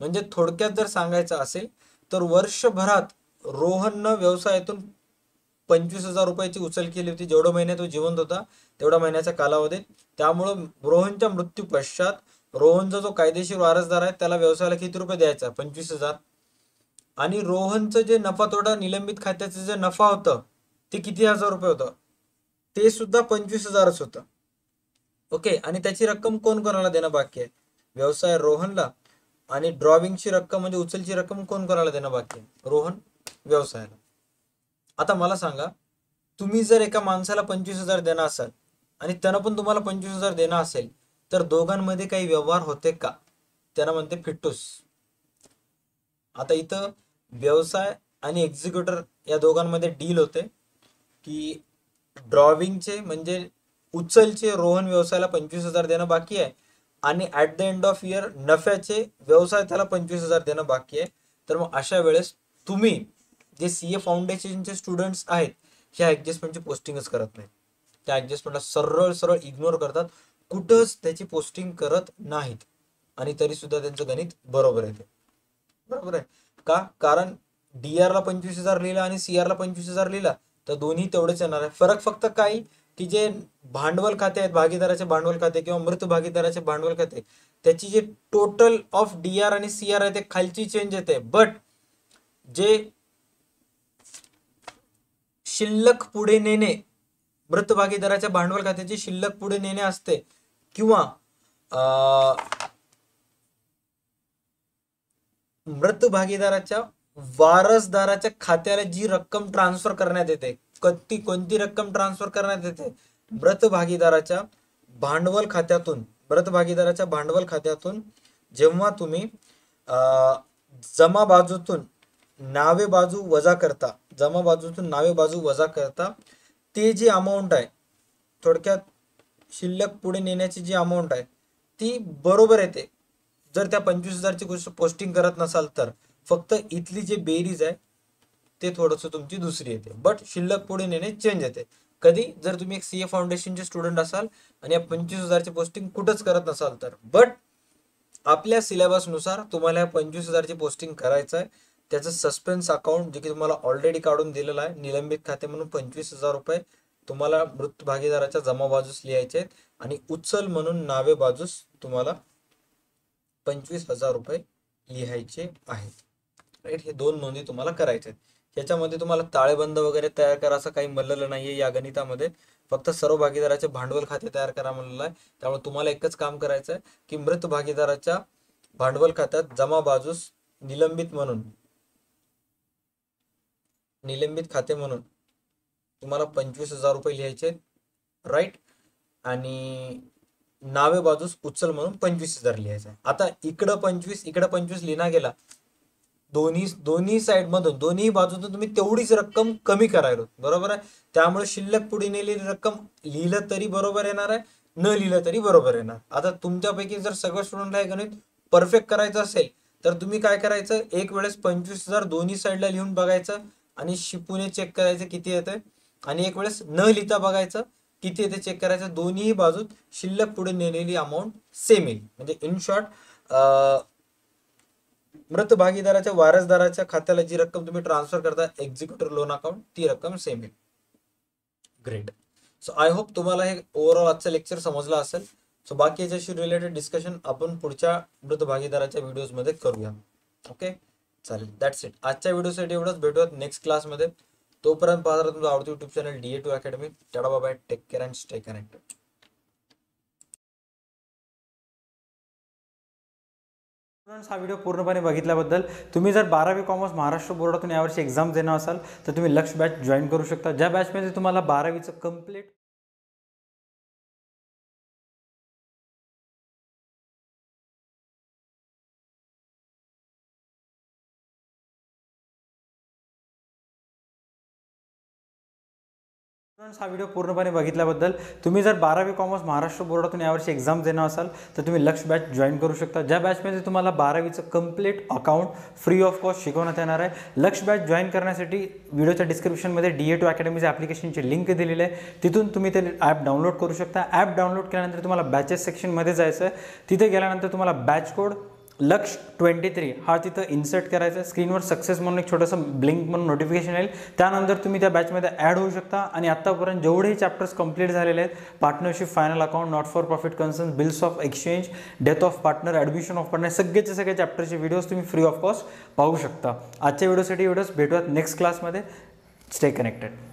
म्हणजे थोडक्यात जर सांगायचं असेल तर वर्षभरात रोहननं व्यवसायातून 25,000 रुपयाची उचल केली होती. जेवढा महिन्यात तो जिवंत होता तेवढ्या महिन्याच्या कालावधीत. त्यामुळं रोहनच्या मृत्यू पश्चात रोहनचा जो कायदेशीर वारसदार आहे त्याला व्यवसायाला किती रुपये द्यायचा? 25,000. आणि रोहनचं जे नफा तोटा निलंबित खात्याचं जे नफा होतं ते किती हजार रुपये होतं? ते सुद्धा 25,000च होतं. ओके. आणि त्याची रक्कम कोण कोणाला देणं बाकी आहे? व्यवसाय रोहनला. आणि ड्रॉविंगची रक्कम म्हणजे उचलची रक्कम कोण कोणाला देणं बाकी आहे? रोहन व्यवसायाला. आता मला सांगा, तुम्ही जर एका माणसाला 25,000 देणं असाल आणि त्यानं पण तुम्हाला 25,000 देणं असेल तर दोघांमध्ये काही व्यवहार होते का? त्यांना म्हणते फिट्टूस. आता इथं व्यवसाय आणि एक्झिक्युटर या दोघांमध्ये डील होते की ड्रॉविंगचे म्हणजे उचलचे रोहन व्यवसायाला 25,000 देणं बाकी आहे आणि at the end of year नफ्याचे व्यवसाय त्याला 25,000 देणं बाकी आहे. तर मग अशा वेळेस तुम्ही जे सीए फाउंडेशनचे स्टुडंट्स आहेत ह्या ऍडजस्टमेंटची पोस्टिंगच करत नाही. त्या ऍडजस्टमेंटला सरळ सरळ इग्नोर करतात, कुठंच त्याची पोस्टिंग करत नाहीत. आणि तरी सुद्धा त्यांचं गणित बरोबर येते. बरोबर आहे का? कारण डीआर ला 25,000 लिहिला आणि सीआर ला 25,000 लिहिला तर दोन्ही तेवढेच येणार आहे. फरक फक्त काय की जे भांडवल खाते आहेत, भागीदाराचे भांडवल खाते किंवा मृत भागीदाराचे भांडवल खाते, त्याची जे टोटल ऑफ डीआर आणि सीआर आहे ते खालची चेंज येते. बट जे शिल्लक पुढे नेणे, मृत भागीदाराच्या भांडवल खात्याची शिल्लक पुढे नेणे असते किंवा मृत भागीदाराच्या वारसदाराच्या खात्याला जी रक्कम ट्रान्सफर करण्यात येते, कोणती रक्कम ट्रान्सफर करण्यात येते? मृत भागीदाराच्या भांडवल खात्यातून जेव्हा तुम्ही जमा बाजूतून नावे बाजू वजा करता ते जी अमाऊंट आहे, थोडक्यात शिल्लक पुढे नेण्याची जी अमाऊंट आहे ती बरोबर येते. जर त्या 25,000ची गोष्ट पोस्टिंग करत नसाल तर फक्त इथली जी बेरीज आहे ते थोडंसं तुमची दुसरी येते. बट शिल्लक पुढे नेणे चेंज येते. कधी? जर तुम्ही एक सीए फाउंडेशनचे स्टुडंट असाल आणि या 25,000ची पोस्टिंग कुठंच करत नसाल तर. बट आपल्या सिलेबस नुसार तुम्हाला या 25,000ची पोस्टिंग करायचं आहे. त्याचं सस्पेन्स अकाउंट जे की तुम्हाला ऑलरेडी काढून दिलेलं आहे, निलंबित खाते म्हणून 25,000 रुपये तुम्हाला मृत भागीदाराच्या जमा बाजूस लिहायचे आहेत आणि उचल म्हणून नावे बाजूस तुम्हाला 25,000 रुपये लिहायचे आहेत. राईट. हे दोन नोंदी तुम्हाला करायच्या आहेत. याच्यामध्ये तुम्हाला ताळेबंद वगैरे तयार करा असं काही म्हणलेलं नाहीये या गणितामध्ये. फक्त सर्व भागीदाराचे भांडवल खाते तयार करा म्हणलेलं आहे. त्यामुळे तुम्हाला एकच काम करायचं आहे की मृत भागीदाराच्या भांडवल खात्यात जमा बाजूस निलंबित खाते म्हणून तुम्हाला 25,000 रुपये लिहायचे. राईट. आणि नावे बाजूस उचल म्हणून 25,000 लिहायचं आहे. आता इकडं 25 लिहिला गेला. दोन्ही साइड मधून, दोन्ही बाजूतून तुम्ही तेवढीच रक्कम कमी करायला. बरोबर आहे. त्यामुळे शिल्लक पुढे नेलेली रक्कम लिहिलं तरी बरोबर येणार आहे, न लिहिलं तरी बरोबर येणार. आता तुमच्यापैकी जर सगळं स्टुडंटला हे गणित परफेक्ट करायचं असेल तर तुम्ही काय करायचं, एक वेळेस 25,000 दोन्ही साईडला लिहून बघायचं आणि शिपूने चेक करायचं किती येतंय, आणि एक वेळेस न लिहिता बघायचं किती येते चेक करायचं. दोन्ही बाजूत शिल्लक पुढे नेलेली अमाऊंट सेम येईल. म्हणजे इन शॉर्ट मृत भागीदाराच्या वारसदाराच्या खात्याला जी रक्कम तुम्ही ट्रान्सफर करता एक्झिक्युटर लोन अकाउंट ती रक्कम सेम येईल. ग्रेट. सो आय होप तुम्हाला हे ओव्हरऑल आजचं लेक्चर समजलं असेल. सो बाकी याच्याशी रिलेटेड डिस्कशन आपण पुढच्या मृत भागीदाराच्या व्हिडिओजमध्ये करूया. ओके, चालेल. That's it. आजच्या व्हिडिओसाठी एवढंच. भेटूयात नेक्स्ट क्लासमध्ये. तोपर्यंत पाहत राहा तुमचं आवडतं YouTube channel DA2 academy. Tata bye bye. Take care and stay connected. Students, हा व्हिडिओ पूर्णपणे बघितल्याबद्दल. तुम्ही जर 12वी कॉमर्स महाराष्ट्र बोर्डातून यावर्षी एक्झाम देणार असाल तर तुम्ही लक्ष बॅच जॉईन करू शकता, ज्या बॅचमध्ये तुम्हाला 12वीचं कम्प्लीट स्टुडंट्स, हा व्हिडिओ पूर्णपणे बघितल्याबद्दल. तुम्ही जर 12वी कॉमर्स महाराष्ट्र बोर्डातून यावर्षी एक्झाम देणार असाल तर तुम्ही लक्ष बॅच जॉईन करू शकता, ज्या बॅचमध्ये तुम्हाला 12वीचं complete account free of cost शिकवण्यात येणार आहे. लक्ष बॅच जॉईन करण्यासाठी व्हिडिओच्या डिस्क्रिप्शनमध्ये DA2 अकॅडमीच्या ॲप्लिकेशनची लिंक दिलेली आहे. तिथून तुम्ही ते ॲप डाउनलोड करू शकता. ॲप डाउनलोड केल्यानंतर तुम्हाला बॅचेस सेक्शनमध्ये जायचं आहे. तिथे गेल्यानंतर तुम्हाला बॅच कोड लक्ष 23 हा तिथं इन्सर्ट करायचा आहे. स्क्रीनवर सक्सेस म्हणून एक छोटंसं ब्लिंक म्हणून नोटिफिकेशन येईल. त्यानंतर तुम्ही त्या बॅचमध्ये ॲड होऊ शकता. आणि आत्तापर्यंत जेवढेही चॅप्टर्स कंप्लीट झालेले आहेत, partnership, final account, not for profit concern, bills of exchange, death of partner, admission of partner, सगळेचे सगळे चॅप्टरचे व्हिडिओज तुम्ही फ्री ऑफ कॉस्ट पाहू शकता. आजच्या व्हिडिओसाठी एवढंच. भेटूयात नेक्स्ट क्लासमध्ये. Stay connected.